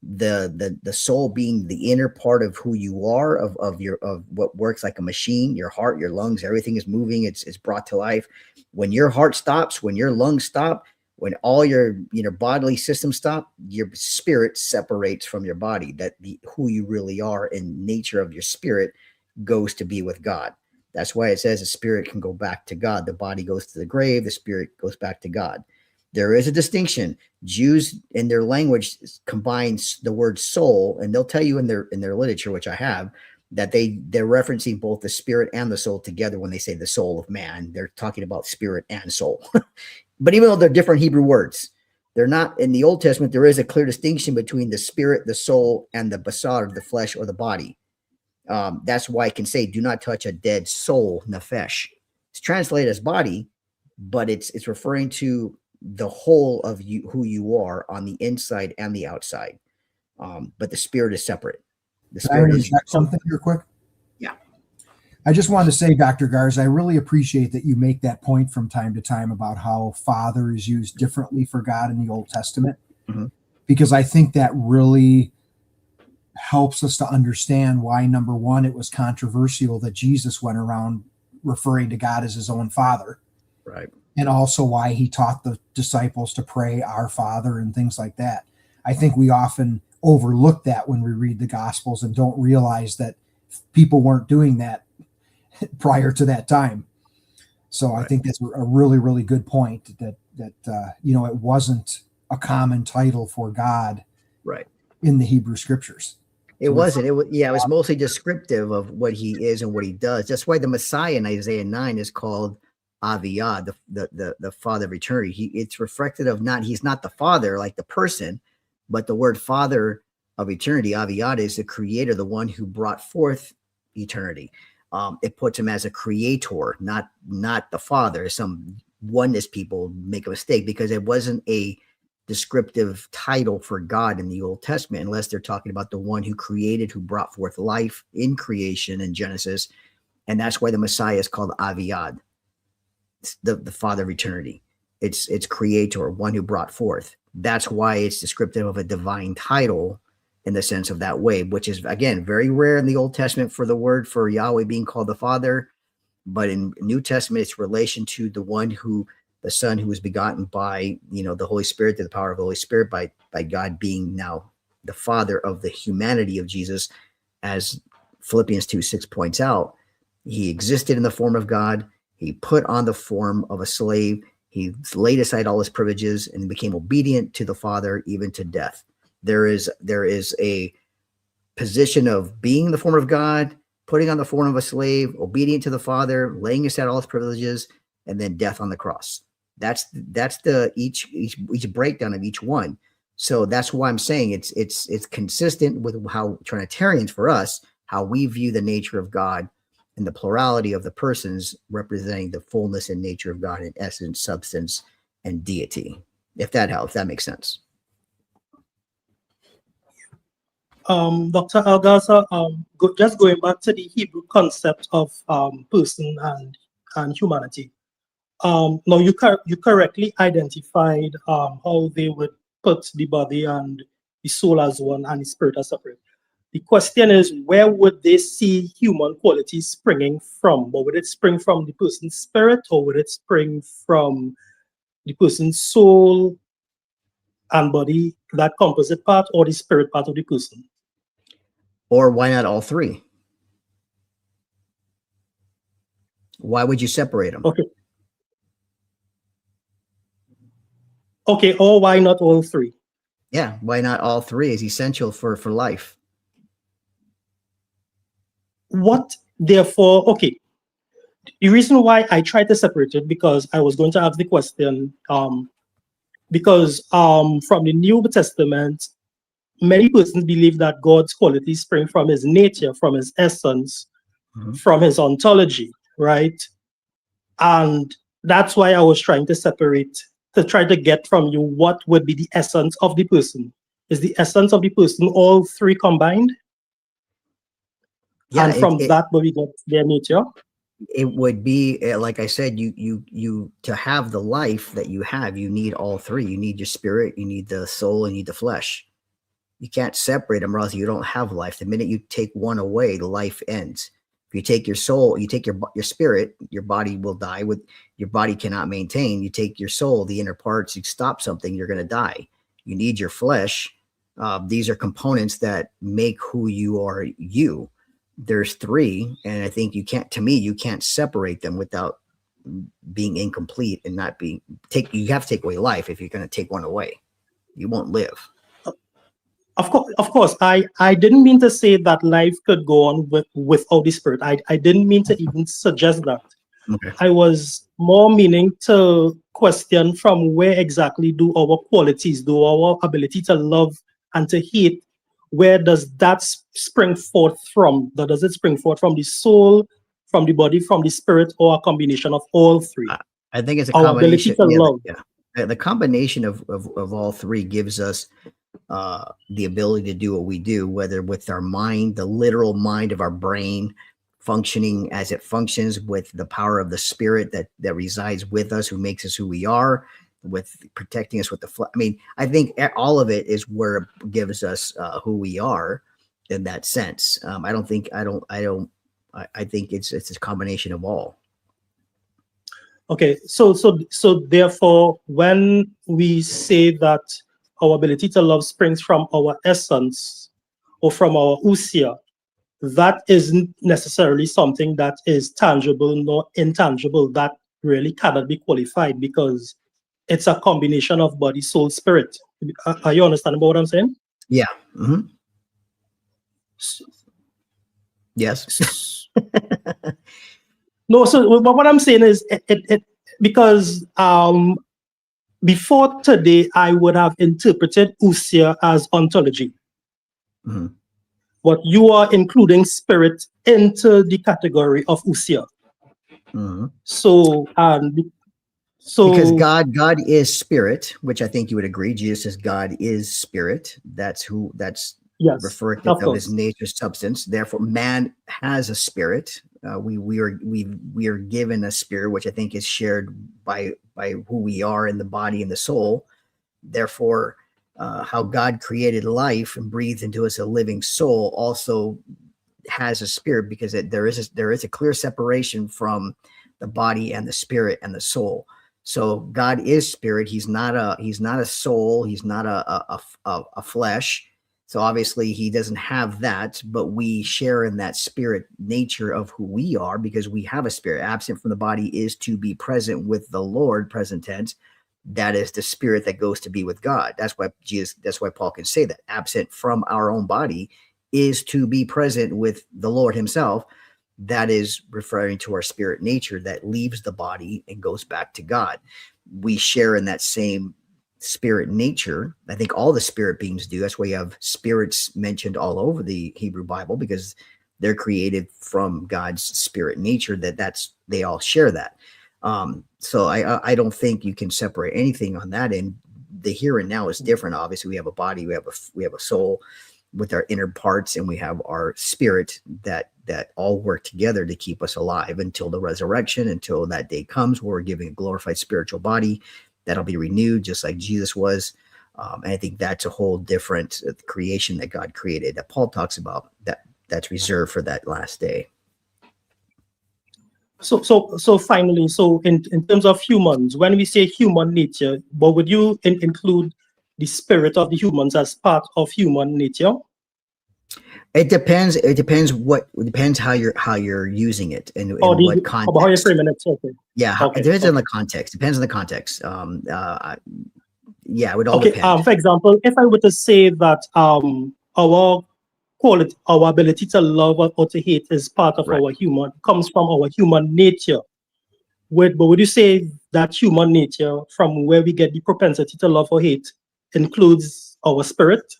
the soul being the inner part of who you are, of what works like a machine. Your heart, your lungs, everything is moving. It's brought to life. When your heart stops, when your lungs stop, when all your bodily systems stop, your spirit separates from your body. That who you really are in nature of your spirit goes to be with God. That's why it says the spirit can go back to God. The body goes to the grave. The spirit goes back to God. There is a distinction. Jews in their language combines the word soul, and they'll tell you in their literature, which I have, that they're referencing both the spirit and the soul together when they say the soul of man. They're talking about spirit and soul. But even though they're different Hebrew words, they're not. In the Old Testament, there is a clear distinction between the spirit, the soul, and the basar, the flesh or the body. That's why I can say, do not touch a dead soul, nefesh. It's translated as body, but it's referring to the whole of you, who you are on the inside and the outside. But the spirit is separate. The spirit is something here quick. Yeah. I just wanted to say, Dr. Garza, I really appreciate that you make that point from time to time about how Father is used differently for God in the Old Testament, because I think that really helps us to understand why, number one, it was controversial that Jesus went around referring to God as his own Father. Right. And also why he taught the disciples to pray our Father and things like that. I think we often overlook that when we read the Gospels and don't realize that people weren't doing that prior to that time. So I think that's a really, really good point that it wasn't a common title for God in the Hebrew scriptures. It wasn't. It was mostly descriptive of what he is and what he does. That's why the Messiah in Isaiah 9 is called Aviyah, the Father of eternity. It's reflected of he's not the Father like the person, but the word Father of eternity, Aviyah, is the creator, the one who brought forth eternity. It puts him as a creator, not the Father. Some oneness people make a mistake because it wasn't a descriptive title for God in the Old Testament, unless they're talking about the one who created, who brought forth life in creation in Genesis. And that's why the Messiah is called Aviyad. the Father of eternity. It's creator, one who brought forth. That's why it's descriptive of a divine title in the sense of that way, which is, again, very rare in the Old Testament for the word for Yahweh being called the Father. But in New Testament, it's relation to the one who, the Son who was begotten by, the Holy Spirit, through the power of the Holy Spirit, by God being now the Father of the humanity of Jesus. As Philippians 2:6 points out, he existed in the form of God. He put on the form of a slave. He laid aside all his privileges and became obedient to the Father, even to death. There is a position of being in the form of God, putting on the form of a slave, obedient to the Father, laying aside all his privileges, and then death on the cross. That's the each breakdown of each one. So that's why I'm saying it's consistent with how Trinitarians, for us, how we view the nature of God and the plurality of the persons representing the fullness and nature of God in essence, substance, and deity. If that helps, that makes sense. Dr. Garza, just going back to the Hebrew concept of person and humanity. Now you correctly identified how they would put the body and the soul as one and the spirit as separate. The question is, where would they see human qualities springing from? Or would it spring from the person's spirit, or would it spring from the person's soul and body, that composite part, or the spirit part of the person? Or why not all three? Why would you separate them? Okay, or why not all three? Yeah, why not all three is essential for life. What, therefore, okay. The reason why I tried to separate it, because I was going to ask the question, because from the New Testament, many persons believe that God's qualities spring from his nature, from his essence, from his ontology, right? And that's why I was trying to separate, to try to get from you what would be the essence of the person. Is the essence of the person all three combined? Yeah, and from that, where we get their nature? It would be, like I said, you to have the life that you have, you need all three. You need your spirit, you need the soul, and you need the flesh. You can't separate them, or else you don't have life. The minute you take one away, the life ends. If you take your soul, you take your spirit, your body will die. Your body cannot maintain. You take your soul, the inner parts, you stop something, you're going to die. You need your flesh. These are components that make who you are. There's three, and I think you can't separate them without being incomplete and not being you have to take away life. If you're going to take one away, you won't live. Of course, I didn't mean to say that life could go on without the spirit. I didn't mean to even suggest that. Okay. I was more meaning to question from where exactly do our qualities, do our ability to love and to hate, where does that spring forth from? Does it spring forth from the soul, from the body, from the spirit, or a combination of all three? I think it's a our combination. Ability to love. The combination of all three gives us the ability to do what we do, whether with our mind, the literal mind of our brain, functioning as it functions, with the power of the spirit that resides with us, who makes us who we are, with protecting us with the flesh. I mean, I think all of it is where it gives us who we are in that sense. I think it's a combination of all. Okay, so therefore, when we say that our ability to love springs from our essence or from our ousia, that isn't necessarily something that is tangible nor intangible. That really cannot be qualified because it's a combination of body, soul, spirit. Are you understanding what I'm saying? Yeah. Mm-hmm. Yes. No, so what I'm saying is it because before today, I would have interpreted ousia as ontology. Mm-hmm. But you are including spirit into the category of ousia. Mm-hmm. So because God is spirit, which I think you would agree. Jesus says God is spirit. That's yes, reflective of his nature, substance. Therefore, man has a spirit. We are given a spirit, which I think is shared by who we are in the body and the soul. Therefore, how God created life and breathed into us a living soul also has a spirit, because there is a clear separation from the body and the spirit and the soul. So God is spirit. He's not a soul. He's not a flesh. So obviously he doesn't have that, but we share in that spirit nature of who we are, because we have a spirit. Absent from the body is to be present with the Lord, present tense. That is the spirit that goes to be with God. That's why Paul can say that. Absent from our own body is to be present with the Lord himself. That is referring to our spirit nature that leaves the body and goes back to God. We share in that same spirit nature. I think all the spirit beings do. That's why you have spirits mentioned all over the Hebrew Bible, because they're created from God's spirit nature. They all share that. So I don't think you can separate anything on that. And the here and now is different. Obviously, we have a body, we have a soul with our inner parts, and we have our spirit that all work together to keep us alive until the resurrection, until that day comes where we're giving a glorified spiritual body that'll be renewed just like Jesus was. And I think that's a whole different creation that God created, that Paul talks about, that's reserved for that last day. So finally, in terms of humans, when we say human nature, but would you include the spirit of the humans as part of human nature? It depends. It depends how you're using it and in what context. How you framing it. Okay. Yeah, it depends on the context. Depends on the context. Yeah, it would all depend. For example, if I were to say that our ability to love or to hate is part of comes from our human nature. But would you say that human nature, from where we get the propensity to love or hate, includes our spirit?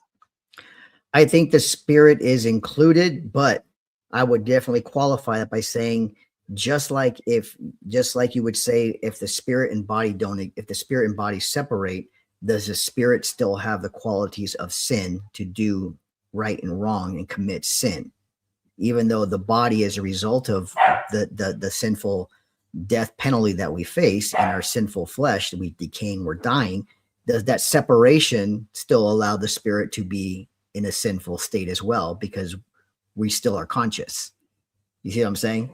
I think the spirit is included, but I would definitely qualify that by saying, just like you would say, if the spirit and body separate, does the spirit still have the qualities of sin to do right and wrong and commit sin? Even though the body is a result of the sinful death penalty that we face in our sinful flesh, we decaying, we're dying, does that separation still allow the spirit to be in a sinful state as well, because we still are conscious? You see what I'm saying?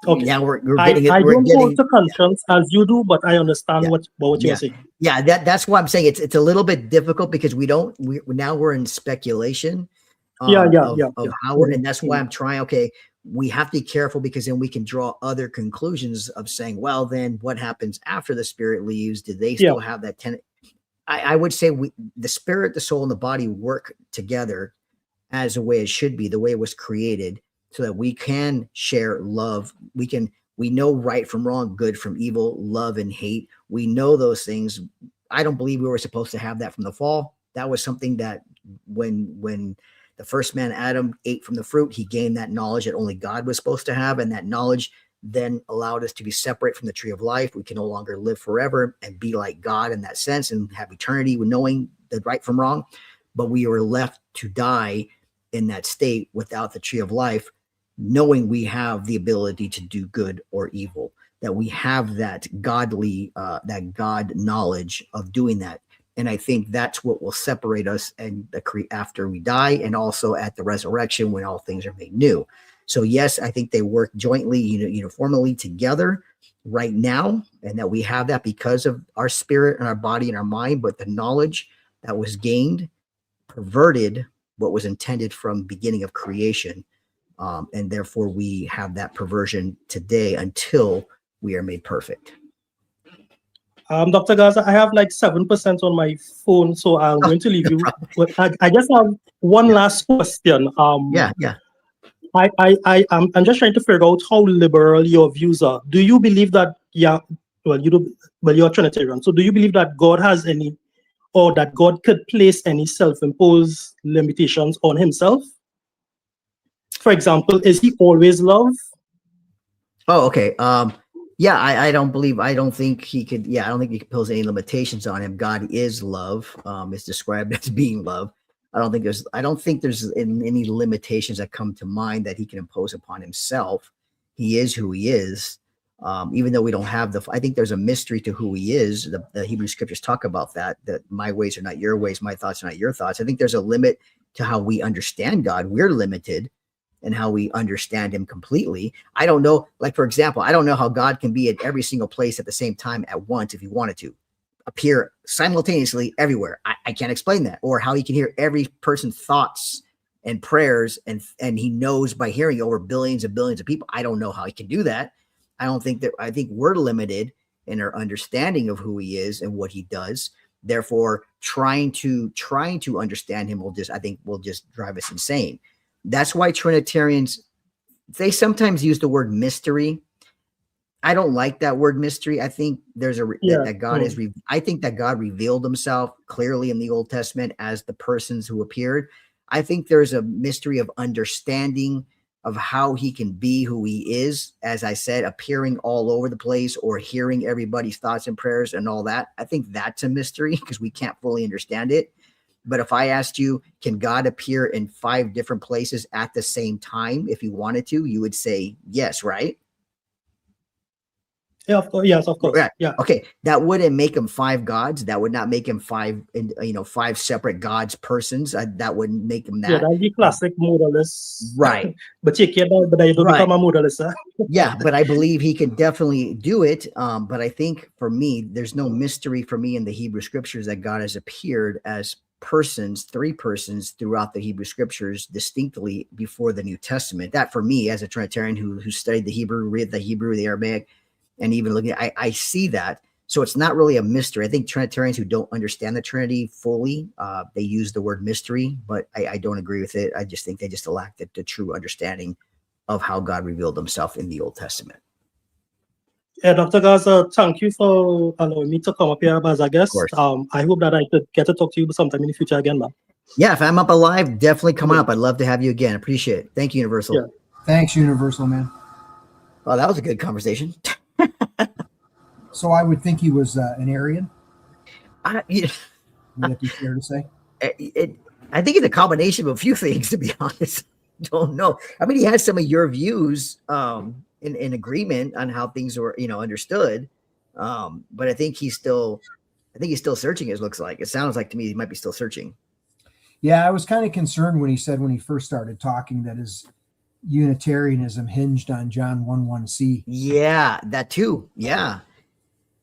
Okay. Yeah, we're getting it. I don't hold to conscience as you do, but I understand what you're saying. Yeah, that's why I'm saying it's a little bit difficult, because now we're in speculation. Of how we're, and that's why I'm trying. Okay, we have to be careful, because then we can draw other conclusions of saying, well, then what happens after the spirit leaves? Did they still have that tendency? I would say the spirit, the soul, and the body work together as the way it should be, the way it was created, so that we can share love. We know right from wrong, good from evil, love and hate. We know those things. I don't believe we were supposed to have that from the fall. That was something that when the first man, Adam, ate from the fruit, he gained that knowledge that only God was supposed to have. And that knowledge then allowed us to be separate from the tree of life. We can no longer live forever and be like God in that sense and have eternity with knowing the right from wrong. But we were left to die in that state without the tree of life, knowing we have the ability to do good or evil, that we have that godly, that God knowledge of doing that. And I think that's what will separate us and after we die, and also at the resurrection when all things are made new. So yes, I think they work jointly, uniformly together right now, and that we have that because of our spirit and our body and our mind. But the knowledge that was gained perverted what was intended from beginning of creation, and therefore we have that perversion today until we are made perfect. Dr. Garza, I have like 7% on my phone, so I'm going to leave you. But I just have one last question. I'm just trying to figure out how liberal your views are. Do you believe that, you're a Trinitarian, so do you believe that God has any, or that God could place any self-imposed limitations on himself? For example, is he always love? Oh, okay. I don't think he could impose any limitations on him. God is love, is described as being love. I don't think there's any limitations that come to mind that he can impose upon himself. He is who he is. Even though we don't have I think there's a mystery to who he is. The Hebrew scriptures talk about that my ways are not your ways, my thoughts are not your thoughts. I think there's a limit to how we understand God. We're limited in how we understand him completely. I don't know, like, for example, I don't know how God can be at every single place at the same time at once if he wanted to appear simultaneously everywhere. I can't explain that. Or how he can hear every person's thoughts and prayers and he knows by hearing over billions and billions of people. I don't know how he can do that. I think we're limited in our understanding of who he is and what he does. Therefore, trying to understand him will just drive us insane. That's why Trinitarians, they sometimes use the word mystery. I don't like that word mystery. I think there's that God is. I think that God revealed himself clearly in the Old Testament as the persons who appeared. I think there's a mystery of understanding of how he can be who he is, as I said, appearing all over the place or hearing everybody's thoughts and prayers and all that. I think that's a mystery because we can't fully understand it. But if I asked you, can God appear in 5 different places at the same time if he wanted to, you would say yes, right? Yeah, of course. Yes, of course. Right. Yeah. Okay. That wouldn't make him 5 gods. That would not make him 5 separate gods, persons. That wouldn't make him that. Yeah, that'd be classic modalist. Right. But you can't, but I don't become a modalist. Huh? Yeah, but I believe he can definitely do it. But I think for me, there's no mystery for me in the Hebrew scriptures that God has appeared as persons, 3 persons throughout the Hebrew scriptures distinctly before the New Testament. That for me, as a Trinitarian who studied the Hebrew, read the Hebrew, the Aramaic, and even looking, I see that. So it's not really a mystery. I think Trinitarians who don't understand the Trinity fully, they use the word mystery, but I don't agree with it. I just think they just lack the true understanding of how God revealed himself in the Old Testament. Yeah, Dr. Garza, thank you for allowing me to come up here as a guest. I hope that I could get to talk to you sometime in the future again, man. Yeah, if I'm up alive, definitely come up. I'd love to have you again. Appreciate it. Thank you, Universal. Yeah. Thanks, Universal, man. Oh, that was a good conversation. So I would think he was an Arian. Would that be fair to say? I think it's a combination of a few things, to be honest. Don't know. I mean, he has some of your views in agreement on how things were, understood. But I think he's still searching. It looks like. It sounds like to me he might be still searching. Yeah, I was kind of concerned when he said when he first started talking that his Unitarianism hinged on John 1:1c. Yeah, that too. Yeah,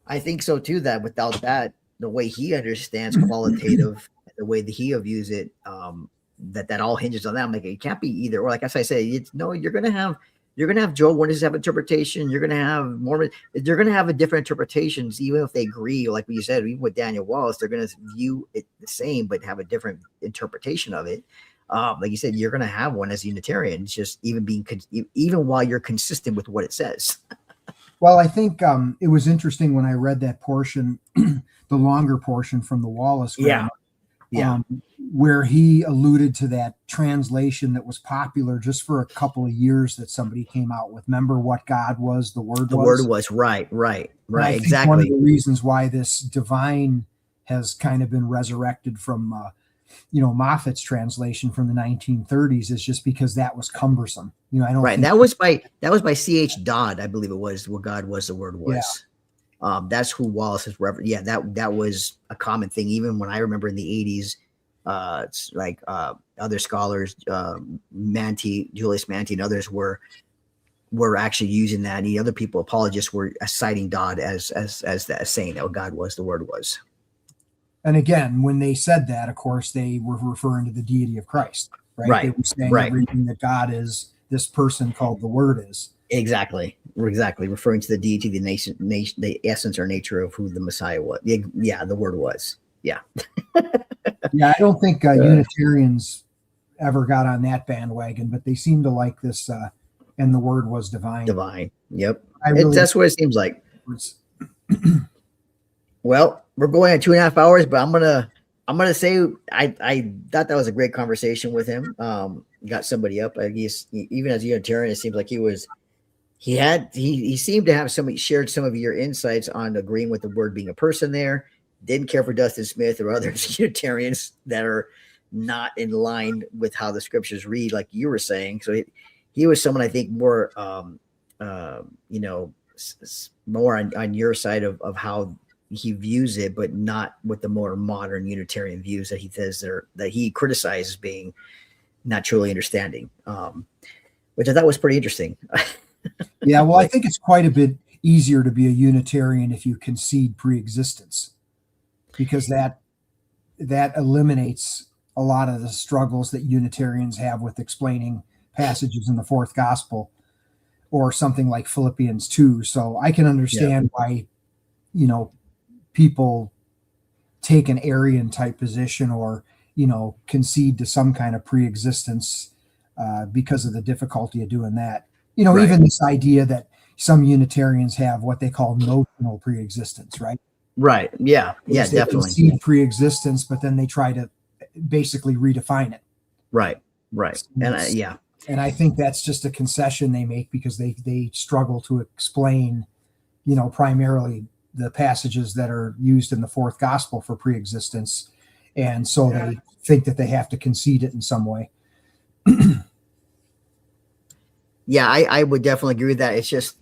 I think so too. That without that, the way he understands qualitative, the way that he views it, that all hinges on that. I'm like, it can't be either. Or like as I say, you're gonna have Joe Oneness have interpretation. You're gonna have Mormon. They're gonna have a different interpretations, even if they agree. Like we said, even with Daniel Wallace, they're gonna view it the same, but have a different interpretation of it. Like you said, you're gonna have one as a Unitarian. It's just even while you're consistent with what it says. Well, I think it was interesting when I read that portion, the longer portion from the Wallace grammar, where he alluded to that translation that was popular just for a couple of years that somebody came out with. Remember what God was, the Word was? The Word was, right, exactly. One of the reasons why this divine has kind of been resurrected from, Moffat's translation from the 1930s is just because that was cumbersome. I don't. Right, that was by C.H. Dodd, I believe it was. What God was, the Word was. Yeah. That's who Wallace is referenced. Yeah, that was a common thing. Even when I remember in the 80s, it's like other scholars, Julius Manti, and others were actually using that. And the other people, apologists, were citing Dodd as saying that God was, the Word was. And again, when they said that, of course, they were referring to the deity of Christ, right? They were saying everything that God is, this person called the Word is. Exactly. Referring to the deity, the essence or nature of who the Messiah was. The Word was. Yeah. Yeah, I don't think Unitarians ever got on that bandwagon, but they seem to like this, and the Word was divine. Divine. Yep. Really that's what it seems like. Well, we're going at 2.5 hours, but I'm gonna say I thought that was a great conversation with him. Got somebody up. I guess even as a Unitarian, it seems like he seemed to have shared some of your insights on agreeing with the Word being a person there. Didn't care for Dustin Smith or other Unitarians that are not in line with how the scriptures read, like you were saying. So he was someone I think more, more on your side of how he views it, but not with the more modern Unitarian views that he says that he criticizes being not truly understanding, which I thought was pretty interesting. Yeah, well, I think it's quite a bit easier to be a Unitarian if you concede pre-existence, because that eliminates a lot of the struggles that Unitarians have with explaining passages in the fourth gospel or something like Philippians 2. So I can understand why, people take an Arian type position or, concede to some kind of pre-existence because of the difficulty of doing that. Right. Even this idea that some Unitarians have what they call notional pre-existence, right? Right. Yeah. Yeah, They definitely. concede pre-existence, but then they try to basically redefine it. Right. And And I think that's just a concession they make because they struggle to explain, primarily the passages that are used in the fourth gospel for pre-existence. And so they think that they have to concede it in some way. Yeah, I would definitely agree with that. It's just,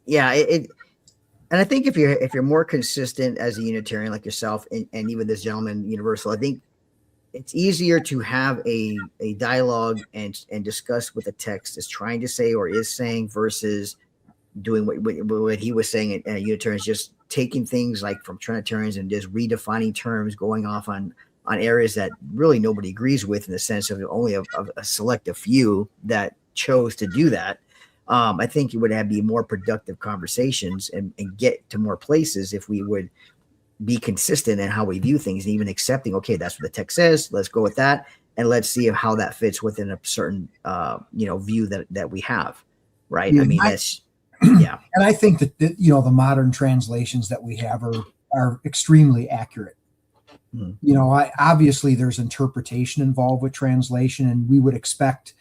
and I think if you're more consistent as a Unitarian like yourself and even this gentleman Universal, I think it's easier to have a dialogue and discuss what the text is trying to say or is saying versus doing what he was saying at Unitarians, just taking things like from Trinitarians and just redefining terms, going off on areas that really nobody agrees with, in the sense of only a selective few that chose to do that. I think it would be more productive conversations and get to more places if we would be consistent in how we view things, and even accepting, okay, that's what the text says, let's go with that, and let's see how that fits within a certain view that we have, right? I mean, that's yeah. And I think that the modern translations that we have are extremely accurate. Obviously there's interpretation involved with translation, and we would expect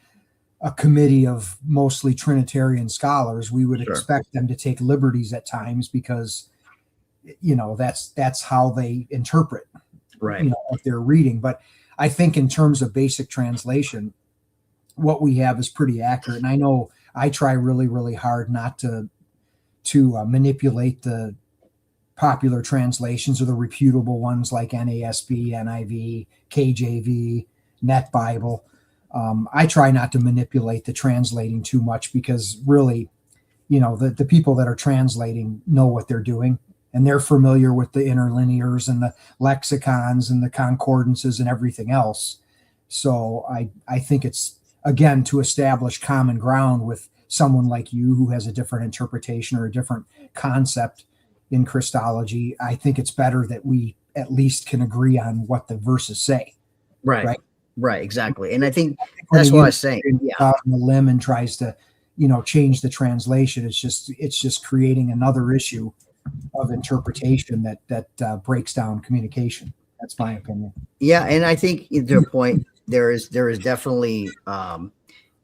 a committee of mostly Trinitarian scholars, we would expect them to take liberties at times because, that's how they interpret, right, what they're reading. But I think in terms of basic translation, what we have is pretty accurate. And I know I try really, really hard not to manipulate the popular translations or the reputable ones like NASB, NIV, KJV, Net Bible. I try not to manipulate the translating too much because really, the people that are translating know what they're doing, and they're familiar with the interlinears and the lexicons and the concordances and everything else. So I think it's, again, to establish common ground with someone like you who has a different interpretation or a different concept in Christology. I think it's better that we at least can agree on what the verses say. Right, exactly. And I think that's what I was saying. Out on the limb and tries to, change the translation. It's just creating another issue of interpretation that breaks down communication. That's my opinion. Yeah, and I think to your point, there is definitely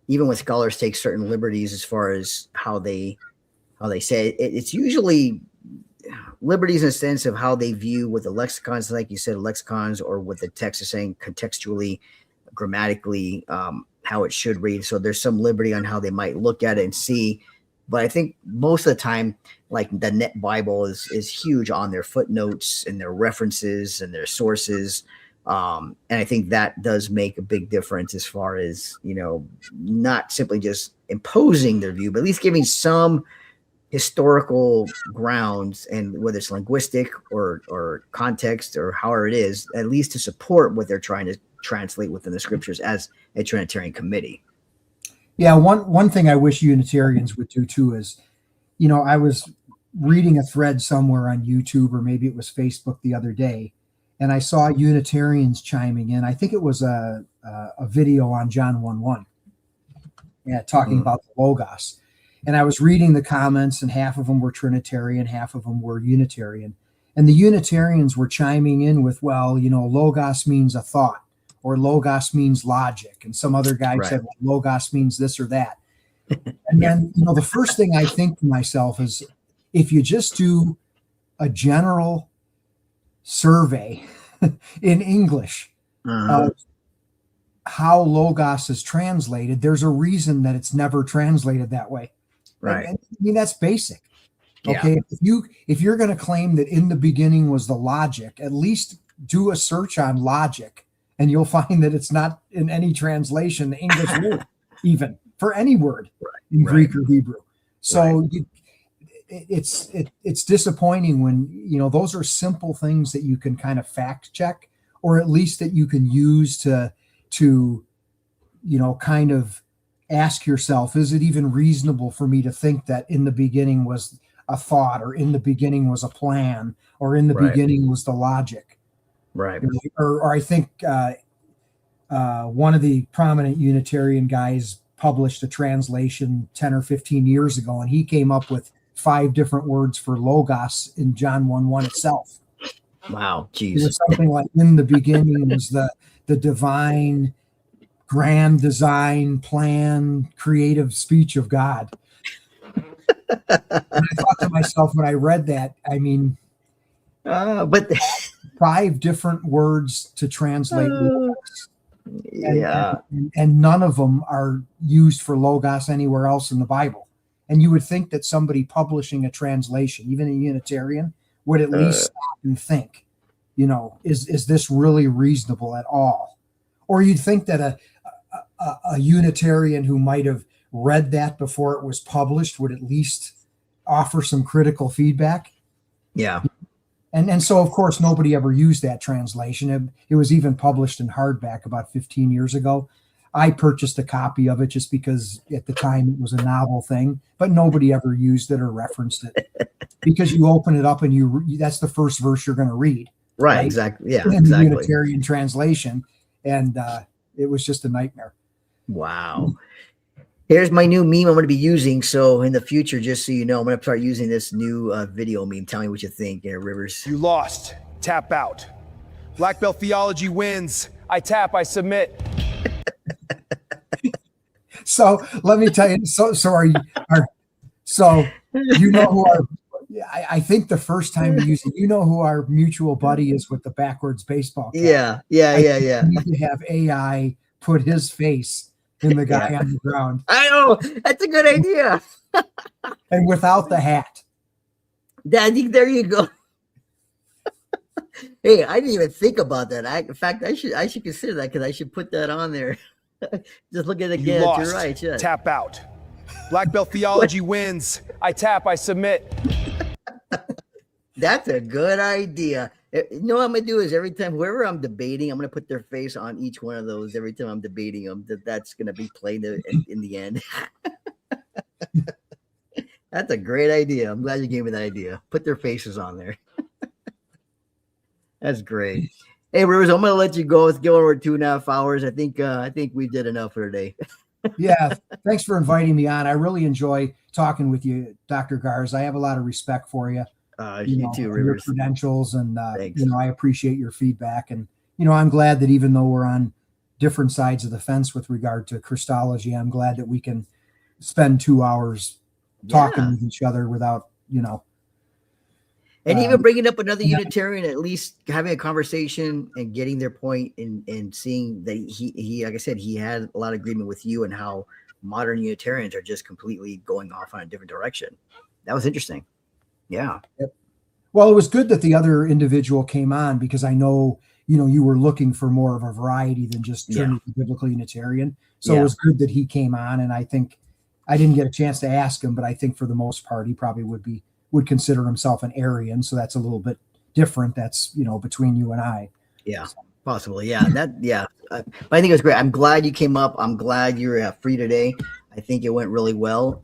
even when scholars take certain liberties as far as how they say it, it's usually liberties in the sense of how they view what the lexicons, like you said, lexicons, or what the text is saying contextually, grammatically, how it should read. So there's some liberty on how they might look at it and see. But I think most of the time, like the Net Bible is huge on their footnotes and their references and their sources. And I think that does make a big difference as far as, not simply just imposing their view, but at least giving some historical grounds, and whether it's linguistic or context or however it is, at least to support what they're trying to translate within the scriptures as a Trinitarian committee. Yeah, one thing I wish Unitarians would do too is, I was reading a thread somewhere on YouTube, or maybe it was Facebook the other day, and I saw Unitarians chiming in. I think it was a video on John 1:1, talking about the Logos. And I was reading the comments, and half of them were Trinitarian, half of them were Unitarian. And the Unitarians were chiming in with, well, Logos means a thought, or Logos means logic. And some other guy said, well, Logos means this or that. And then, the first thing I think to myself is, if you just do a general survey in English of how logos is translated, there's a reason that it's never translated that way. Right. And, I mean, that's basic. Yeah. Okay. If you're going to claim that in the beginning was the logic, at least do a search on logic, and you'll find that it's not in any translation, the English word, even for any word in Greek or Hebrew. So it's disappointing when, you know, those are simple things that you can kind of fact check, or at least that you can use to, you know, kind of ask yourself, is it even reasonable for me to think that in the beginning was a thought, or in the beginning was a plan, or in the beginning was the logic? Right. Or I think one of the prominent Unitarian guys published a translation 10 or 15 years ago, and he came up with 5 different words for logos in John 1:1 itself. Wow. It Geez. was something like, in the beginning was the divine, grand design, plan, creative speech of God. And I thought to myself when I read that, I mean, But 5 different words to translate logos. yeah. And none of them are used for logos anywhere else in the Bible. And you would think that somebody publishing a translation, even a Unitarian, would at least stop and think, you know, is this really reasonable at all? Or you'd think that a Unitarian who might have read that before it was published would at least offer some critical feedback. Yeah. And so, of course, nobody ever used that translation. It was even published in hardback about 15 years ago. I purchased a copy of it just because at the time it was a novel thing, but nobody ever used it or referenced it, because you open it up and that's the first verse you're going to read. Right. Exactly. Yeah. In the Exactly. Unitarian translation. And it was just a nightmare. Wow. Here's my new meme I'm going to be using. So in the future, just so you know, I'm going to start using this new video meme. Tell me what you think, Rivers. You lost. Tap out. Black belt theology wins. I tap. I submit. So let me tell you. So you know who our? I think the first time we use it, you know who our mutual buddy is with the backwards baseball cap. Yeah. We need to have AI put his face in the guy on the ground. I know. That's a good idea. And without the hat. Daddy, there you go. Hey, I didn't even think about that. In fact, I should consider that, because I should put that on there. Just look at it again. You're right. Yeah. Tap out. Black belt theology wins. I tap. I submit. That's a good idea. You know what I'm gonna do is, every time whoever I'm debating, I'm gonna put their face on each one of those every time I'm debating them. That's gonna be played in the end. That's a great idea. I'm glad you gave me that idea. Put their faces on there. That's great. Hey, Rivers, I'm gonna let you go. It's going over 2.5 hours. I think we did enough for today. Yeah, thanks for inviting me on. I really enjoy talking with you, Dr. Garza. I have a lot of respect for you. You too, Rivers. Your credentials, and you know, I appreciate your feedback. And you know, I'm glad that even though we're on different sides of the fence with regard to Christology, I'm glad that we can spend 2 hours talking with each other without, you know. And even bringing up another Unitarian, at least having a conversation and getting their point, and seeing that he, like I said, he had a lot of agreement with you, and how modern Unitarians are just completely going off on a different direction. That was interesting. Yeah. Yep. Well, it was good that the other individual came on, because I know, you know, you were looking for more of a variety than just Trinity Biblical Unitarian. So it was good that he came on, and I think I didn't get a chance to ask him, but I think for the most part he probably would consider himself an Arian. So that's a little bit different. That's, you know, between you and I. Yeah, possibly. Yeah, but I think it was great. I'm glad you came up. I'm glad you're free today. I think it went really well.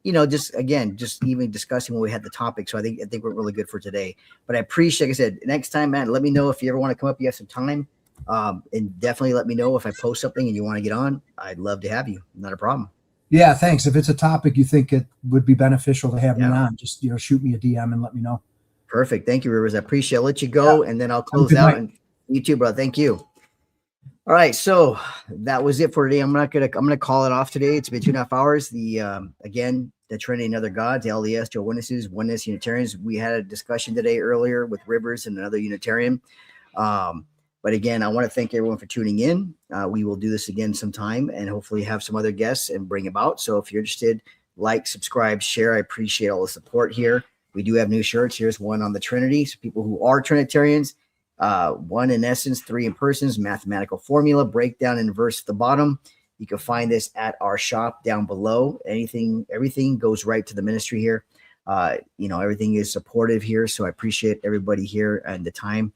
You know, just even discussing when we had the topic. So I think we're really good for today. But I appreciate, like I said, next time, man, let me know if you ever want to come up, you have some time. And definitely let me know if I post something and you want to get on. I'd love to have you. Not a problem. Yeah, thanks. If it's a topic you think it would be beneficial to have me on, just, you know, shoot me a DM and let me know. Perfect. Thank you, Rivers. I appreciate it. I'll let you go, and then I'll close out. And you too, bro. Thank you. All right. So that was it for today. I'm gonna call it off today. It's been 2.5 hours. Again, the Trinity and other gods, the LDS, Joe Witnesses, Oneness, Unitarians. We had a discussion today earlier with Rivers and another Unitarian. Like But again, I want to thank everyone for tuning in. We will do this again sometime and hopefully have some other guests and bring about. So if you're interested, like, subscribe, share. I appreciate all the support here. We do have new shirts. Here's one on the Trinity. So people who are Trinitarians, 1 in essence, 3 in persons, mathematical formula, breakdown in verse at the bottom. You can find this at our shop down below. Everything goes right to the ministry here. Everything is supportive here. So I appreciate everybody here and the time.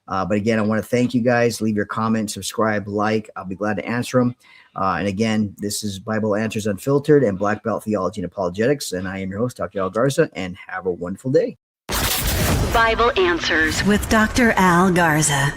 But again, I want to thank you guys. Leave your comments, subscribe, like. I'll be glad to answer them. And again, this is Bible Answers Unfiltered and Black Belt Theology and Apologetics. And I am your host, Dr. Al Garza, and have a wonderful day. Bible Answers with Dr. Al Garza.